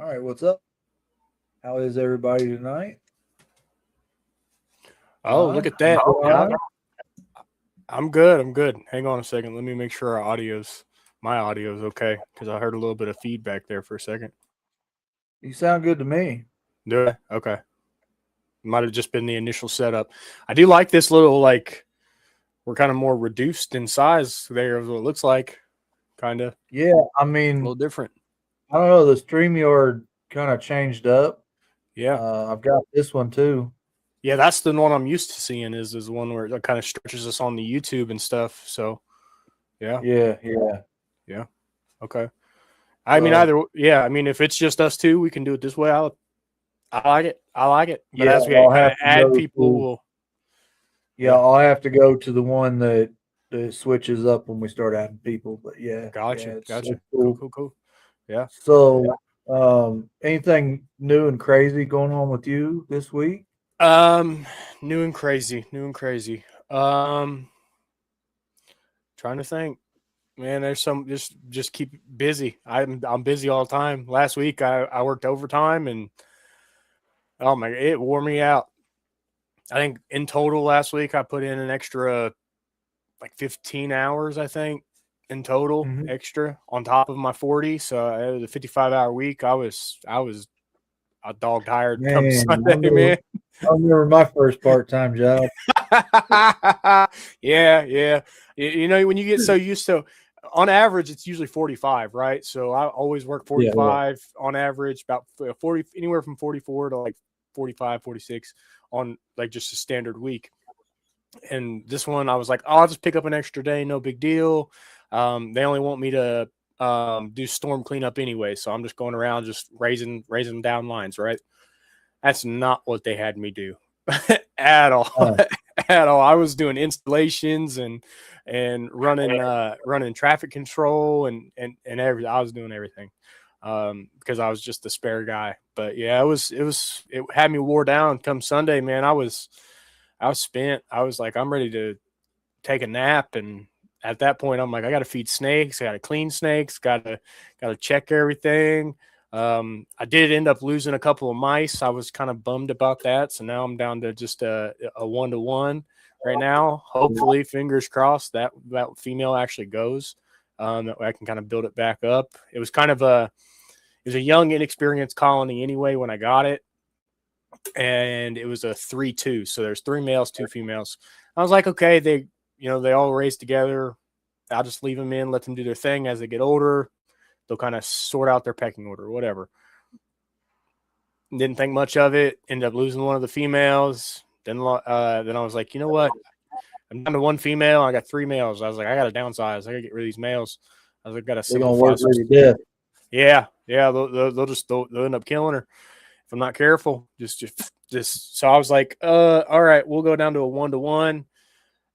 right, what's up? How is everybody tonight? Oh, look John, at you that. doing all Yeah, right? I'm good. I'm good. Hang on a second. Let me make sure my audio's okay because I heard a little bit of feedback there for a second. You sound good to me. Do I? Okay. Might have just been the initial setup. I do like this little, we're kind of more reduced in size there, is what it looks like. Kind of a Yeah, I little mean, different. I don't know. The StreamYard kind of changed up. Yeah. I've got this one too. Yeah, that's the one I'm used to seeing is the one where it kind of stretches us on the YouTube and stuff. So, yeah. Yeah. Yeah. Okay. I mean, So if it's just us two, we can do it this way. I like it. I like it. But yeah, as we I'll kind have of to add go people, to yeah, I'll have to go to the one that switches up when we start adding people. But gotcha, it's gotcha. Cool, cool. cool, cool. Yeah. So, anything new and crazy going on with you this week? Um, new and crazy, new and crazy. Trying to think, man. There's some just keep busy. I'm busy all the time. Last week I worked overtime and oh my, it wore me out. I think in total last week I put in an extra like 15 hours, I think, in total Hmm. extra on top of my 40. So it was a 55-hour week. I was a dog tired come Man, Sunday, man. I remember my first part-time job. Yeah, yeah. When you get so used to, on average, it's usually 45, right? So I always work Yeah. 45 on average, about 40, anywhere from 44 to like 45, 46 on like just a standard week. And this one, I was like, oh, I'll just pick up an extra day, no big deal. They only want me to do storm cleanup anyway, so I'm just going around just raising down lines, right? That's not what they had me do at all. Uh, At all. I was doing installations and running traffic control and everything. I was doing everything because I was just the spare guy. But yeah, it had me wore down. Come Sunday, man, I was spent. I was like, I'm ready to take a nap, and at that point, I'm like, I got to feed snakes. I got to clean snakes. Got to check everything. I did end up losing a couple of mice. I was kind of bummed about that. So now I'm down to just a 1-to-1 right now. Hopefully, fingers crossed that female actually goes. That way I can kind of build it back up. It was a young, inexperienced colony anyway when I got it, and it was a 3-2. So there's 3 males, 2 females. I was like, okay, they all raised together. I'll just leave them in, let them do their thing. As they get older, they'll kind of sort out their pecking order, whatever. Didn't think much of it. Ended up losing one of the females. Then I was like, you know what? I'm down to one female. I got 3 males. I was like, I got to downsize. I got to get rid of these males. I was like, got to they're gonna simplify work some. with you death. Yeah, yeah. They'll end up killing her if I'm not careful. Just. So I was like, all right, we'll go down to a 1-to-1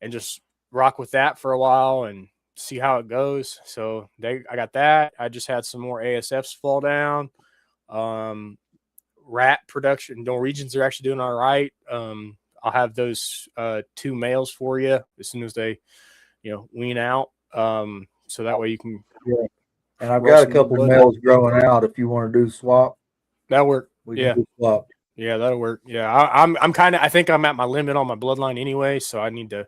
and just rock with that for a while and see how it goes. So I got that. I just had some more ASFs fall down. Rat production, Norwegians are actually doing all right. I'll have those 2 males for you as soon as they, wean out. So that way you can Yeah. And I've roll got a some new couple blood. males growing out. If you want to do swap, That'll work. we can Yeah. do swap. Yeah, that'll work. Yeah. I'm kind of, I think I'm at my limit on my bloodline anyway. So I need to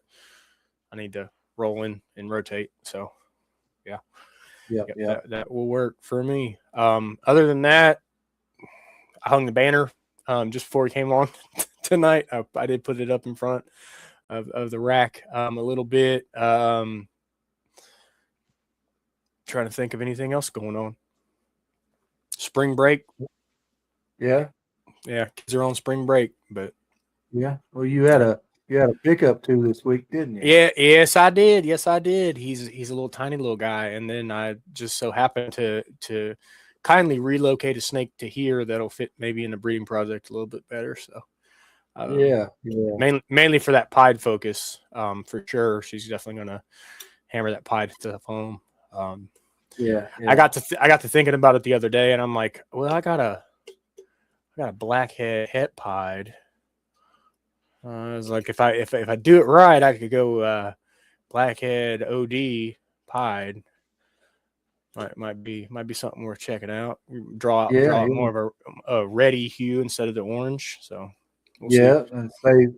roll in and rotate. So yeah. Yeah, Yep, yeah. that will work for me. Other than that, I hung the banner just before we came on tonight. I did put it up in front of the rack a little bit. Trying to think of anything else going on. Spring break. Yeah. Yeah, kids are on spring break, but Yeah. Well, you had a pickup too this week, didn't you? yeah, yes I did. Yes I did. He's a little tiny little guy, and then I just so happened to kindly relocate a snake to here that'll fit maybe in the breeding project a little bit better. So Yeah. Yeah. mainly for that pied focus, for sure. She's definitely gonna hammer that pied stuff home. Yeah. I Yeah. got to thinking about it the other day, and I'm like, well, I got a blackhead het pied. I was like, if I do it right, I could go blackhead OD pied. Might be something worth checking out. Draw Yeah, out yeah, more of a reddy hue instead of the orange. So we'll see. yeah, and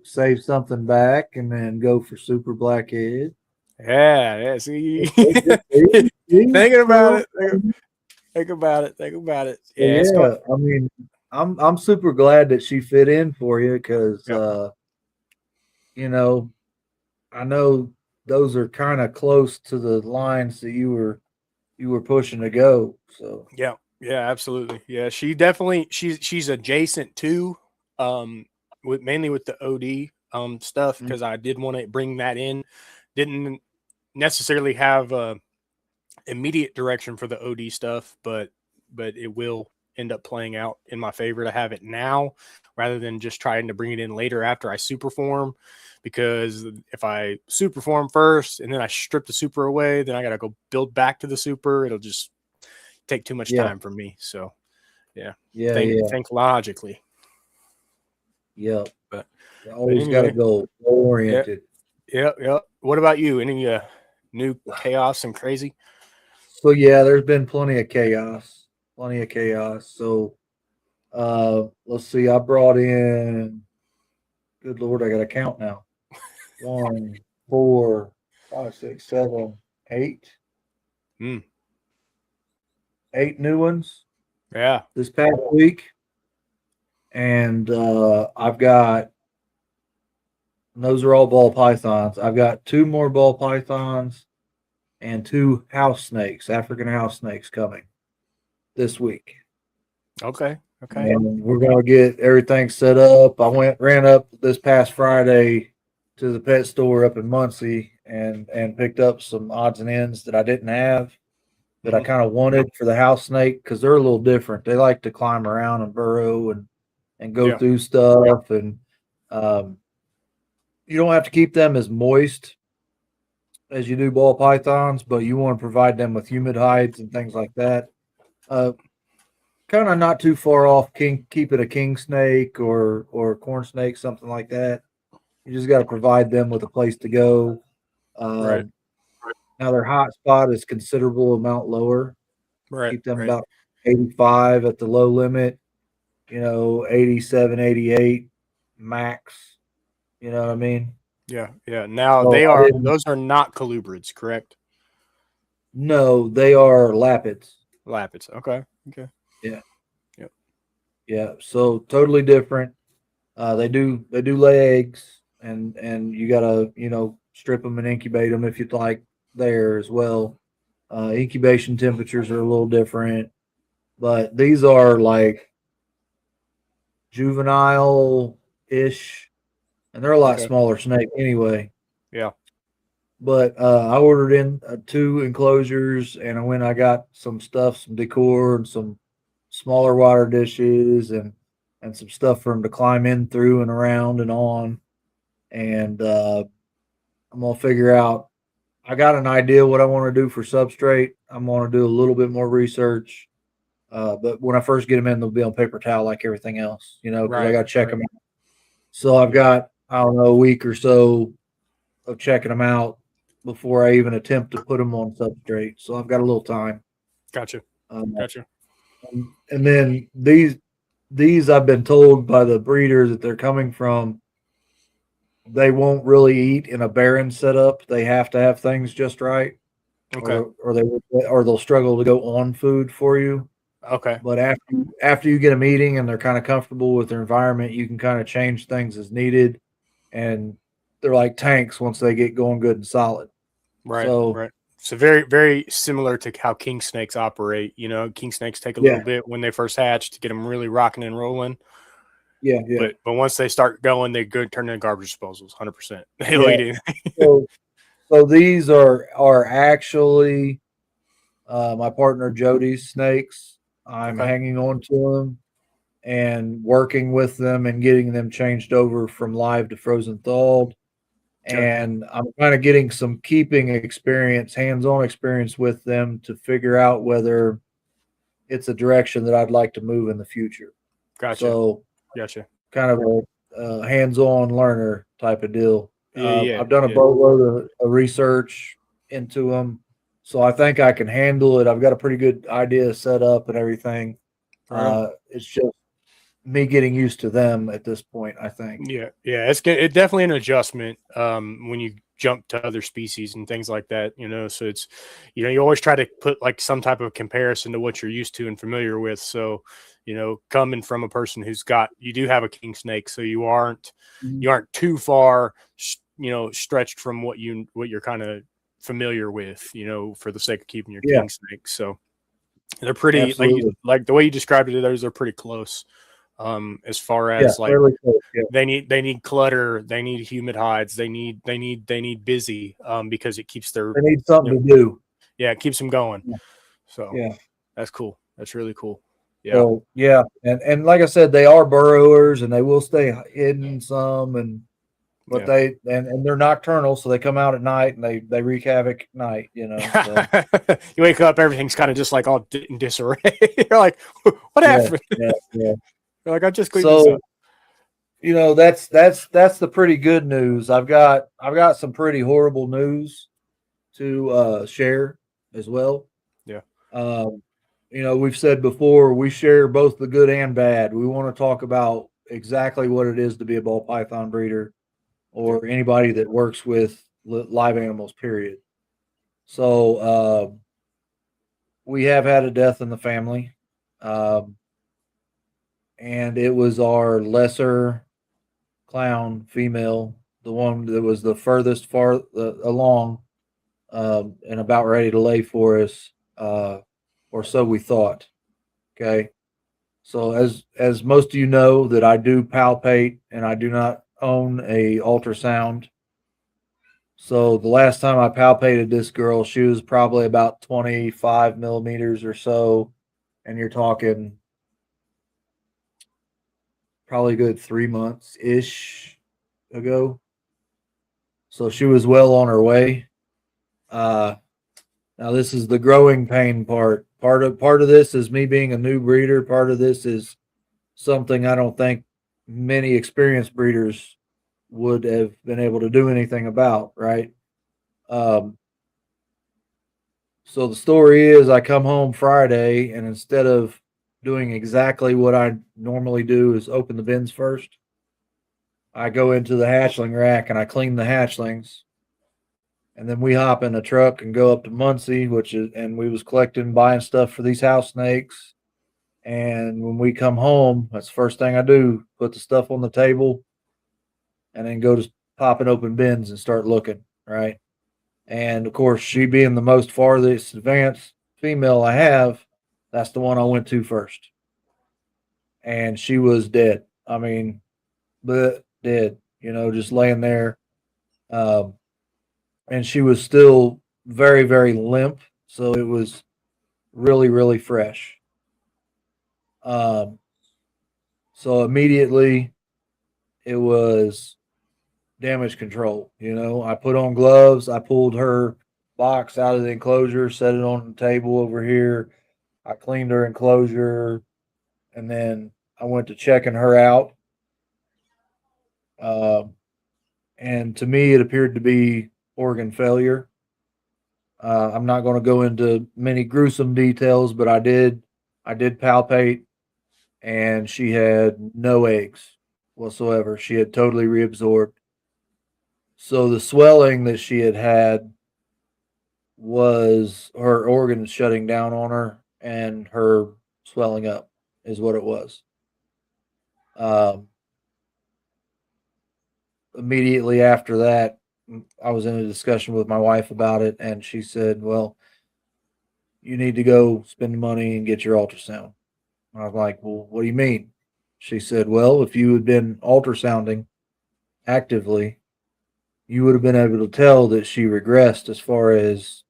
save something back, and then go for super blackhead. Yeah. See, See, thinking about so, it. Think about it. so Yeah, it's going. yeah, I mean, I'm super glad that she fit in for you because Yeah, you know, I know those are kind of close to the lines that you were pushing to go. So yeah, absolutely. Yeah, she definitely she's adjacent to with mainly with the OD stuff mm, because I did want to bring that in. Didn't necessarily have immediate direction for the OD stuff, but it will end up playing out in my favor to have it now rather than just trying to bring it in later after I superform. Because if I superform first and then I strip the super away, then I got to go build back to the super. It'll just take too much yeah, time for me. So yeah, yeah, yeah, think logically. yep. But You but always got to anyway, go yeah, oriented. yeah. What about you? Any new chaos and crazy? So yeah, there's been plenty of chaos. So let's see. I brought in. Good Lord, I got to count now. One, four, five, six, seven, eight, Mm, 8 new ones yeah. this past week, and I've got. And those are all ball pythons. I've got 2 more ball pythons and 2 African house snakes coming this week. Okay. Okay. And we're gonna get everything set up. Ran up this past Friday to the pet store up in Muncie and picked up some odds and ends that I didn't have that I Hmm. kind of wanted for the house snake because they're a little different. They like to climb around and burrow and go Yeah. through stuff and um, you don't have to keep them as moist as you do ball pythons, but you want to provide them with humid hides and things like that. Uh, Kind of not too far off. Keep it a king snake or corn snake, something like that. You just got to provide them with a place to go. Right. Um, Now their hot spot is considerable amount lower. Right. Keep them Right. about 85 at the low limit. 87, 88 max. You know what I mean? Yeah. Yeah. Now So I didn't. those are not colubrids, correct? No, they are lapids. Lapids. Okay. Okay. Yeah, Yep. yeah. So totally different. They do lay eggs, and you gotta strip them and incubate them if you'd like there as well. Incubation temperatures are a little different, but these are like juvenile ish, and they're a lot Okay. smaller snake anyway. Yeah. But I ordered in 2 enclosures, and I got some stuff, some decor, and some smaller water dishes, and some stuff for them to climb in through and around and on. And I'm gonna figure out. I got an idea what I want to do for substrate. I'm gonna do a little bit more research. But when I first get them in, they'll be on paper towel like everything else, because I Right. got to check Right. them out. So I've Yeah. got, I don't know, a week or so of checking them out before I even attempt to put them on substrate. So I've got a little time. Gotcha. Um, Gotcha. and then these I've been told by the breeders that they're coming from, they won't really eat in a barren setup. They have to have things just right, Okay. or they'll struggle to go on food for you. Okay. But after you get them eating and they're kind of comfortable with their environment, you can kind of change things as needed, and they're like tanks once they get going good and solid. Right. So Right. So very, very similar to how king snakes operate. King snakes take a little yeah, bit when they first hatch to get them really rocking and rolling. yeah, yeah, But once they start going, they go turn into garbage disposals. 100%. They'll yeah. eat it. So these are actually my partner Jody's snakes. I'm Okay. hanging on to them and working with them and getting them changed over from live to frozen thawed. Okay. And I'm kind of getting some keeping experience, hands-on experience with them to figure out whether it's a direction that I'd like to move in the future. Gotcha. So Gotcha. kind of a hands-on learner type of deal. Yeah. Yeah. I've done a Yeah. boatload of research into them. So I think I can handle it. I've got a pretty good idea set up and everything. Right. It's just me getting used to them at this point, I think. Yeah, it's definitely an adjustment when you jump to other species and things like that, so it's you always try to put like some type of comparison to what you're used to and familiar with. So coming from a person you do have a king snake, so you aren't Mhm. too far stretched from what you're kind of familiar with, for the sake of keeping your Yeah, king snake. So they're pretty, absolutely. like the way you described it, those are pretty close. As far Yeah, as like fairly close. Yeah, they need clutter, they need humid hides, they need busy, because it keeps their they need you something know, to do. yeah, it keeps them going. Yeah. So Yeah. that's cool. That's really cool. Yeah. So yeah, and like I said, they are burrowers and they will stay hidden some, and but Yeah. and they're nocturnal, so they come out at night and they wreak havoc at night. So You wake up, everything's kind of just like all in disarray. You're like, what yeah, happened? yeah, yeah. You're like, I just cleaned this So up. that's the pretty good news. I've got some pretty horrible news to share as well. Yeah. Um, we've said before we share both the good and bad. We want to talk about exactly what it is to be a ball python breeder Yeah. or anybody that works with live animals. Period. So we have had a death in the family, um, and it was our lesser clown female, the one that was the furthest far along, and about ready to lay for us, or so we thought. Okay, so as most of you know, that I do palpate and I do not own a ultrasound. So the last time I palpated this girl, she was probably about 25 millimeters or so, and you're talking probably a good 3 months ish ago. So she was well on her way. Uh, Now this is the growing pain part. Part of this is me being a new breeder. Part of this is something I don't think many experienced breeders would have been able to do anything about, right? Um, so the story is I come home Friday and instead of doing exactly what I normally do is open the bins first, I go into the hatchling rack and I clean the hatchlings. And then we hop in a truck and go up to Muncie, and we was collecting, buying stuff for these house snakes. And when we come home, that's the first thing I do, put the stuff on the table and then go to popping open bins and start looking, right? And of course, she being the most farthest advanced female I have, that's the one I went to first. And she was dead. I mean, but dead, just laying there. Um, and she was still very, very limp. So it was really, really fresh. Um, so immediately it was damage control. I put on gloves. I pulled her box out of the enclosure, set it on the table over here. I cleaned her enclosure, and then I went to checking her out. Um, and to me, it appeared to be organ failure. I'm not going to go into many gruesome details, but I did palpate, and she had no eggs whatsoever. She had totally reabsorbed. So the swelling that she had was her organs shutting down on her and her swelling up is what it was. Um, Immediately after that, I was in a discussion with my wife about it, and she said, "Well, you need to go spend the money and get your ultrasound." I was like, "Well, what do you mean?" She said, "Well, if you had been ultrasounding actively, you would have been able to tell that she regressed as far as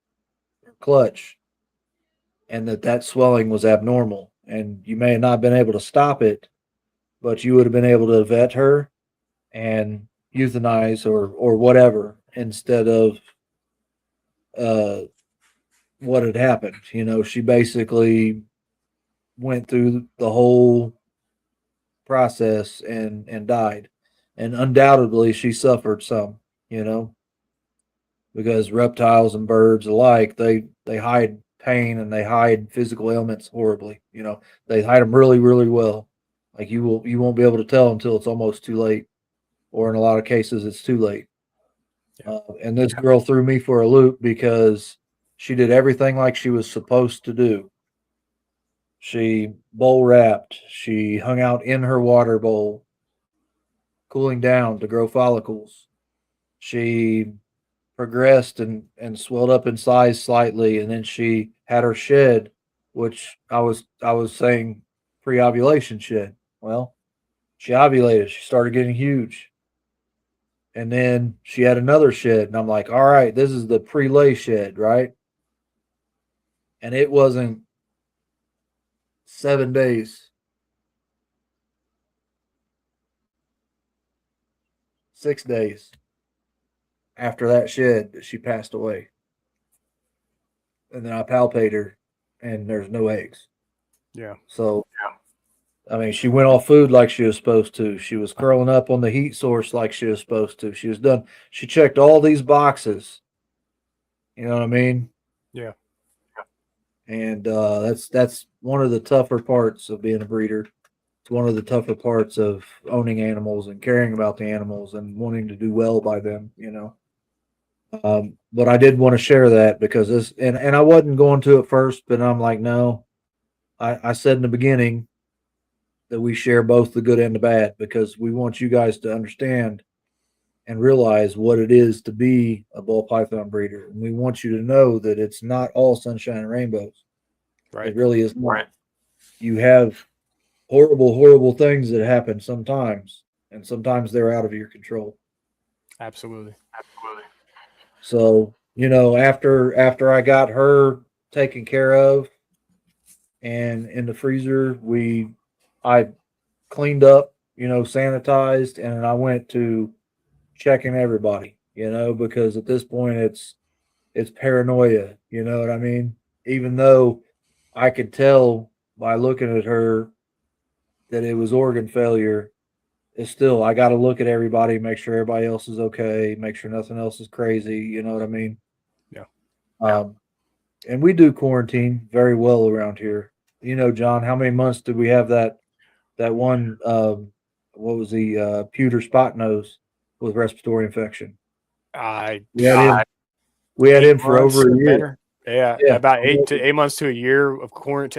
her clutch and that swelling was abnormal. And you may have not been able to stop it, but you would have been able to vet her and euthanize or whatever instead of uh, what had happened. She basically went through the whole process and died, and undoubtedly she suffered some. You know, because reptiles and birds alike, they hide pain and they hide physical ailments horribly. You know, they hide them really, really well. Like you won't be able to tell until it's almost too late, or in a lot of cases, it's too late. And this girl threw me for a loop because she did everything like she was supposed to do. She bowl wrapped. She hung out in her water bowl, cooling down to grow follicles. She progressed and swelled up in size slightly, and then she had her shed, which I was saying pre-ovulation shed. Well, she ovulated. She started getting huge, and then she had another shed, and I'm like, all right, this is the pre-lay shed, right? And it wasn't 7 days, 6 days after that shed that she passed away. And then I palpate her, and there's no eggs. Yeah. So, I mean, she went off food like she was supposed to. She was curling up on the heat source like she was supposed to. She was done. She checked all these boxes. You know what I mean? Yeah. And that's one of the tougher parts of being a breeder. It's one of the tougher parts of owning animals and caring about the animals and wanting to do well by them. You know. But I did want to share that because this, and I wasn't going to at first, but I'm like, no. I said in the beginning that we share both the good and the bad because we want you guys to understand and realize what it is to be a ball python breeder. And we want you to know that it's not all sunshine and rainbows. Right. It really is not. Right. You have horrible, horrible things that happen sometimes, and sometimes they're out of your control. Absolutely. So, you know, after I got her taken care of and in the freezer, I cleaned up, you know, sanitized, and I went to checking everybody, you know, because at this point it's paranoia, you know what I mean? Even though I could tell by looking at her that it was organ failure, it's still I got to look at everybody, make sure everybody else is okay, make sure nothing else is crazy, you know what I mean? Yeah. And we do quarantine very well around here. You know, John, how many months did we have that one what was the pewter spot nose with respiratory infection? We had him for over a year. Better. Yeah, about 8 months to a year of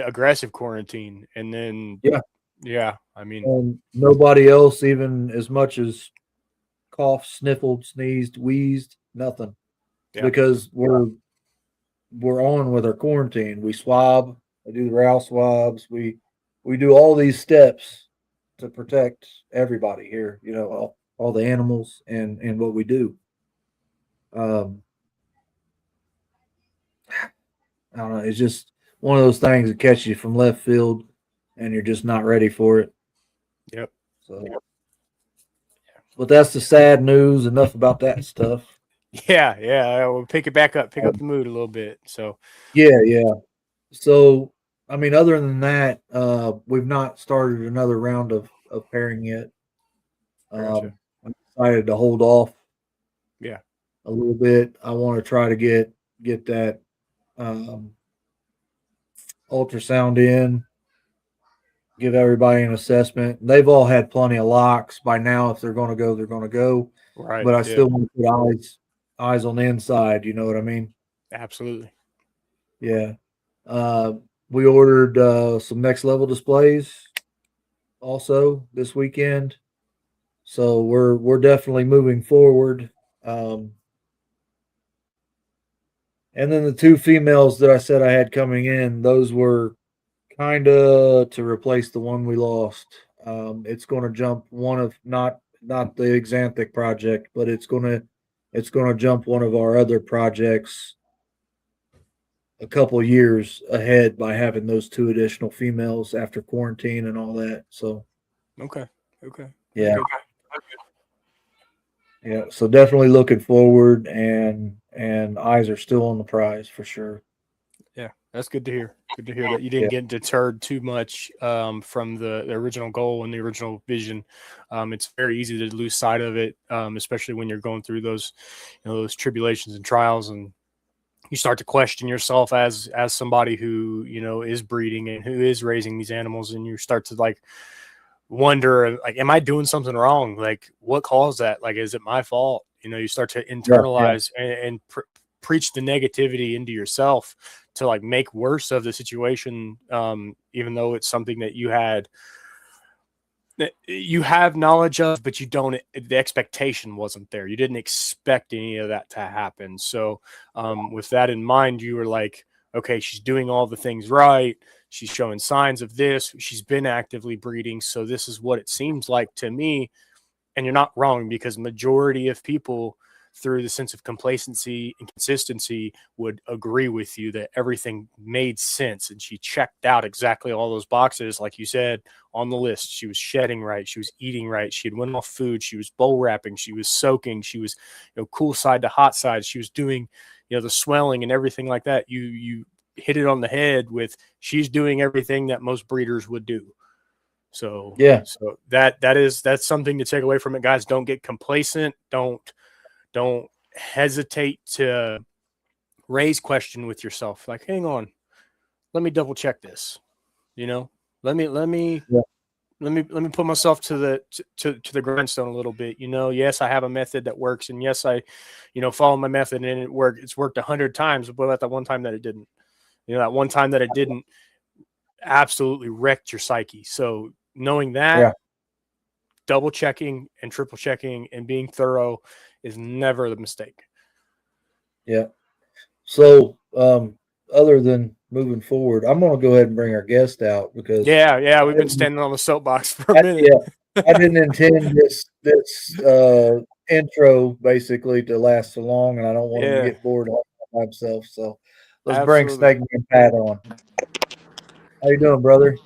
aggressive quarantine, and then I mean, and nobody else even as much as coughed, sniffled, sneezed, wheezed, nothing, because we're on with our quarantine. We swab, we do the RAL swabs, we do all these steps to protect everybody here. You know, all the animals and what we do. I don't know. It's just one of those things that catch you from left field, and you're just not ready for it. Yep. So, but that's the sad news. Enough about that stuff. Yeah. We'll pick it back up, pick up the mood a little bit. So, yeah. So, I mean, other than that, we've not started another round of pairing yet. Gotcha. I'm decided to hold off. Yeah. A little bit. I want to try to get that ultrasound in, give everybody an assessment. They've all had plenty of locks by now. If they're going to go, they're going to go. Right. But I still want to put eyes on the inside. You know what I mean? Absolutely. Yeah. We ordered some next level displays also this weekend. So we're definitely moving forward. And then the two females that I said I had coming in, those were kind of to replace the one we lost. It's going to jump one of not the Xanthic project, but it's going to jump one of our other projects a couple years ahead by having those two additional females after quarantine and all that. So, okay, yeah. Yeah, so definitely looking forward, and eyes are still on the prize for sure. Yeah, That's good to hear. Good to hear that you didn't Yeah. get deterred too much from the original goal and the original vision. It's very easy to lose sight of it, especially when you're going through those, those tribulations and trials, and you start to question yourself as somebody who is breeding and who is raising these animals, and you start to like wonder, like, am I doing something wrong? Like, what caused that? Like, is it my fault? You start to Yeah. Yeah. internalize and preach the negativity into yourself to like make worse of the situation, even though it's something that you have knowledge of, but you don't. The expectation wasn't there. You didn't expect any of that to happen. So, with that in mind, you were like, okay, she's doing all the things right. She's showing signs of this. She's been actively breeding. So this is what it seems like to me. And you're not wrong, because majority of people, through the sense of complacency and consistency, would agree with you that everything made sense and she checked out exactly all those boxes, like you said, on the list. She was shedding right, she was eating right, she had went off food, she was bowl wrapping, she was soaking, she was cool side to hot side, she was doing the swelling and everything like that. You hit it on the head with, she's doing everything that most breeders would do. So Yeah. so that's something to take away from it, guys. Don't get complacent. Don't hesitate to raise question with yourself. Like, hang on, let me double check this. You know, let me let me Yeah. let me put myself to the grindstone a little bit. Yes, I have a method that works, and yes, I follow my method and it worked. It's worked 100 times. But about that one time that it didn't, that one time that it didn't, absolutely wrecked your psyche. So knowing that, Yeah. double checking and triple checking and being thorough is never the mistake. Yeah. So, other than moving forward, I'm going to go ahead and bring our guest out because Yeah, yeah, I we've been didn't, standing on the soapbox for a minute. yeah, I didn't intend this intro basically to last so long, and I don't want him to Yeah, get bored by himself. So, let's bring absolutely. Snake Man Pat on. How you doing, brother?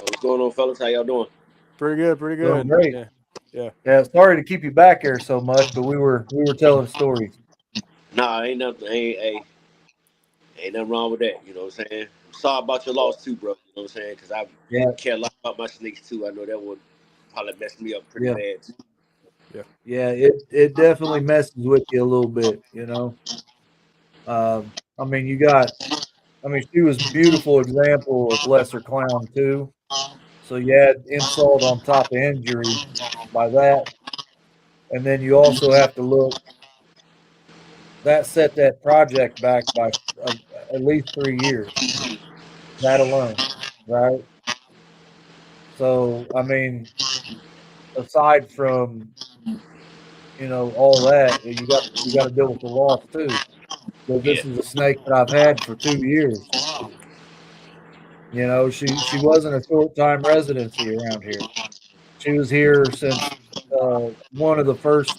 What's going on, fellas? How y'all doing? Pretty good, pretty Doing good. great. Yeah, yeah, Yeah, sorry to keep you back here so much, but we were telling stories. Nah, ain't nothing. Ain't nothing wrong with that. You know what I'm saying? I'm sorry about your loss too, bro. You know what I'm saying? Because I Yeah, care a lot about my snakes too. I know that would probably mess me up pretty yeah, bad too. yeah, yeah. It definitely messes with you a little bit, you know. I mean, you got. I mean, she was a beautiful example of lesser clown too. So you had insult on top of injury by that, and then you also have to look that set that project back by uh, at least 3 years. That alone, right? So I mean, aside from all that, you got to deal with the loss too. Because Yeah, this is a snake that I've had for 2 years. She wasn't a short time residency around here. She was here since one of the first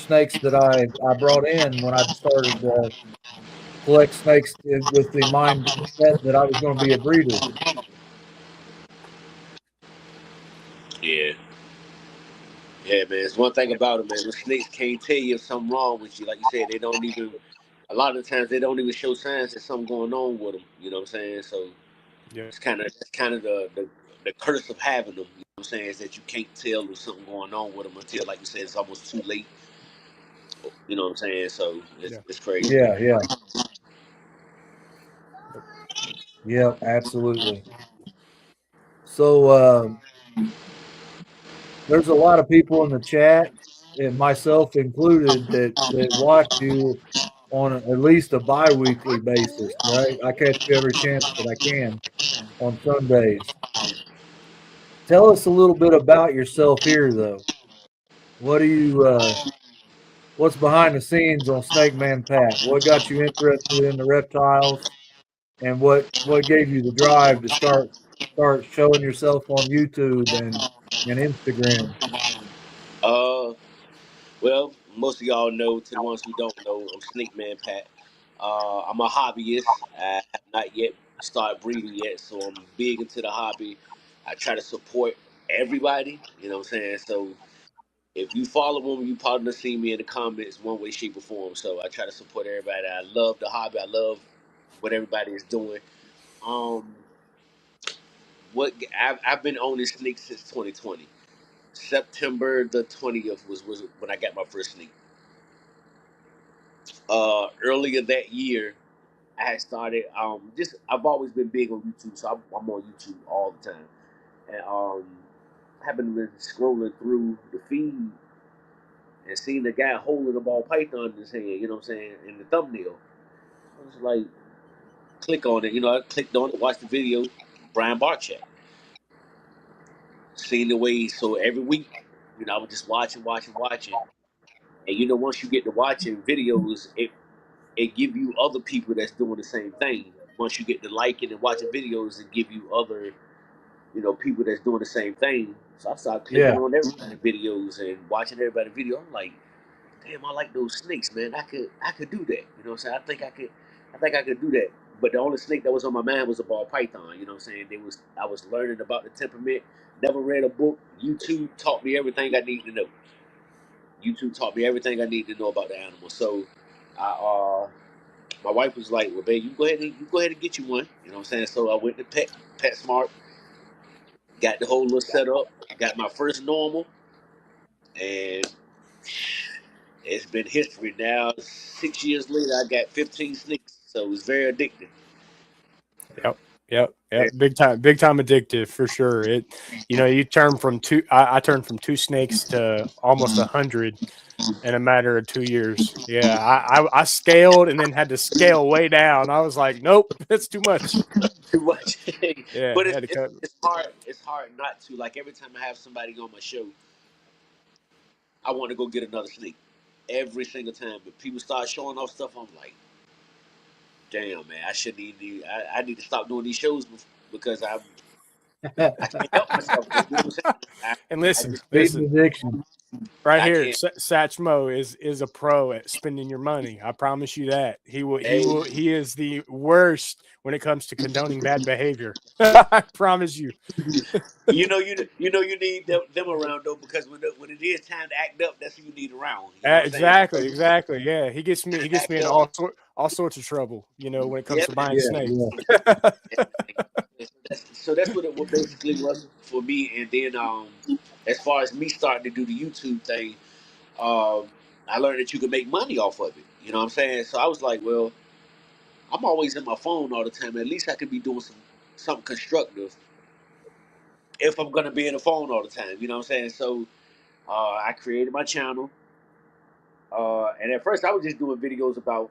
snakes that I brought in when I started to collect snakes with the mindset that I was going to be a breeder. yeah, yeah, man. It's one thing about it, man. The snakes can't tell you if something wrong with you. Like you said, they don't even. A lot of the times, they don't even show signs that something going on with them. You know what I'm saying? So yeah, it's kind of the curse of having them. You know what I'm saying? Is that you can't tell if something going on with them until, like you said, it's almost too late. You know what I'm saying? So it's, yeah. it's crazy. Yeah, yeah, Yep. yeah, absolutely. So there's a lot of people in the chat, and myself included, that watch you on at least a bi-weekly basis, right? I catch you every chance that I can on Sundays. Tell us a little bit about yourself here, though. What do you what's behind the scenes on Snake Man Pat? What got you interested in the reptiles, and what gave you the drive to start showing yourself on YouTube and Instagram? Uh, well, most of y'all know. To the ones who don't know, I'm Snake Man Pat. I'm a hobbyist. I have not yet started breeding yet, so I'm big into the hobby. I try to support everybody. You know what I'm saying? So if you follow me, you probably see me in the comments one way, shape, or form. So I try to support everybody. I love the hobby. I love what everybody is doing. Um, what I've been owning sneaks since 2020. September the 20th was when I got my first sneak. Earlier that year, I had started. Just I've always been big on YouTube, so I'm on YouTube all the time, and happened to be scrolling through the feed and seeing the guy holding a ball python in his hand. You know what I'm saying? In the thumbnail, I was like, click on it. You know, I clicked on it, watched the video. Brian Barchett. Seen the way, so every week, you know, I was just watching, and you know, once you get to watching videos, it give you other people that's doing the same thing. Once you get to liking and watching videos, it give you other, you know, people that's doing the same thing. So I started clicking Yeah. on everybody's videos and watching everybody's video. I'm like, damn, I like those snakes, man. I could do that. You know what I'm saying? I think I could do that. But the only snake that was on my mind was a ball python. You know what I'm saying? I was learning about the temperament. Never read a book. YouTube taught me everything I need to know. YouTube taught me everything I need to know about the animal. So, my wife was like, "Well, babe, you go ahead and get you one." You know what I'm saying? So I went to PetSmart, got the whole little setup, got my first normal, and it's been history now. 6 years later, I got 15 snakes, so it's very addictive. Yep. Yep. Big time addictive for sure. It, you know, you turn from two, I turned from two snakes to almost 100 in a matter of 2 years. Yeah. I scaled and then had to scale way down. I was like, nope, that's too much. Too much, Yeah. but Had to cut. it's hard. It's hard not to. Like every time I have somebody on my show, I want to go get another snake. Every single time, but people start showing off stuff, I'm like, damn, man, I should need. I need to stop doing these shows because I can't help myself. You know what I'm saying? And I listen, just Feeding listen. addiction. Right I here, can't. Satchmo is a pro at spending your money. I promise you that. Hey, He is the worst when it comes to condoning bad behavior. I promise you. you need them around though because when it is time to act up, that's who you need around. You know what I'm saying? Exactly. Yeah, he gets me Act in up. all sorts of trouble. You know, when it comes Yeah, to man. buying Yeah, snakes. yeah. So that's what it basically was for me. And then as far as me starting to do the YouTube thing, um, I learned that you can make money off of it. You know what I'm saying? So I was like, well, I'm always in my phone all the time. At least I could be doing something constructive if I'm gonna be in the phone all the time. You know what I'm saying? So I created my channel, and at first I was just doing videos about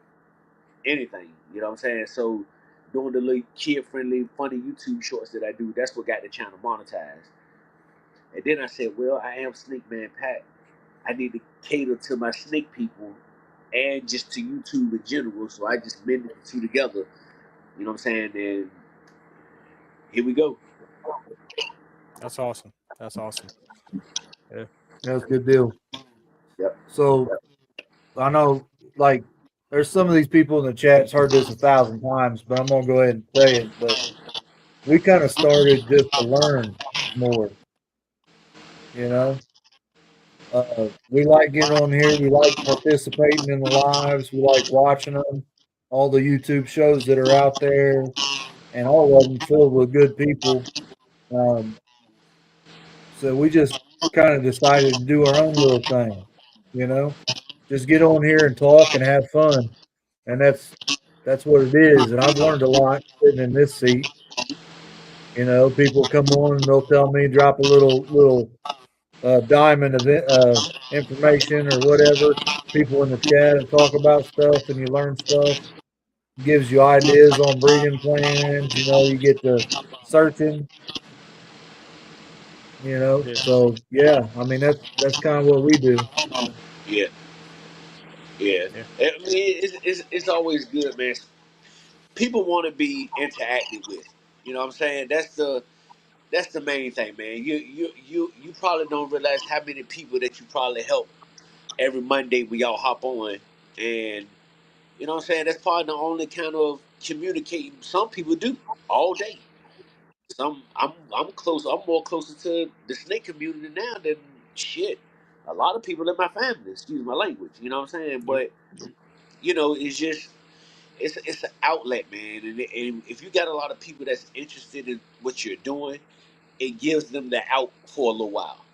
anything. You know what I'm saying? So doing the little kid friendly, funny YouTube shorts that I do, that's what got the channel monetized. And then I said, well, I am Snake Man Pat. I need to cater to my snake people and just to YouTube in general. So I just blended the two together. You know what I'm saying? And here we go. That's awesome. That's awesome. Yeah. That's a good deal. Yep. So I know, like, there's some of these people in the chat's heard this 1,000 times, but I'm gonna go ahead and say it. But we kind of started just to learn more. You know, we like getting on here. We like participating in the lives. We like watching them. All the YouTube shows that are out there, and all of them filled with good people. Um, so we just kind of decided to do our own little thing. You know, just get on here and talk and have fun, and that's what it is. And I've learned a lot sitting in this seat. You know, people come on and they'll tell me drop a little diamond of information or whatever. People in the chat and talk about stuff, and you learn stuff. Gives you ideas on breeding plans. You know, you get to searching. You know, Yeah. so yeah, I mean that's kind of what we do. Yeah. Yeah. Yeah. I mean, it's always good, man. People want to be interacted with. You know what I'm saying? That's the main thing, man. You probably don't realize how many people that you probably help every Monday we all hop on, and you know what I'm saying. That's probably the only kind of communicating some people do all day. I'm close. I'm more closer to the snake community now than shit. A lot of people in my family. Excuse my language. You know what I'm saying. Yep. But you know, it's just it's an outlet, man. And if you got a lot of people that's interested in what you're doing, it gives them the out for a little while.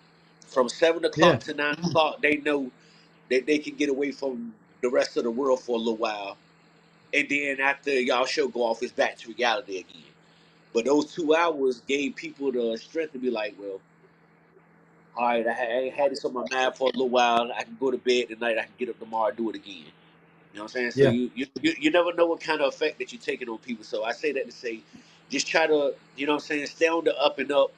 From 7 o'clock Yeah. to 9 o'clock, they know that they can get away from the rest of the world for a little while, and then after y'all show go off, it's back to reality again. But those 2 hours gave people the strength to be like, well, all right, I had this on my mind for a little while. I can go to bed tonight. I can get up tomorrow and do it again. You know what I'm saying? So Yeah. you never know what kind of effect that you're taking on people. So I say that to say, just try to, you know what I'm saying, stay on the up and up.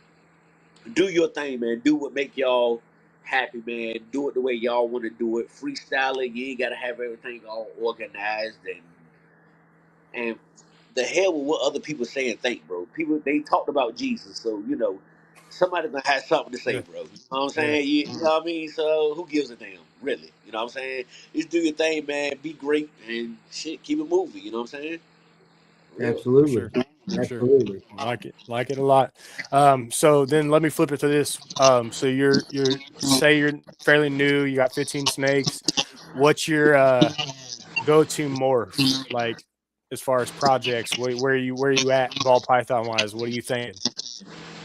Do your thing, man. Do what make y'all happy, man. Do it the way y'all want to do it. Freestyling, you ain't gotta have everything all organized and the hell with what other people say and think, bro. People they talked about Jesus, so somebody gonna have something to say, Yeah, bro. You know what I'm yeah, saying? You know what I mean? So who gives a damn, really? You know what I'm saying? Just do your thing, man. Be great and shit. Keep it moving. You know what I'm saying? Real. for Absolutely. sure, for sure. Absolutely. Like it a lot. So then let me flip it to this. So you're say you're fairly new. You got 15 snakes. What's your go-to morph like as far as projects? Where you at ball python wise? What are you thinking?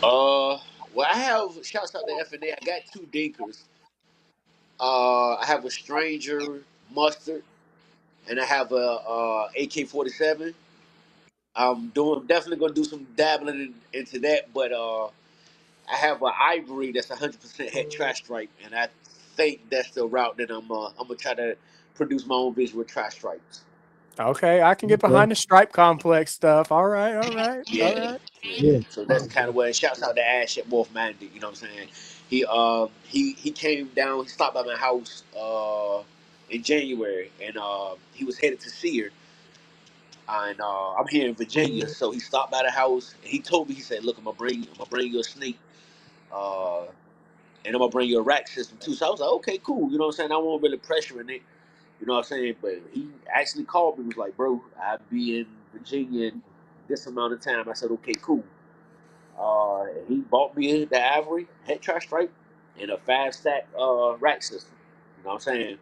Well, I have shouts out to FNA. I got two dinkers. I have a stranger mustard, and I have a AK-47. I'm definitely gonna do some dabbling into that, but I have an ivory that's 100% het trash stripe, and I think that's the route that I'm gonna try to produce my own visual trash stripes. Okay, I can get Okay. behind the stripe complex stuff. All right, all right, all Yeah, right. yeah. Yeah. So that's kind of what. Shouts out to Ash at Wolf Mandy. You know what I'm saying? He came down. He stopped by my house in January, and he was headed to Sear, and I'm here in Virginia. So he stopped by the house, and he told me, he said, "Look, I'm gonna bring you a snake, uh, and I'm gonna bring you a rack system too." So I was like, "Okay, cool." You know what I'm saying? I won't really pressuring it. You know what I'm saying? But he actually called me. Was like, "Bro, I'll be in Virginia in this amount of time." I said, "Okay, cool." He bought me the Ivory head trash stripe and a 5 stack rack system. You know what I'm saying?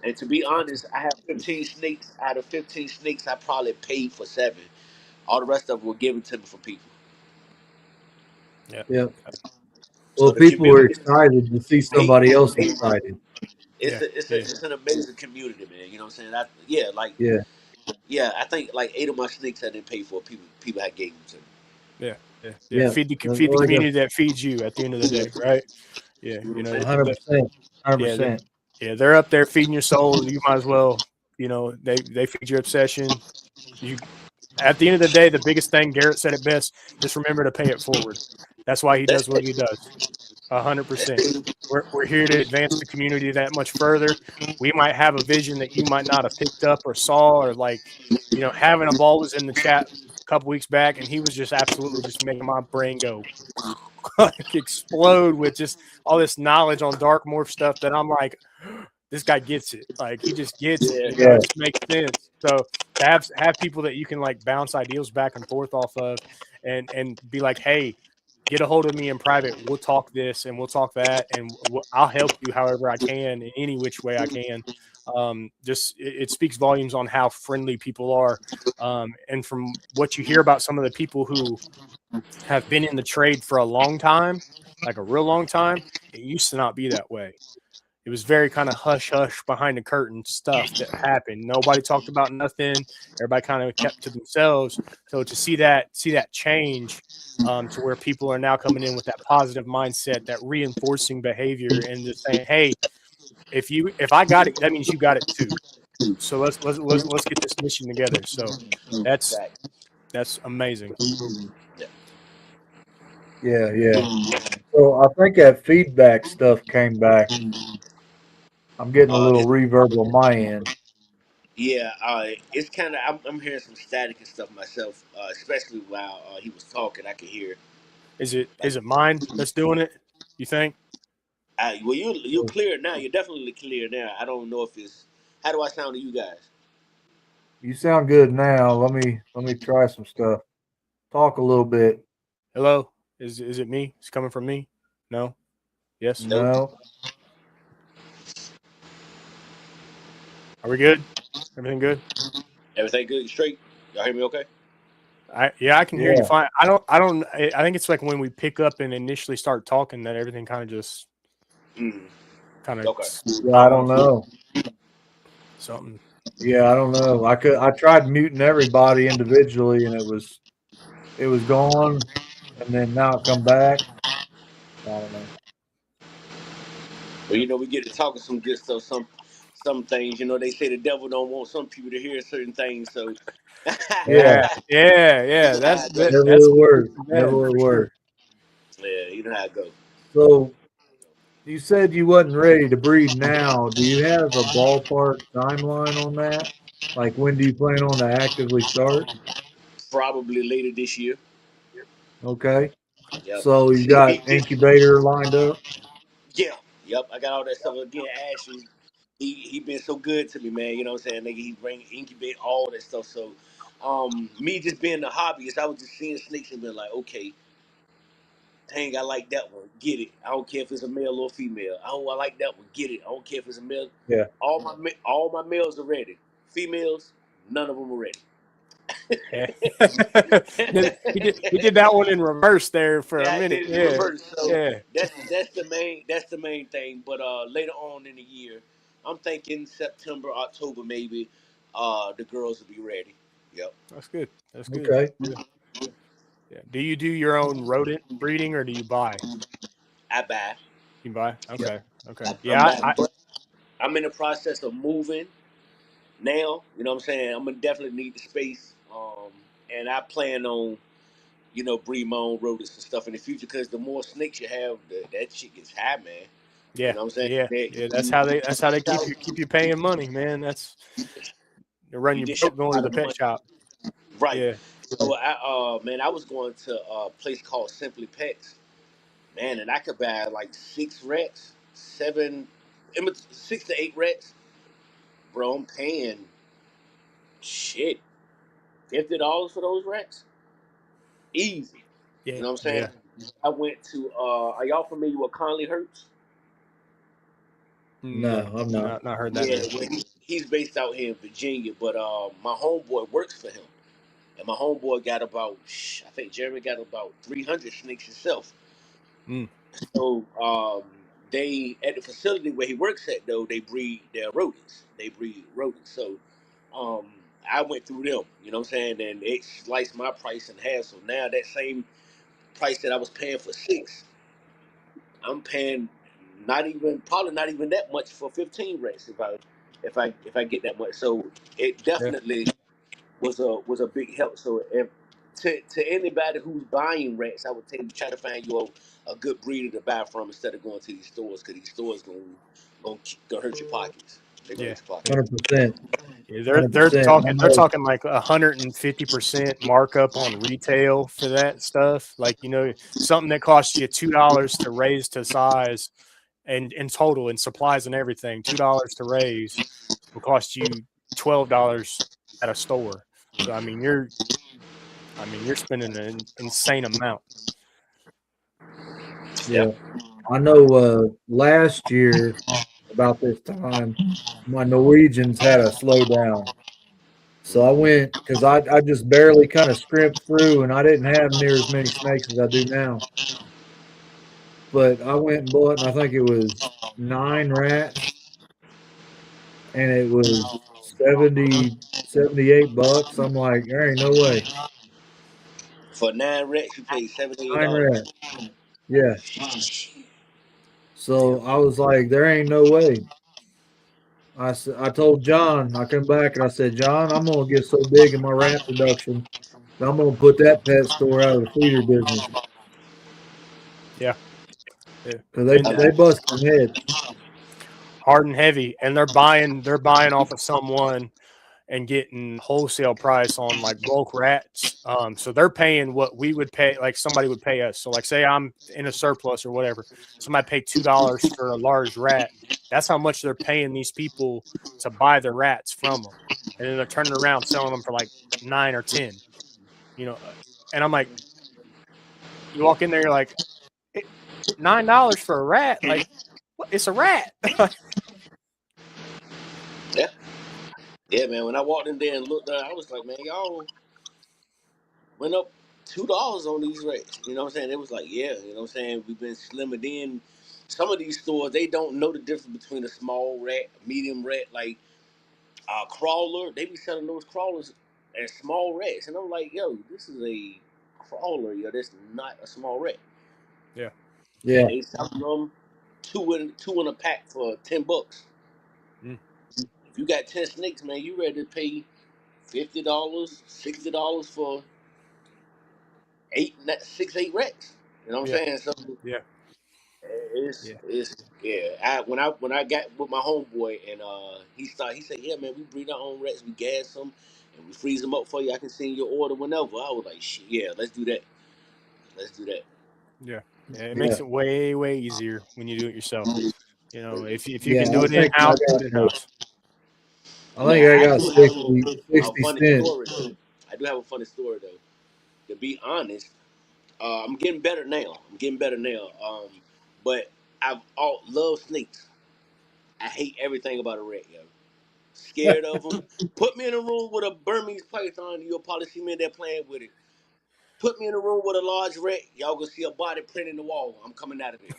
And to be Gotcha. honest, I have 15 snakes. Out of 15 snakes, I probably paid for 7. All the rest of them were given to me from people. Yeah. Yeah. So Well, the people were community excited to see hate, somebody else hate. excited. Yeah. Yeah. It's an amazing community, man. You know what I'm saying? Yeah, like Yeah. yeah, I think like 8 of my snakes I didn't pay for. People had gave them to me. Yeah. Yeah. Yeah. Yeah. Feed the Like community that feeds you at the end of the day, right? Yeah. You know You what I'm know, saying? 100%. yeah, 100%. yeah, they're up there feeding your soul. You might as well, they feed your obsession. You At the end of the day, the biggest thing Garrett said it best. Just remember to pay it forward. That's why he That's does what it. he does. That's 100%. it. We're here to advance the community that much further. We might have a vision that you might not have picked up or saw, or like, having a ball was in the chat a couple weeks back, and he was just absolutely just making my brain go like explode with just all this knowledge on dark morph stuff that I'm like, this guy gets it. Like he just gets it. Yeah. Yeah. It just makes sense. So to have people that you can like bounce ideas back and forth off of, and be like, hey, get a hold of me in private. We'll talk this and we'll talk that, and I'll help you however I can in any which way I can. Just it speaks volumes on how friendly people are, and from what you hear about some of the people who have been in the trade for a long time, like a real long time, it used to not be that way. It was very kind of hush hush behind the curtain stuff that happened. Nobody talked about nothing. Everybody kind of kept to themselves. So to see that change, to where people are now coming in with that positive mindset, that reinforcing behavior, and just saying, "Hey, if I got it, that means you got it too. So let's get this mission together." So that's Fact. that's amazing. Yeah. Yeah. Yeah. So I think that feedback stuff came back. I'm getting a little It, reverb on my end. yeah. It's kind of I'm hearing some static and stuff myself, especially while he was talking. I could hear Is it like, is it mine that's doing it? You think? well, you're clear now. You're definitely clear now. I don't know if it's how do I sound to you guys? You sound good now. Let me try some stuff. Talk a little bit. Hello? Is it me? It's coming from me? No? Yes? Nope. No. Are we good? Everything good? Everything good? You straight? Y'all hear me okay? I can hear you Yeah. fine. I think it's like when we pick up and initially start talking that everything kind of just Mm. kind of Okay. Yeah, I don't know. something. Yeah, I don't know. I tried muting everybody individually and it was gone and then now it come back. I don't know. Well, you know, we get to talking some good stuff. Some things, you know, they say the devil don't want some people to hear certain things. So, Yeah, Yeah. I go. never That's would work. Never bad would for sure. work. Yeah, you know how it go. So you said you wasn't ready to breed now. Do you have a ballpark timeline on that? Like when do you plan on to actively start? Probably later this year. Okay. Yep. So you got incubator lined up? Yeah. Yep. I got all that stuff again. Ashley, he been so good to me, man. You know what I'm saying? Nigga, he bring incubate all that stuff. So, me just being a hobbyist, I was just seeing snakes and being like, okay, dang, I like that one. Get it. I don't care if it's a male or female. Oh, I like that one. Get it. I don't care if it's a male. Yeah. All my males are ready. Females, none of them are ready. Yeah. He did that one in reverse there for a Yeah, I minute. did it in Yeah. reverse. So Yeah. that's the main thing. But later on in the year, I'm thinking September, October maybe. The girls will be ready. Yep. That's good. That's good. Okay. Yeah. Yeah. Do you do your own rodent breeding or do you buy? I buy. You buy? Yeah. Okay. Okay. I'm Yeah. buying, but I'm in the process of moving now. You know what I'm saying? I'm gonna definitely need the space. And I plan on breed my own rodents and stuff in the future because the more snakes you have, that shit gets high, man. You Yeah. know what I'm saying? Yeah. Yeah. That's how they keep you paying money, man. That's they run you you dish out broke going a to lot the of pet money. shop. Right. Yeah. So I was going to a place called Simply Pets, man, and I could buy like 6 rats, 6 to 8 rats. Bro, I'm paying shit $50 for those rats. Easy. You Yeah. know what I'm saying? Yeah. I went to are y'all familiar with Conley Hertz? No, No. I'm not. Not heard that Yeah, name. well, he's based out here in Virginia, but my homeboy works for him. And my homeboy got about, I think Jeremy got about 300 snakes himself. Mm. So they at the facility where he works at though they breed their rodents. They breed rodents. So um, I went through them. You know what I'm saying? And it sliced my price in half. So now that same price that I was paying for 6, I'm paying probably not even that much for 15 rats if I get that much. So it Yeah. definitely was a big help. So if to anybody who's buying rats, I would tell you try to find you a good breeder to buy from instead of going to these stores because these stores gonna hurt your pockets. They're gonna Yeah. hurt your pockets. Yeah. 100%. Yeah, they're 100%. I talking know. like 150% markup on retail for that stuff. Like, something that costs you $2 to raise to size and in total in supplies and everything, $2 to raise will cost you $12 at a store. So you're spending an insane amount. Yeah. Yeah. I know last year about this time, my Norwegians had a slowdown. So I went because I just barely kind of scrimped through and I didn't have near as many snakes as I do now. But I went and bought, and I think it was 9 rats and it was 78 bucks. I'm like, there ain't no way. For 9 rats, you pay $78. 9 rats. Yeah. Shit. So I was like, there ain't no way. I told John, I come back and I said, John, I'm gonna get so big in my rat production, I'm gonna put that pet store out of the feeder business Yeah. Yeah. because And they bust some heads. hard and heavy. And they're buying off of someone and getting wholesale price on like bulk rats. So they're paying what we would pay, like somebody would pay us. So like say I'm in a surplus or whatever, somebody paid $2 for a large rat. That's how much they're paying these people to buy the rats from them. And then they're turning around selling them for like 9 or 10, and I'm like, you walk in there, you're like, $9 for a rat? Like, what? It's a rat. Yeah. Yeah, man. When I walked in there and looked, I was like, man, y'all went up $2 on these rats. You know what I'm saying? It was like, yeah, you know what I'm saying? We've been slimming in. Some of these stores, they don't know the difference between a small rat, medium rat, like a crawler. They be selling those crawlers as small rats. And I'm like, yo, this is a crawler, yo. That's not a small rat. Yeah. Yeah. And they selling them two in a pack for $10. Mm. If you got 10 snakes, man, you ready to pay $50, $60 for 8 rats. You know what Yeah. I'm saying? So Yeah. it's Yeah. it's yeah. When I got with my homeboy and he said, yeah, man, we breed our own rats, we gas them and we freeze them up for you. I can send your order whenever. I was like, shit, yeah, let's do that. Let's do that. Yeah. Yeah. It Yeah. makes it way, way easier when you do it yourself. You know, if you Yeah. can do I it in think house, do it in house. Man, I I got do have 60 a funny cents. story though. I do have a funny story though. To be honest, I'm getting better now. But I've all love snakes. I hate everything about a rat, yo. Scared of them. Put me in a room with a Burmese python, you'll probably see me in there playing with it. Put me in a room with a large rat, y'all gonna see a body print in the wall. I'm coming out of there.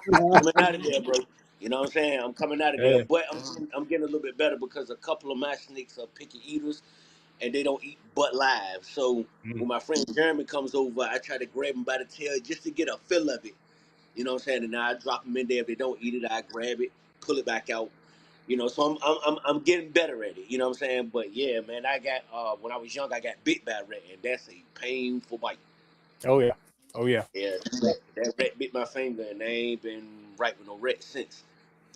Coming out of there, bro. You know what I'm saying? I'm coming out of there, Yeah. but I'm getting a little bit better because a couple of my snakes are picky eaters and they don't eat but live. So Mm. when my friend Jeremy comes over, I try to grab him by the tail just to get a feel of it. You know what I'm saying? And I drop them in there. If they don't eat it, I grab it, pull it back out. You know, so I'm getting better at it. You know what I'm saying? But yeah, man, I got when I was young, I got bit by a rat, and that's a painful bite. Oh yeah. Oh yeah. Yeah, that rat bit my finger, and I ain't been right with no rat since.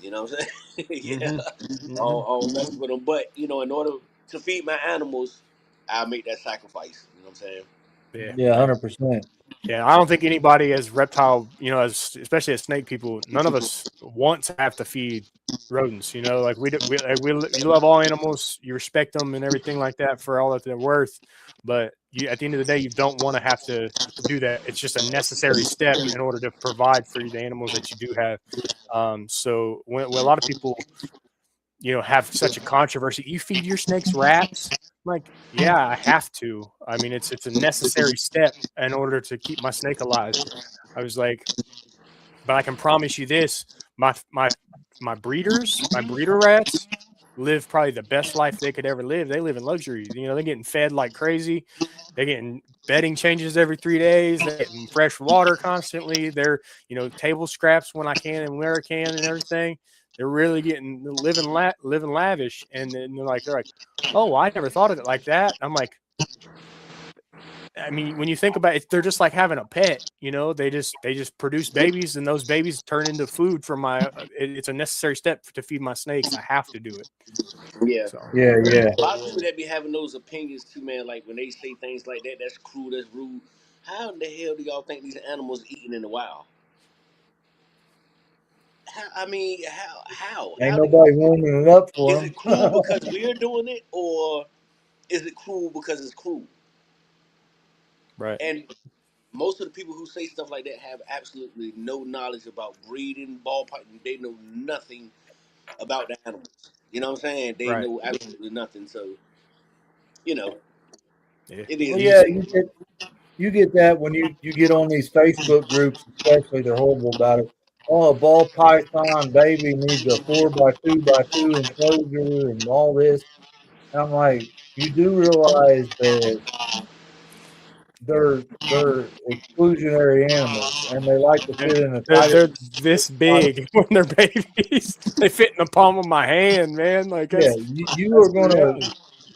You know what I'm saying? Yeah, Mm-hmm. Mm-hmm. all messing with them. But you know, in order to feed my animals, I make that sacrifice. You know what I'm saying? Yeah. Yeah. 100%. Yeah, I don't think anybody as reptile, as especially as snake people, none of us want to have to feed rodents. Like you love all animals, you respect them and everything like that for all that they're worth. But you, at the end of the day, you don't want to have to do that. It's just a necessary step in order to provide for the animals that you do have. So when a lot of people have such a controversy. You feed your snakes rats? I'm like, yeah, I have to. I mean, it's a necessary step in order to keep my snake alive. I was like, but I can promise you this: my breeders, my breeder rats, live probably the best life they could ever live. They live in luxury. They're getting fed like crazy. They're getting bedding changes every 3 days. They're getting fresh water constantly. They're table scraps when I can and where I can and everything. They're really getting living lavish. And then they're like, oh, I never thought of it like that. I'm like, I mean, when you think about it, they're just like having a pet. They just produce babies, and those babies turn into food for my. It's a necessary step to feed my snakes. I have to do it. Yeah. So Yeah. Yeah. A lot of people that be having those opinions too, man. Like when they say things like that, that's cruel, that's rude. How in the hell do y'all think these animals eating in the wild? I mean, Ain't how do you? nobody warming it up for Is them. it cruel because we're doing it, or is it cruel because it's cruel? right, And most of the people who say stuff like that have absolutely no knowledge about breeding, ballparking. They know nothing about the animals. You know what I'm saying? They right, know absolutely nothing. So you know, yeah. it Well, is You what yeah, it just is. you get that when you get on these Facebook groups, especially they're horrible about it. Oh, a ball python baby needs a 4x2x2 enclosure and all this. And I'm like, you do realize that they're exclusionary animals and they like to they're, sit in the they're, tightest. they're this big when they're babies. They fit in the palm of my hand, man. Like Yeah, that's you that's are the reality.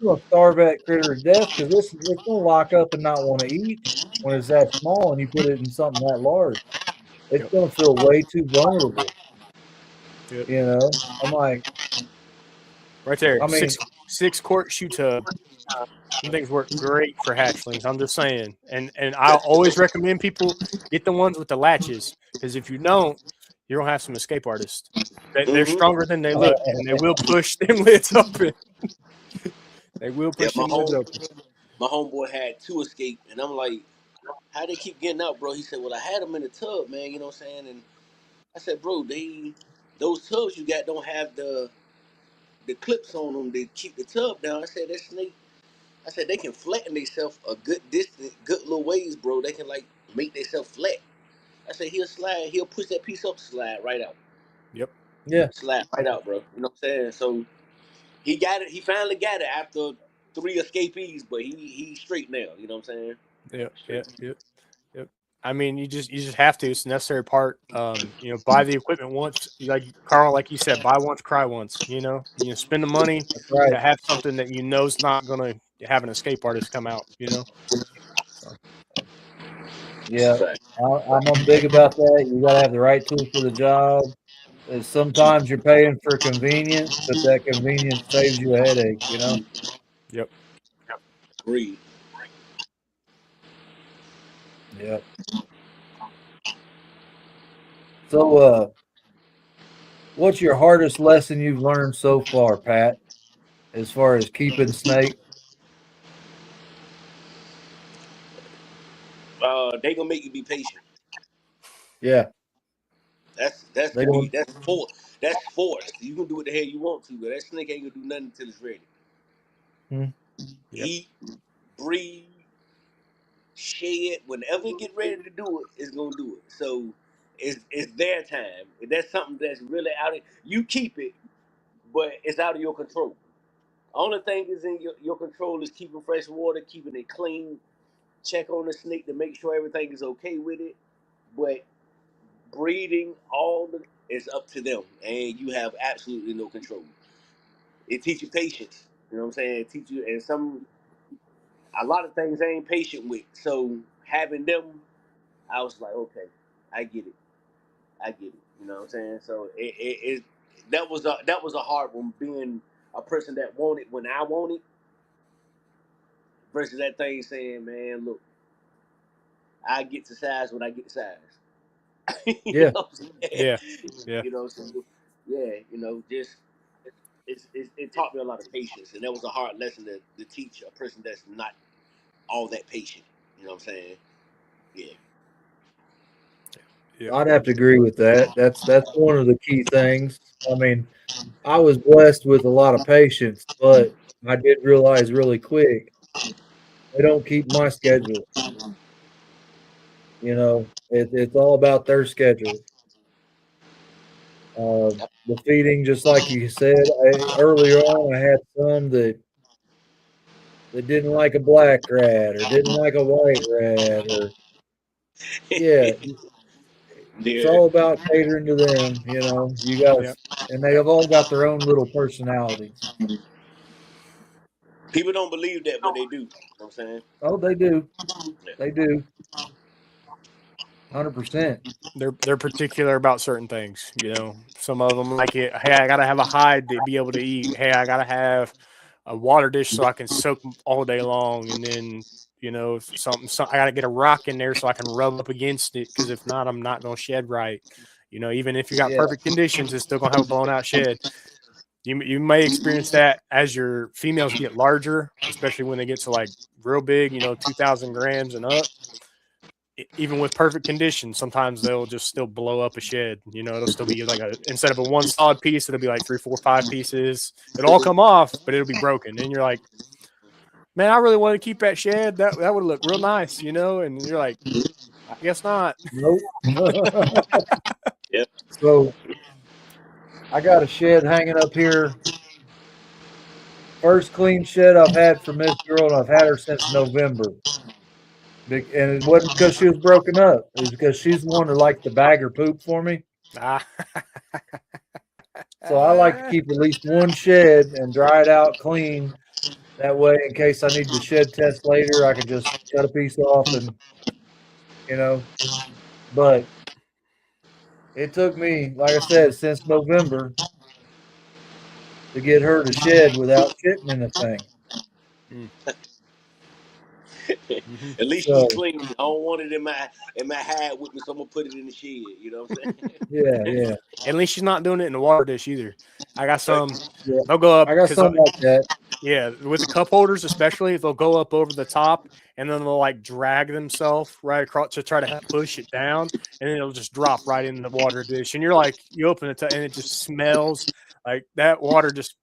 gonna starve that critter to death because it's gonna lock up and not want to eat when it's that small and you put it in something that large. It's Yep, gonna feel way too vulnerable. yep. I'm like, Right there, I mean, six quart shoe tub. Some things work great for hatchlings. I'm just saying, and I always recommend people get the ones with the latches because if you don't, you're gonna have some escape artists. They're Mm-hmm. stronger than they look, and they will push them lids open. They will Yeah, push them lids open. my homeboy had two escape, and I'm like, how they keep getting out, bro? He said, well, I had them in the tub, man. You know what I'm saying? And I said, bro, those tubs you got don't have the clips on them to keep the tub down. I said that snake. I said they can flatten themselves a good distance, good little ways, bro. They can like make themselves flat. I said he'll slide, he'll push that piece up, slide right out, Yep. Yeah. slide right out, bro. You know what I'm saying? So he got it. He finally got it after 3 escapees, but he's straight now. You know what I'm saying? Yep. Straight. Yep. Yep. Yep. I mean, you just have to. It's a necessary part. Buy the equipment once. Like Carl, like you said, buy once, cry once. Spend the money That's right. to have something that you know is not going to have an escape artist come out. So Yeah. Fact. I'm big about that. You got to have the right tool for the job. Sometimes you're paying for convenience, but that convenience saves you a headache, you know? yep. Agreed. Yeah. So, what's your hardest lesson you've learned so far, Pat, as far as keeping snake? They gonna make you be patient. Yeah. That's They to me. don't. That's forced. You can do what the hell you want to, but that snake ain't gonna do nothing until it's ready. Hmm. Yep. Eat, breathe, shed. Whenever it get ready to do it, it's gonna do it. So it's their time. If that's something that's really out of you, keep it, but it's out of your control. Only thing is in your control is keeping fresh water, keeping it clean. Check on the snake to make sure everything is okay with it. But breeding, is up to them, and you have absolutely no control. It teach you patience. You know what I'm saying? It teach you, and a lot of things I ain't patient with. So having them, I was like, okay, I get it. I get it. You know what I'm saying? So that was a hard one, being a person that wanted when I wanted versus that thing saying, man, look, I get to size when I get to size. you Yeah. know what I'm saying? Yeah. Yeah. So yeah, just it taught me a lot of patience, and that was a hard lesson to teach a person that's not all that patient. You know what I'm saying? Yeah. Yep. I'd have to agree with that. That's one of the key things. I mean, I was blessed with a lot of patience, but I did realize really quick they don't keep my schedule. It's all about their schedule. The feeding, just like you said earlier on, I had some that didn't like a black rat or didn't like a white rat, or yeah, it's Yeah. all about catering to them. You guys, Yep. and they have all got their own little personalities. People don't believe that, but they do. You know what I'm saying? Oh, they do. Yeah. They do. 100%. They're particular about certain things. Some of them like it. Hey, I gotta have a hide to be able to eat. Hey, I gotta have a water dish so I can soak all day long. And then I gotta get a rock in there so I can rub up against it, because if not, I'm not gonna shed right. Even if you got Yeah. perfect conditions, it's still gonna have a blown out shed. You may experience that as your females get larger, especially when they get to like real big, 2,000 grams and up. Even with perfect conditions, sometimes they'll just still blow up a shed. It'll still be like instead of a one solid piece, it'll be like 3, 4, 5 pieces. It'll all come off, but it'll be broken. And you're like, man, I really want to keep that shed. That would look real nice, And you're like, I guess not. Nope. Yep. So I got a shed hanging up here. First clean shed I've had from this girl, and I've had her since November. And it wasn't because she was broken up. It was because she's the one that likes to bag her poop for me. Ah. So I like to keep at least one shed and dry it out clean. That way, in case I need to shed test later, I could just cut a piece off and, you know. But it took me, like I said, since November to get her to shed without shitting in the thing. Mm. Mhm. At least she's So, clean. I don't want it in my hide with me, so I'm gonna put it in the shed. You know what I'm yeah, saying? yeah, At least she's not doing it in the water dish either. I got some. yeah. They'll go up I got because something like that. yeah, with the cup holders especially, they'll go up over the top and then they'll like drag themselves right across to try to push it down, and then it'll just drop right in the water dish. And you're like, you open it and it just smells like that water just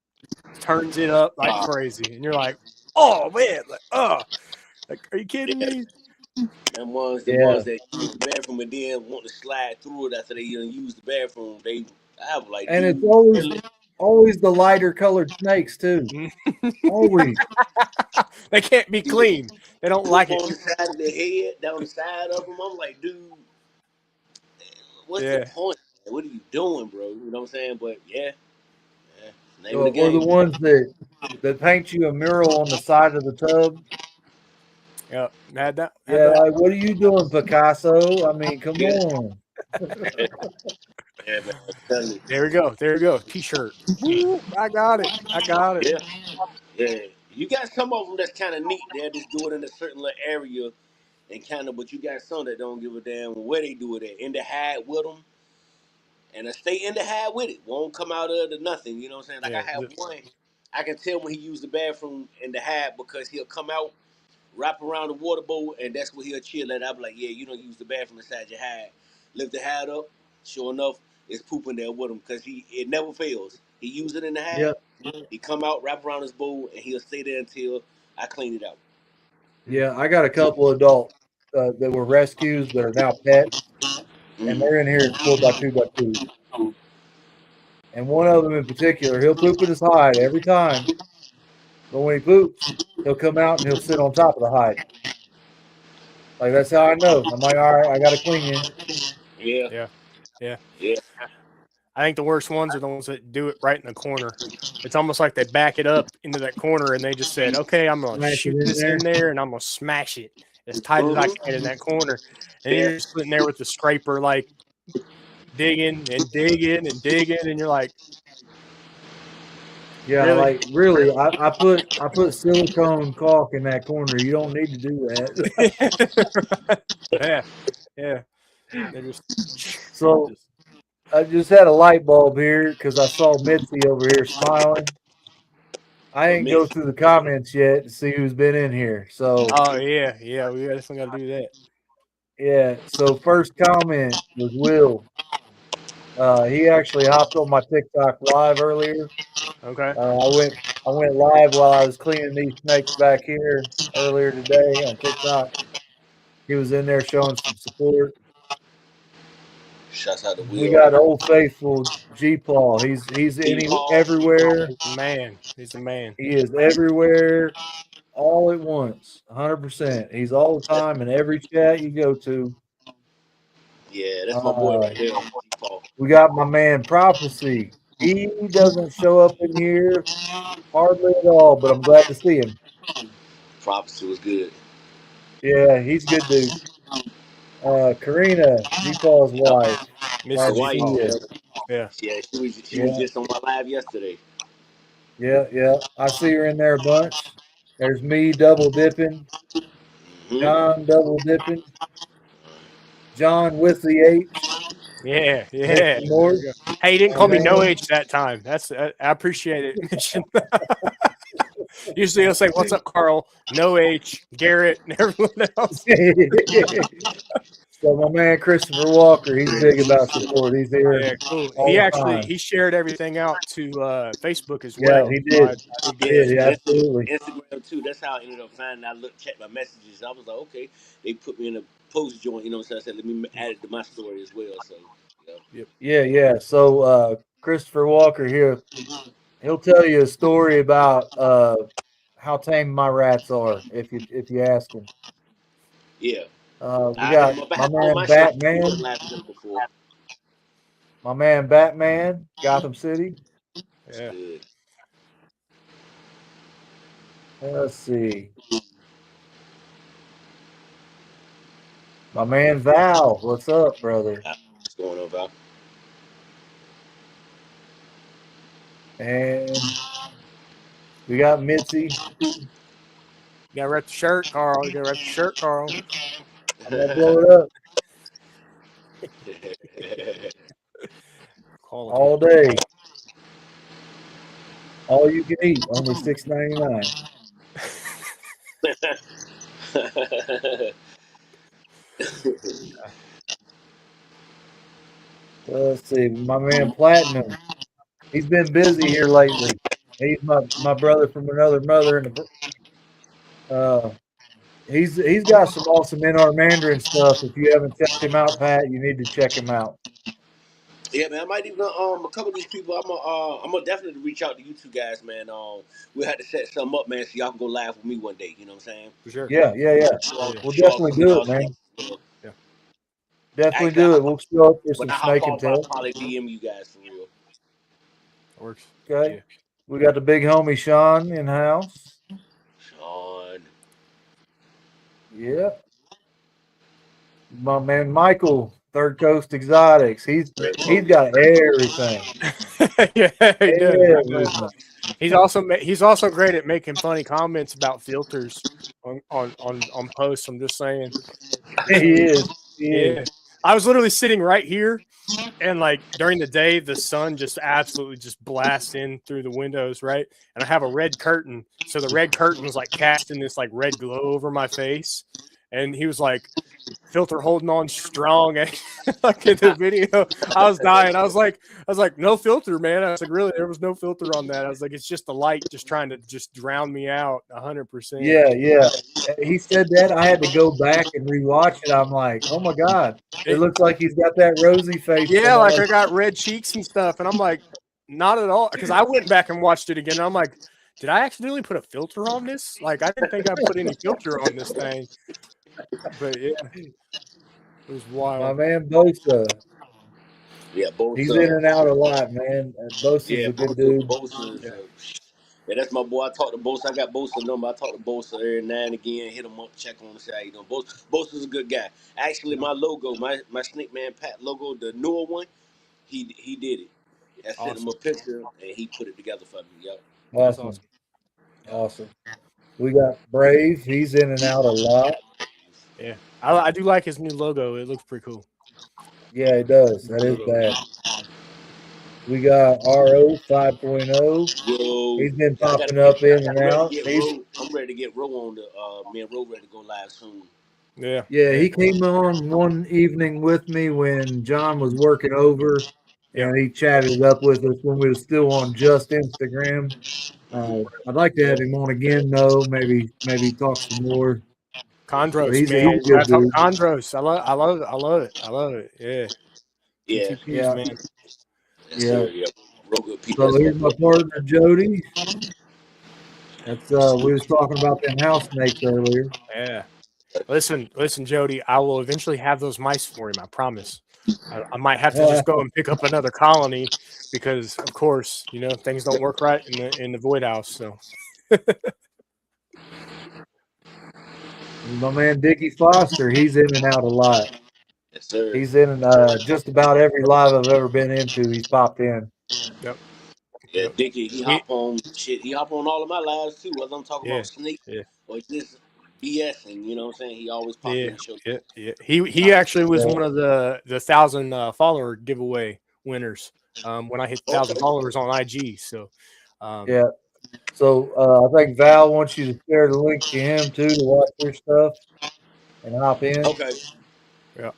turns it up like crazy, and you're like, oh man, like are you kidding me? The ones that use the bathroom and then want to slide through it after they use the bathroom, I was like, And it's dude, always the lighter colored snakes too. Always. They can't be clean. They don't like it. on the side of their head, down the side of them. I'm like, dude, what's the Yeah, point? What are you doing, bro? You know what I'm saying? But yeah, name of the Or the game. ones that paint you a mural on the side of the tub. yep. Had that. Had Yeah, that. like what are you doing, Picasso? I mean, come Yeah, on. yeah, man. I'm telling you. There we go. There we go. T-shirt. Woo, I got it. I got it. Yeah, yeah. You got some of them that's kind of neat. They just do it in a certain little area and kind of, but you got some that don't give a damn where they do it at. In the hat with them, and I stay in the hat with it. Won't come out of the nothing. You know what I'm saying? Like I Yeah. have one, I can tell when he used the bathroom in the hat because he'll come out, wrap around the water bowl, and that's where he'll chill at. I'm like, yeah, you don't use the bathroom inside your hat. Lift the hat up. Sure enough, it's pooping there with him because it never fails. He use it in the hat. Yeah, He come out, wrap around his bowl, and he'll stay there until I clean it out. yeah. I got a couple adult that were rescues that are now pets, and Mm-hmm. they're in here 4x2x2. And one of them in particular, he'll poop in his hide every time, but when he poops, he'll come out and he'll sit on top of the hide. Like that's how I know. I'm like, all right, I got to clean you. Yeah, Yeah. Yeah. yeah. I think the worst ones are the ones that do it right in the corner. It's almost like they back it up into that corner and they just said, okay, I'm going to Smash it shoot in this there. in there and I'm going to smash it as tight as I Mm-hmm. can in that corner. And Yeah. you're just sitting there with the scraper, like digging and digging and digging. And you're like, Yeah, really? like really, I put silicone caulk in that corner. You don't need to do that. Yeah. Yeah. They just, So just I just had a light bulb here because I saw Mitzi over here smiling. I But ain't go Mitch, through the comments yet to see who's been in here. So oh, yeah. Yeah. We definitely got to do that. yeah, so first comment was Will. He actually hopped on my TikTok live earlier. Okay. I went live while I was cleaning these snakes back here earlier today on TikTok. He was in there showing some support. shouts out to We Will. got old faithful G Paul. He's T-Paul. everywhere. He's the man. He's the man. He is everywhere all at once. 100%. He's all the time in every chat you go to. Yeah, that's my boy Uh, right there, T-Paul. we got my man Prophecy. He doesn't show up in here hardly at all, but I'm glad to see him. Prophecy was good. Yeah, he's a good dude. Karina, G Paul's Yep. wife. The Mrs. Glad to G. see wife. Paul. you. Yeah. Yeah, she was Yeah, just on my live yesterday. yeah. I see her in there a bunch. There's me double dipping. Mm-hmm. John double dipping. John with the H. Yeah, yeah. Mr. There we go. Morse, Hey, you didn't my call me no man. H that time. I appreciate it, Mission. Usually he'll say, "What's up, Carl?" No H, Garrett, and everyone else. So my man Christopher Walker, he's big about support. He's here Yeah, cool. all He the actually time. he shared everything out to Facebook as Yeah, well. he So I did. did He get Yeah, did. his. Yeah, absolutely. Instagram too. That's how I ended up finding. I checked my messages. I was like, okay, they put me in a post joint. You know what I'm saying? I said, let me add it to my story as well. So, you know. Yep. Yeah. So Christopher Walker here, he'll tell you a story about how tame my rats are if you ask him. Yeah, We I had got them up. I my had them on man my show. We went Batman, live together before. Gotham City. That's Yeah. good. Let's see. My man Val, what's up, brother? What's going on, Val? And we got Mitzi. You gotta rep the shirt, Carl. You gotta rep the shirt, Carl. I'm gonna blow it up Quality. all day. All you can eat, only $6.99. Let's see, my man Platinum. He's been busy here lately. He's my brother from another mother, and he's got some awesome NR Mandarin stuff. If you haven't checked him out, Pat, you need to check him out. Yeah, man. I might even a couple of these people. I'm gonna definitely reach out to you two guys, man. We'll have to set something up, man, so y'all can go live with me one day. You know what I'm saying? For sure. Yeah. We'll Show off definitely some of do y'all it, man. stuff. Well, Definitely actually, do it. We'll show up for when some I hop snake and off, I'll tail. probably DM you guys for real. That works. Okay. Yeah. We got the big homie Sean in house. Sean. Yep. My man Michael, Third Coast Exotics. He's got everything. Yeah, he does. He does. Everything. He's also great at making funny comments about filters on posts. I'm just saying. He is. He Yeah. is. I was literally sitting right here, and like during the day, the sun just absolutely just blasts in through the windows, right? And I have a red curtain, so the red curtain was like casting this like red glow over my face. And he was like, "Filter holding on strong." And like in the video, I was dying. I was like, "No filter, man." I was like, "Really? There was no filter on that." I was like, "It's just the light just trying to just drown me out 100%." Yeah. He said that. I had to go back and rewatch it. I'm like, oh my God. It looks like he's got that rosy face. Yeah, like I got red cheeks and stuff, and I'm like, not at all, because I went back and watched it again, and I'm like, did I accidentally put a filter on this? Like, I didn't think I put any filter on this thing. But yeah, it was My wild. man Bosa. Yeah, both. He's in and out a lot, man. Bosa's a good dude. Bosa is. Yeah. Yeah, that's my boy. I talked to Bosa. I got Bosa number. I talk to Bosa every now and again. Hit him up, check on him, say how you doing. Bosa's a good guy. Actually, my logo, my Snake Man Pat logo, the newer one, he did it. I sent him a Awesome. picture and he put it together for me. Yep. That's Awesome. Yep. Awesome. We got Brave. He's in and out a lot. Yeah, I do like his new logo. It looks pretty cool. Yeah, it does. That is bad. We got RO 5.0. Yo, He's been I gotta popping get, up in I'm and ready to out. get Ro. I'm ready to get Ro on the me and Ro ready to go live soon. Yeah. Yeah, he came on one evening with me when John was working over, Yep. and he chatted up with us when we were still on just Instagram. I'd like to have him on again, though. Maybe talk some more. But Chondros, he's man. a Gotta good talk dude. Chondros. I love it. Yeah. Yeah, TTPs, Yeah, man. yes yeah. sir. Yep. Ro good people. So That's my here's my boy. partner Jody. That's we was talking about them house snakes earlier. Yeah. Listen, Jody. I will eventually have those mice for him. I promise. I might have to just go and pick up another colony because, of course, things don't work right in the void house. So My man Dickie Foster, he's in and out a lot. Yes sir. He's in just about every live I've ever been into. He's popped in. yep, Yeah, yep. Dickie, he hop on shit. He hop on all of my lives too, whether I'm talking Yeah, about snake yeah, or just BS, and you know what I'm saying. He always pop in yeah, the show. yeah, yeah. He actually was one of the 1,000 follower giveaway winners when I hit 1,000 followers on IG. So Yeah. So I think Val wants you to share the link to him too to watch their stuff and hop in. Okay. yeah,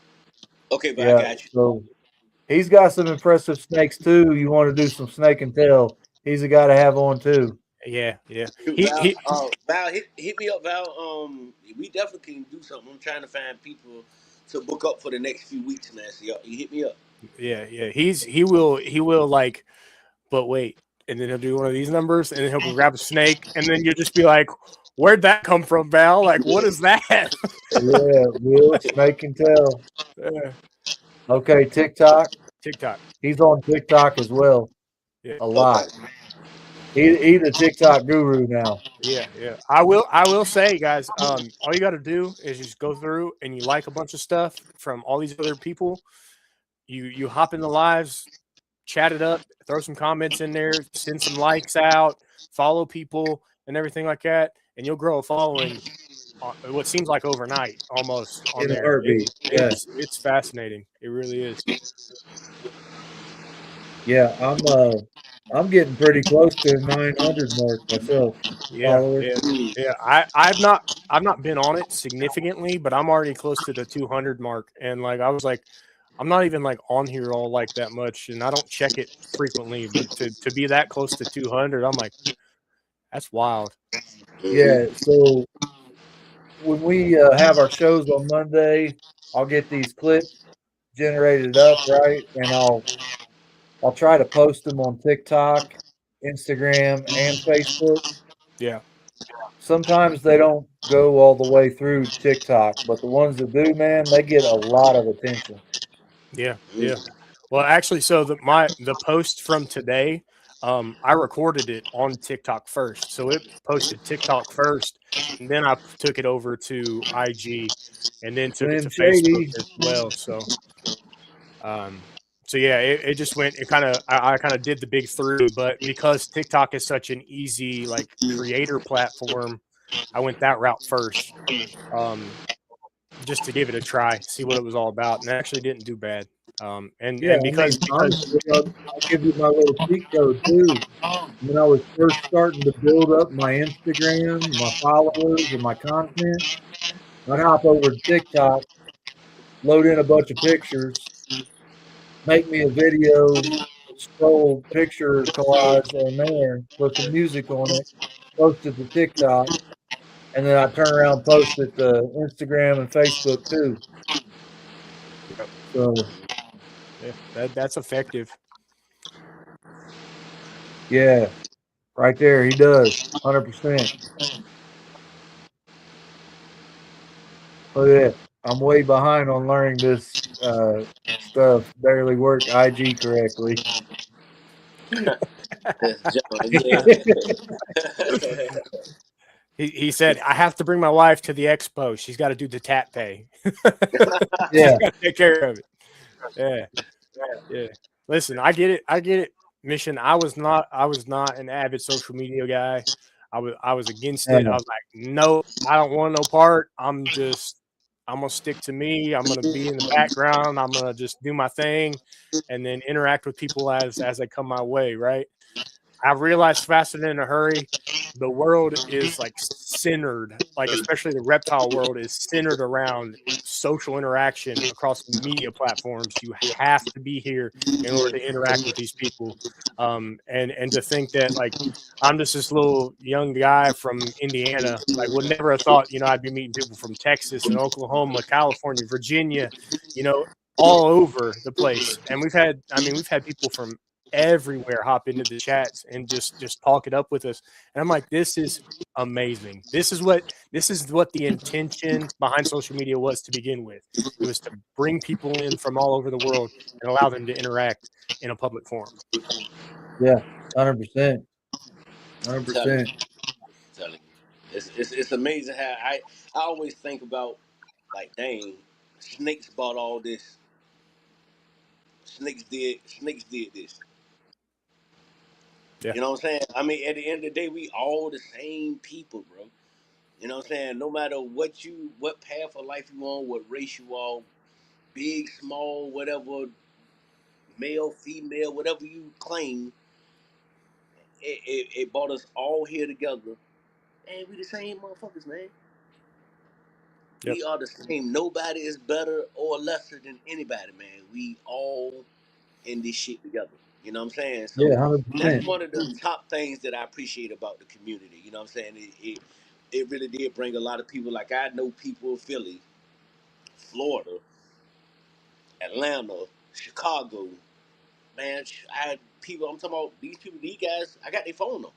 Okay, but I Yeah. got you. So he's got some impressive snakes too. You want to do some snake and tail? He's a guy to have on too. yeah, yeah. Shoot, Val, hit me up, Val. We definitely can do something. I'm trying to find people to book up for the next few weeks, man. So you hit me up. Yeah, yeah. He will like, but wait, and then he'll do one of these numbers, and then he'll go grab a snake, and then you'll just be like, "Where'd that come from, Val? Like, what is that?" Yeah, Will snake and tail. Yeah. Okay, TikTok. TikTok. He's on TikTok as well. Yeah. A lot. He's a TikTok guru now. Yeah, yeah. I will say, guys, all you got to do is just go through and you like a bunch of stuff from all these other people. You hop in the lives, chat it up, throw some comments in there, send some likes out, follow people and everything like that, and you'll grow a following. What seems like overnight, almost on In a there. heartbeat. It's fascinating. It really is. Yeah, I'm getting pretty close to the 900 mark myself. Yeah, Followers. yeah. I've not been on it significantly, but I'm already close to the 200 mark, and like I was like, I'm not even like on here all like that much, and I don't check it frequently. But to be that close to 200, I'm like, that's wild. Yeah. So when we have our shows on Monday, I'll get these clips generated up, right? And I'll try to post them on TikTok, Instagram, and Facebook. Yeah, Sometimes they don't go all the way through TikTok, but the ones that do, man, they get a lot of attention. yeah, yeah. Well, actually, so the post from today, I recorded it on TikTok first, so it posted TikTok first, and then I took it over to IG, and then took it Slim to Facebook Shady. as well. Um, so yeah, it just went. It kind of I kind of did the big three, but because TikTok is such an easy like creator platform, I went that route first, um, just to give it a try, see what it was all about, and it actually didn't do bad. Yeah, And I mean, because honestly, I'll give you my little cheat code too. When I was first starting to build up my Instagram, my followers, and my content, I'd hop over to TikTok, load in a bunch of pictures, make me a video, scroll picture collage on there, put some music on it, post it to TikTok, and then I turn around and post it to Instagram and Facebook too. Yep. So Yeah, that's effective. yeah, right there, he does 100%. Look at that. I'm way behind on learning this stuff. Barely work IG correctly. John, yeah. He said, I have to bring my wife to the expo. She's got to do the tap pay. Yeah, She's got to take care of it. Yeah. Yeah. Listen, I get it. I get it. Mission. I was not an avid social media guy. I was against it. I yeah, was like, no, I don't want no part. I'm gonna stick to me. I'm gonna be in the background. I'm gonna just do my thing and then interact with people as they come my way, right? I realized faster than in a hurry, the world is like centered, like especially the reptile world is centered around social interaction across media platforms. You have to be here in order to interact with these people. And to think that like I'm just this little young guy from Indiana, like would never have thought, I'd be meeting people from Texas and Oklahoma, California, Virginia, all over the place. And we've had people from everywhere hop into the chats and just talk it up with us, and I'm like, this is amazing. This is what the intention behind social media was to begin with. It was to bring people in from all over the world and allow them to interact in a public forum. yeah, 100%, telling 100%. you, telling you. It's amazing how I always think about like, dang, snakes bought all this. Snakes did this. Yeah. You know what I'm saying? I mean, at the end of the day, we all the same people, bro. You know what I'm saying? No matter what path of life you on, what race you on, big, small, whatever, male, female, whatever you claim, it brought us all here together. And we the same motherfuckers, man. Yep. We are the same. Nobody is better or lesser than anybody, man. We all in this shit together. You know what I'm saying? Yeah, So that's 100%. one of the top things that I appreciate about the community. You know what I'm saying? It really did bring a lot of people. Like, I know people in Philly, Florida, Atlanta, Chicago. Man, I had people. I'm talking about these people. These guys. I got their phone number.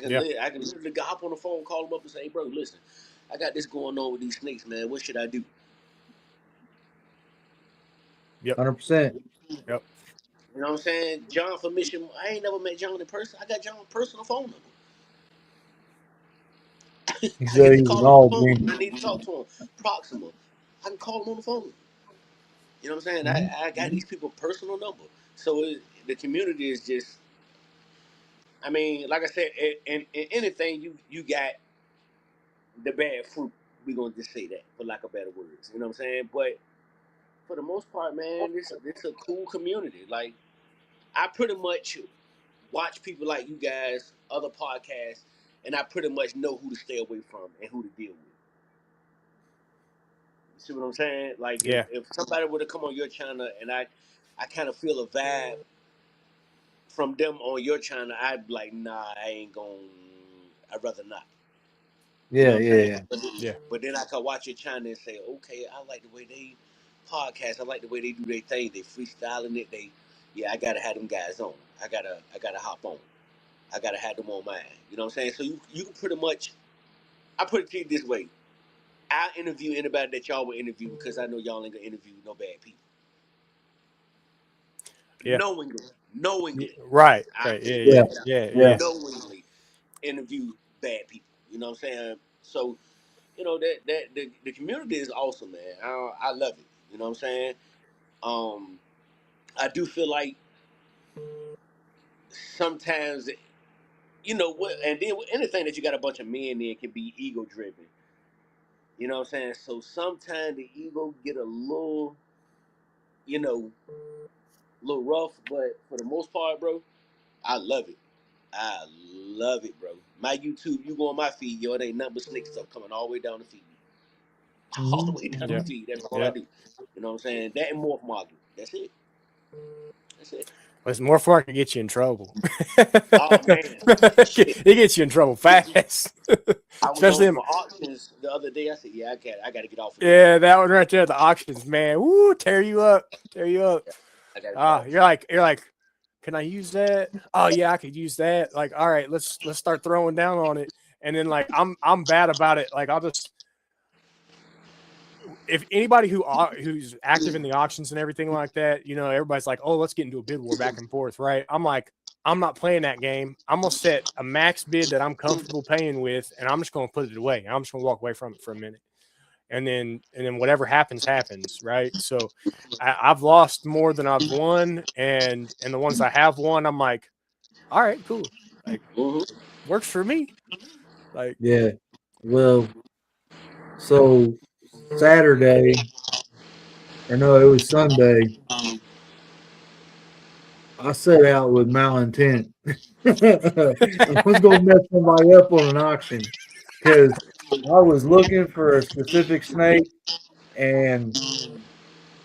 Yeah. I can literally hop on the phone, call them up, and say, hey, bro, listen, I got this going on with these snakes, man. What should I do? Yep. 100%. Yep. You know what I'm saying? John for Mission. I ain't never met John in person. I got John's personal phone number. He I get said to he was call an him on the all phone when I green. need to talk to him. Proxima. I can call him on the phone. You know what I'm saying? Mhm. I got these people personal number. So the community is just, I mean, like I said, in anything you got the bad fruit. We gonna just say that for lack of better words. You know what I'm saying? But for the most part, man, this a cool community. Like, I pretty much watch people like you guys, other podcasts, and I pretty much know who to stay away from and who to deal with. See what I'm saying? Like Yeah. if somebody were to come on your channel and I kind of feel a vibe from them on your channel, I'd be like, nah, I ain't going. I'd rather not. You know Yeah, what I'm yeah, saying? yeah. Yeah. But then I could watch your channel and say, okay, I like the way they podcast. I like the way they do their thing. They freestyling it. Yeah, I gotta have them guys on. I gotta hop on. I gotta have them on mine. You know what I'm saying? So you can pretty much, I put it to you this way. I interview anybody that y'all will interview because I know y'all ain't gonna interview no bad people. Yeah. Knowingly. Right. I Right. say Yeah. Yeah, Yeah. break it down. Yeah. yeah. Yeah. Knowingly interview bad people. You know what I'm saying? So, that the community is awesome, man. I love it. You know what I'm saying? Um, I do feel like sometimes, what, and then anything that you got a bunch of men in can be ego driven. You know what I'm saying? So sometimes the ego get a you know, little rough, but for the most part, bro, I love it. I love it, bro. My YouTube, you go on my feed, yo, it ain't nothing but slick stuff coming all the way down the feed. All the Hmm. way down the Yeah. Hmm. feed. That's all I Yeah. do. You know what I'm saying? That and morph modeling. That's it. That's it. Listen, more far can get you in trouble. Oh man. It Shit. gets you in trouble fast. I was Especially on in, some auctions the other day. I said, yeah, I gotta get off of this. yeah, that one right there, the auctions, man. Woo, tear you up. Tear you up. I gotta get Ah, off. you're like, can I use that? Oh yeah, I could use that. Like, all right, let's start throwing down on it. And then like I'm bad about it. Like I'll just, if anybody who's active in the auctions and everything like that, everybody's like, oh, let's get into a bid war back and forth, right? I'm like, I'm not playing that game. I'm gonna set a max bid that I'm comfortable paying with, and I'm just gonna put it away. I'm just gonna walk away from it for a minute, and then whatever happens, right? So I've lost more than I've won, and the ones I have won, I'm like, all right, cool, like Mm-hmm. works for me, like Yeah. Well, so Saturday, or no, it was Sunday. I set out with malintent. I was gonna mess somebody up on an auction because I was looking for a specific snake, and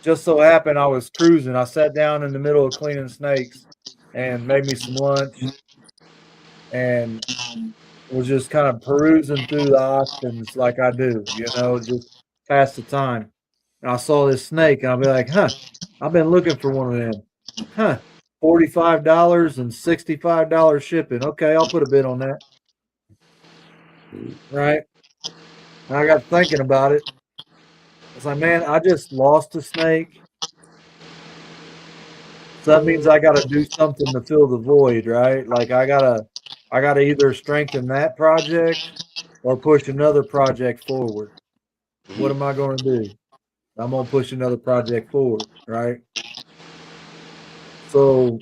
just so happened I was cruising. I sat down in the middle of cleaning snakes and made me some lunch and was just kind of perusing through the auctions like I do, just pass the time. And I saw this snake and I'll be like, huh, I've been looking for one of them. Huh, $45 and $65 shipping. Okay, I'll put a bid on that. Right. And I got thinking about it. I was like, man, I just lost a snake. So that means I gotta do something to fill the void, right? Like I gotta either strengthen that project or push another project forward. What am I gonna do? I'm gonna push another project forward, right? So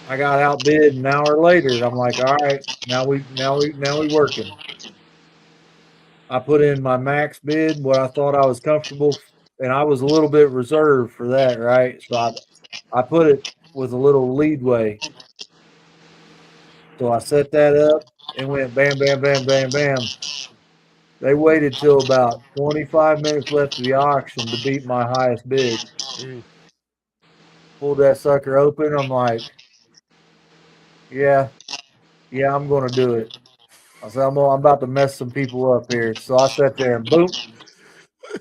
I got outbid an hour later. I'm like, all right, now we working. I put in my max bid, what I thought I was comfortable, and I was a little bit reserved for that, right? So I put it with a little leadway. So I set that up and went bam, bam, bam, bam, bam. They waited till about 25 minutes left of the auction to beat my highest bid. mm, Pulled that sucker open. I'm like, yeah, yeah, I'm going to do it. I said, I'm about to mess some people up here. So I sat there and boom,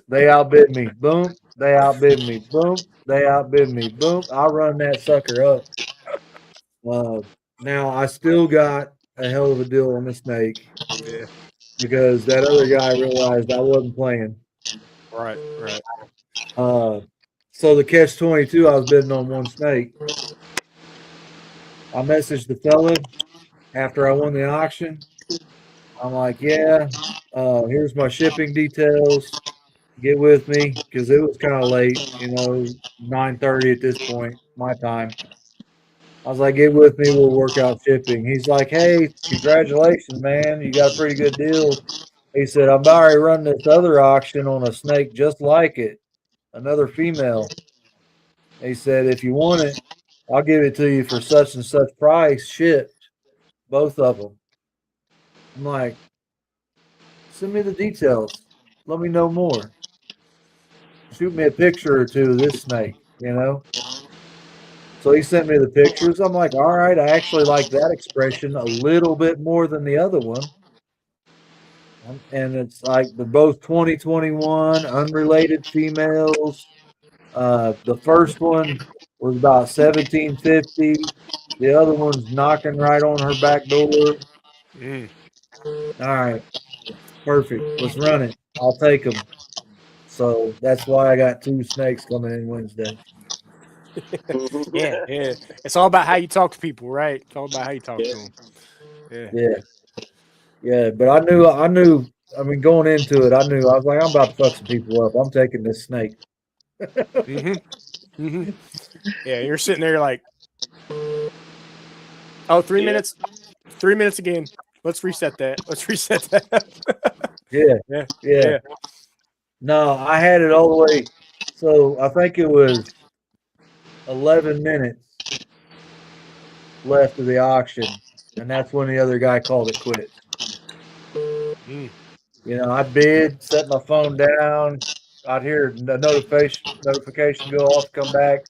they outbid me. Boom, they outbid me. Boom, they outbid me. Boom, I run that sucker up. Uh, now I still got a hell of a deal on the snake yeah, because that other guy realized I wasn't playing. right, right, Uh, so the catch 22, I was bidding on one snake. I messaged the fella after I won the auction. I'm like, yeah, here's my shipping details. Get with me because it was kind of late, 9:30 at this point, my time. I was like, get with me, we'll work out shipping. He's like, hey, congratulations, man. You got a pretty good deal. He said, I'm already running this other auction on a snake just like it, another female. He said, if you want it, I'll give it to you for such and such price, shipped, both of them. I'm like, send me the details. Let me know more. shoot me a picture or two of this snake, you know? So he sent me the pictures. I'm like, all right, I actually like that expression a little bit more than the other one. And it's like they're both 2021, unrelated females. The first one was about 1750. The other one's knocking right on her back door. Mm. All right, perfect. Let's run it. I'll take them. So that's why I got 2 snakes coming in Wednesday. Yeah, yeah. It's all about how you talk to people, right? It's all about how you talk to them. Yeah. Yeah, yeah. But I knew. I mean, going into it, I knew I was like, I'm about to fuck some people up. I'm taking this snake. Mm-hmm. Mm-hmm. Yeah, you're sitting there like, oh, 3 minutes. 3 minutes again. Let's reset that. Let's reset that. Yeah, Yeah. yeah. Yeah. No, I had it all the way. So I think it was 11 minutes left of the auction, and that's when the other guy called it quits. Mm. You know, I bid, set my phone down. I'd hear the notification go off, come back.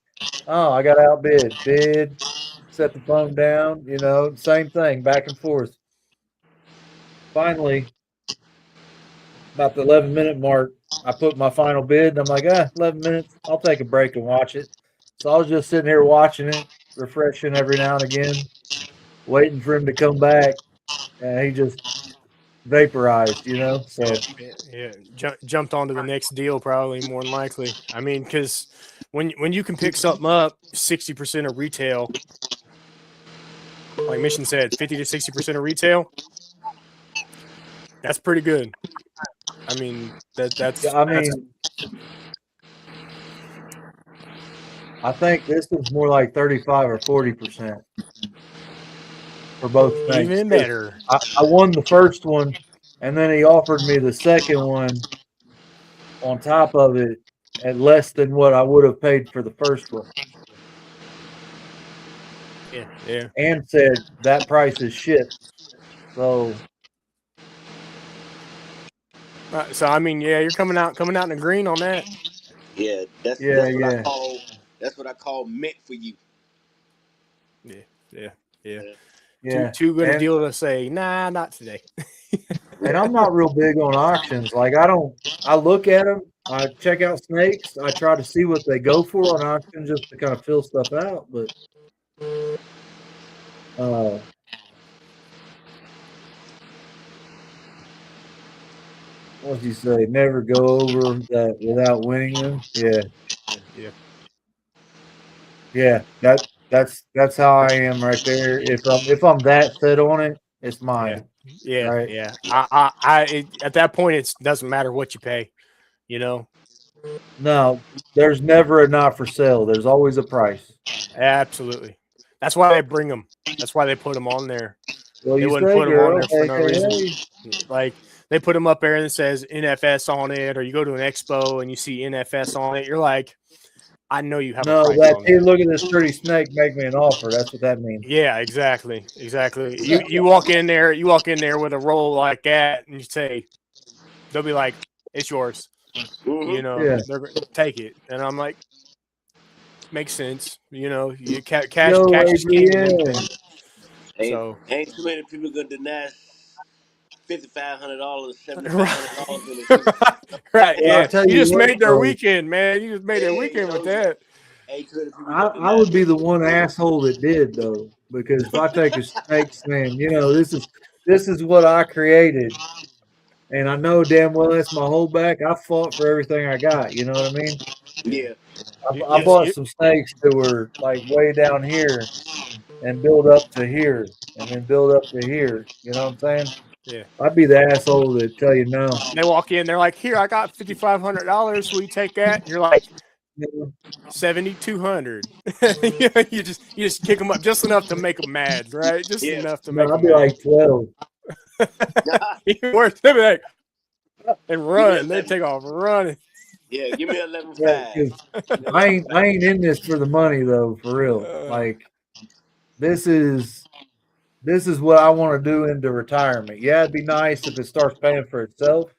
Oh, I got outbid. Bid, set the phone down. You know, same thing, back and forth. Finally, about the 11-minute mark, I put my final bid, and I'm like, 11 minutes. I'll take a break and watch it. So I was just sitting here watching it, refreshing every now and again, waiting for him to come back, and he just vaporized, you know. So Yeah. Jumped onto the next deal, probably more than likely. I mean, because when you can pick something up 60% of retail, like Mission said, 50 to 60% of retail, that's pretty good. I mean, that's yeah, I mean, I think this is more like 35 or 40% for both snakes. even better. I won the first one, and then he offered me the second one on top of it at less than what I would have paid for the first one, Yeah, yeah. and said that price is shit. So So I mean, yeah, you're coming out in the green on that. Yeah, that's yeah, that's what I yeah, call that's what I call meant for you. Yeah, yeah, yeah. Yeah. Too yeah, too good a deal to say, nah, not today. and I'm not real big on auctions. Like I don't. I look at them. I check out snakes. I try to see what they go for on auction just to kind of fill stuff out. But uh, what did you say? Never go over that without winning them. Yeah, Yeah, yeah. That's how I am right there. If I'm that set on it, it's yeah, mine. yeah, Right? yeah. At that point, it doesn't matter what you pay. You know, No, there's never a not for sale. There's always a price. absolutely. That's why they bring them. That's why they put them on there. Well, They you wouldn't say, put them on girl, there for no reason. AKA. Like they put them up there and it says NFS on it, or you go to an expo and you see NFS on it. You're like, I know you have a No, price that on hey, there. look at this pretty snake. Make me an offer. That's what that means. Yeah, exactly, exactly. You walk in there, with a roll like that, and you say, they'll be like, "It's yours." You Mm-hmm. know, Yeah. they're gonna take it, and I'm like, makes sense. You know, you Yo, cash is king in them Adrian. things. Ain't So ain't too many people gonna deny $5,500, right, $7,500 in a visit. right, Well, yeah. I tell You you just what, made their though, weekend, man. You just made their Yeah, you weekend with know, that. ain't too many people gonna I deny would be that. the one asshole that did though, because if I take a snake saying, this is what I created, and I know damn well that's my whole back. I fought for everything I got. You know what I mean? Yeah, Yeah. I you, bought you, some snakes that were like way down here and build up to here, and then build up to here. You know what I'm saying? yeah. I'd be the asshole that tell you no. They walk in, they're like, "Here, I got $5,500. Will you take that?" And you're like, You know? 7,200. You just kick them up just enough to make them mad, right? Just Yeah. enough to make No, I'd them be mad. like 12. Even worse, they'd be like, and Give me run. They 11. take off running. Yeah, give me 11 Yeah, 5. because I ain't in this for the money though, for real. Uh, Like this is what I want to do into retirement. Yeah, it'd be nice if it starts paying for itself,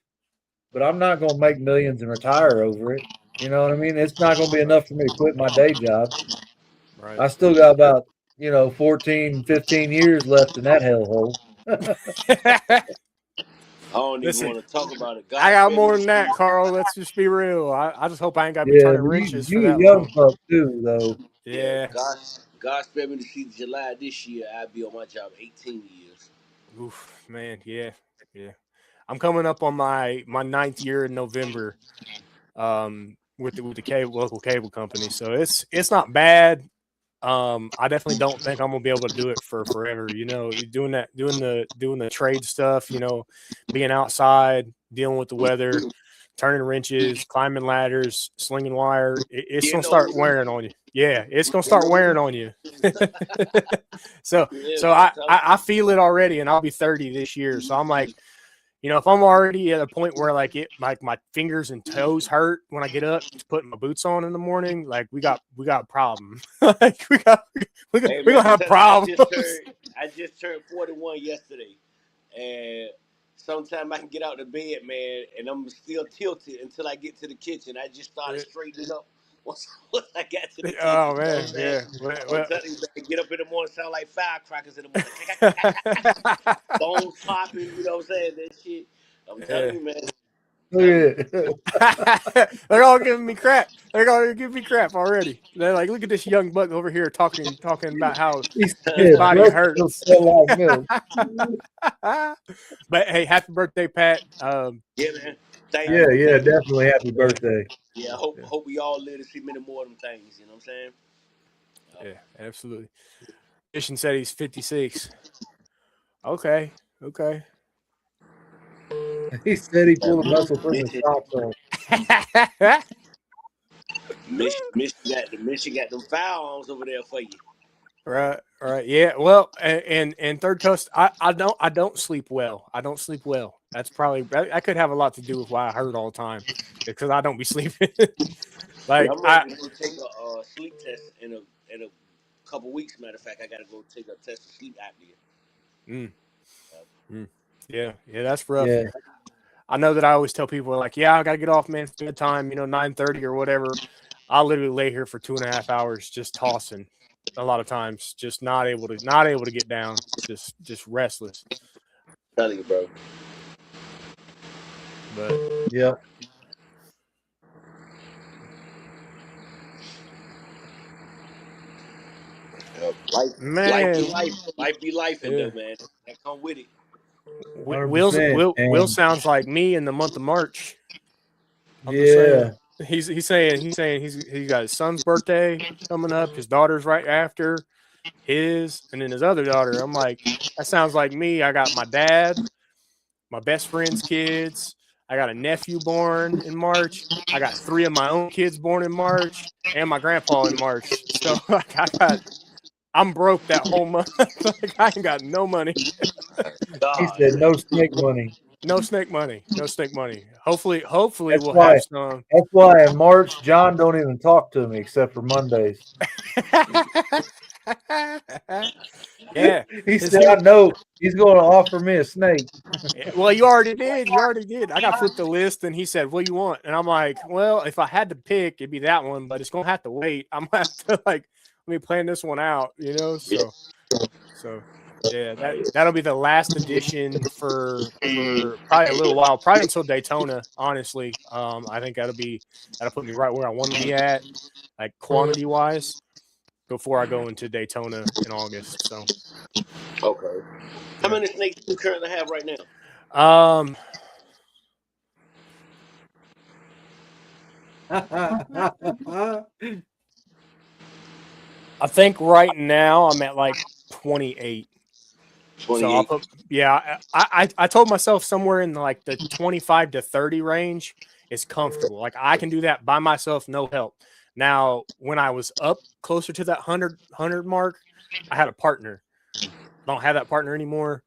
but I'm not gonna make millions and retire over it. You know what I mean? It's not going to be enough for me to quit my day job. Right. I still got about, 14, 15 years left in that hellhole. I don't even Listen, want to talk about it. I God got spare me more to than see. that, Carl. Let's just be real. I just hope I ain't got to be Yeah, turning but wrenches for you a that young long. buck too, though. Yeah, Yeah. God spare me to see July this year. I'll be on my job 18 years. Oof, man. Yeah. Yeah. I'm coming up on my ninth year in November. With the local cable company, so it's not bad. I definitely don't think I'm gonna be able to do it for forever. You're doing the trade stuff. Being outside, dealing with the weather, turning wrenches, climbing ladders, slinging wire. It's You gonna know, start wearing on you. Yeah, it's gonna start wearing on you. so yeah, so man, I, I'm telling I I feel it already, and I'll be 30 this year. So I'm like, if I'm already at a point where like my fingers and toes hurt when I get up to put my boots on in the morning, like we got a problem. Like Hey we man, gonna I'm have telling you, problems. I just turned 41 yesterday, and sometimes I can get out of bed, man, and I'm still tilted until I get to the kitchen. I just started straightening up once I got to the kitchen. Oh You know what man, I'm saying? yeah. I'm Well, telling you, man, get up in the morning, sound like firecrackers in the morning. Bones popping, you know what I'm saying? That shit. I'm telling yeah. you, man. I'm Look telling you. at it. They're all giving me crap. They're all giving me crap already. They're like, look at this young buck over here talking about how He his said, body breakfast will hurts. smell like milk. But hey, happy birthday, Pat. Yeah, man. Thank Yeah, you. yeah, Thank you. definitely happy Yeah, birthday. Yeah, yeah, hope we all live to see many more of them things. You know what I'm saying? yeah, absolutely. Fishing said he's 56. Okay, okay. He said he pulled a muscle putting his Mission, socks on. Mission got them firearms over there for you. Right, right. Yeah. Well, and third coast, I don't sleep well. I don't sleep well. That's probably that could have a lot to do with why I hurt all the time because I don't be sleeping. Yeah, Like I'm I, ready to go take a sleep test in a couple weeks. Matter of fact, I got to go take a test of sleep apnea. mm, mm. Yeah, that's rough. Yeah, I know that I always tell people like, yeah, I gotta get off, man. It's bedtime, 9:30 or whatever. I literally lay here for 2.5 hours just tossing. A lot of times, just not able to get down, just restless. I'm telling you, bro. But yeah. Yep. man, Life be life in yeah. there, man. That come with it. Will's 100%. Will And sounds like me in the month of March. I'm just saying. yeah, He's got his son's birthday coming up. His daughter's right after his, and then his other daughter. I'm like, that sounds like me. I got my dad, my best friend's kids. I got a nephew born in March. I got 3 of my own kids born in March, and my grandpa in March. So like, I'm broke that whole month. Like I ain't got no money. he God, said no snake money. No snake money. No snake money. Hopefully That's we'll why. have some. That's why in March John don't even talk to me except for Mondays. Yeah, He because said, "I know he's going to offer me a snake." well, you already did. You already did. I got flipped the list, and he said, "What do you want?" And I'm like, "Well, if I had to pick, it'd be that one, but it's gonna have to wait. I'm gonna have to like let me plan this one out. yeah. So yeah, that'll be the last edition for probably a little while, probably until Daytona. Honestly, I think that'll put me right where I want to be at, like quantity wise, before I go into Daytona in August. So Okay. How yeah. many snakes do you currently have right now? Um, I think right now I'm at like 28. So I'll 28. put yeah. I told myself somewhere in like the 25 to 30 range is comfortable. Like I can do that by myself, no help. Now, when I was up closer to that 100 mark, I had a partner. I don't have that partner anymore.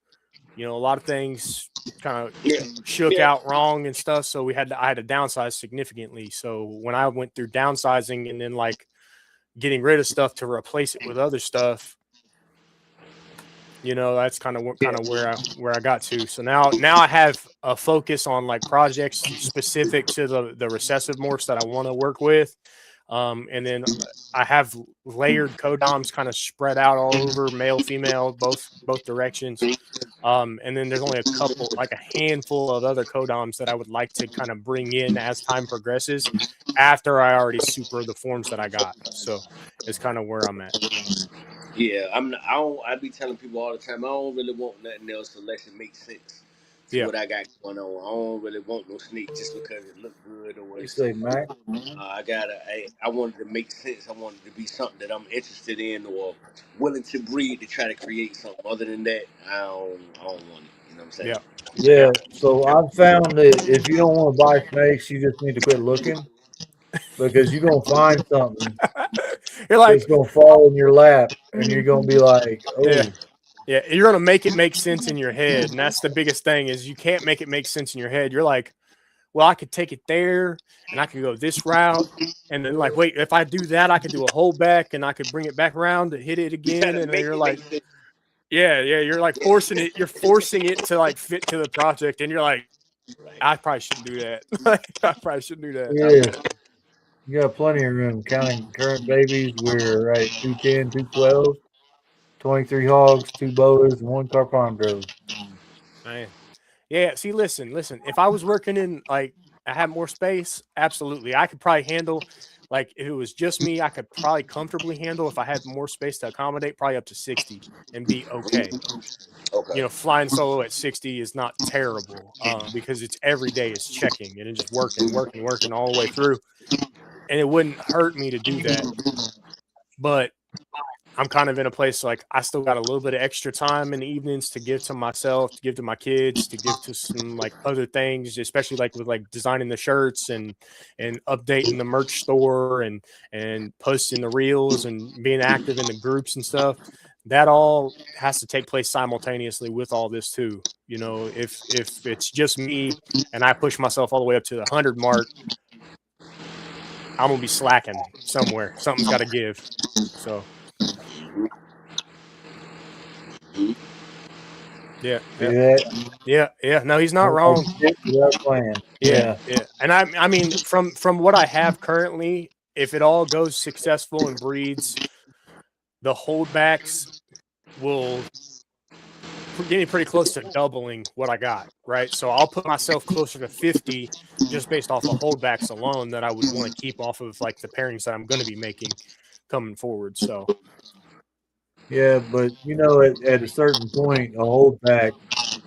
A lot of things kind of Yeah. shook Yeah. out wrong and stuff. So I had to downsize significantly. So when I went through downsizing and then like getting rid of stuff to replace it with other stuff, You know, that's kind of where I got to. So now I have a focus on like projects specific to the recessive morphs that I want to work with. And then I have layered codoms kind of spread out all over, male, female, both directions. And then there's only a couple, like a handful of other codoms that I would like to kind of bring in as time progresses after I already super the forms that I got. So it's kind of where I'm at. Yeah, I'm. Not, I don't. I be telling people all the time. I don't really want nothing else unless it makes sense to Yeah. what I got going on. I don't really want no snake just because it look good or what You it's say, something. Mac? I wanted to make sense. I wanted to be something that I'm interested in or willing to breed to try to create something. Other than that, I don't want it. You know what I'm saying? Yeah. Yeah. So I've found that if you don't want to buy snakes, you just need to quit looking because you're gonna find something You're like, that's gonna fall in your lap, and you're gonna be like, yeah. "Oh, Yeah, you're gonna make it make sense in your head, and that's the biggest thing is you can't make it make sense in your head. You're like, well, I could take it there, and I could go this route, and then like, wait, if I do that, I could do a hold back, and I could bring it back around to hit it You try again, to and then make you're it like, make sense. yeah, you're like forcing it. You're forcing it to like fit to the project, and you're like, I probably shouldn't do that. I probably shouldn't do that. yeah." You got plenty of room. Counting current babies, we're right 210, 212, 23 hogs, 2 bolas, and 1 carpondro. Man. Yeah. See, listen. If I was working in like I had more space, absolutely. I could probably handle like if it was just me, I could probably comfortably handle if I had more space to accommodate, probably up to 60 and be okay. Okay. You know, flying solo at 60 is not terrible because it's every day it's checking and it's just working all the way through. And it wouldn't hurt me to do that. But I'm kind of in a place like I still got a little bit of extra time in the evenings to give to myself, to give to my kids, to give to some like other things, especially like with like designing the shirts and updating the merch store and posting the reels and being active in the groups and stuff. That all has to take place simultaneously with all this too. You know, if it's just me and I push myself all the way up to the 100 mark, I'm gonna be slacking somewhere. Something's got to give. So. Yeah, See that? yeah. No, he's not Don't wrong. like shit without plan. Yeah, Yeah. And I mean, from what I have currently, if it all goes successful and breeds, the holdbacks will get me pretty close to doubling what I got. Right, so I'll put myself closer to 50 just based off of holdbacks alone that I would want to keep off of like the pairings that I'm going to be making coming forward. So. Yeah, but you know, at a certain point, a holdback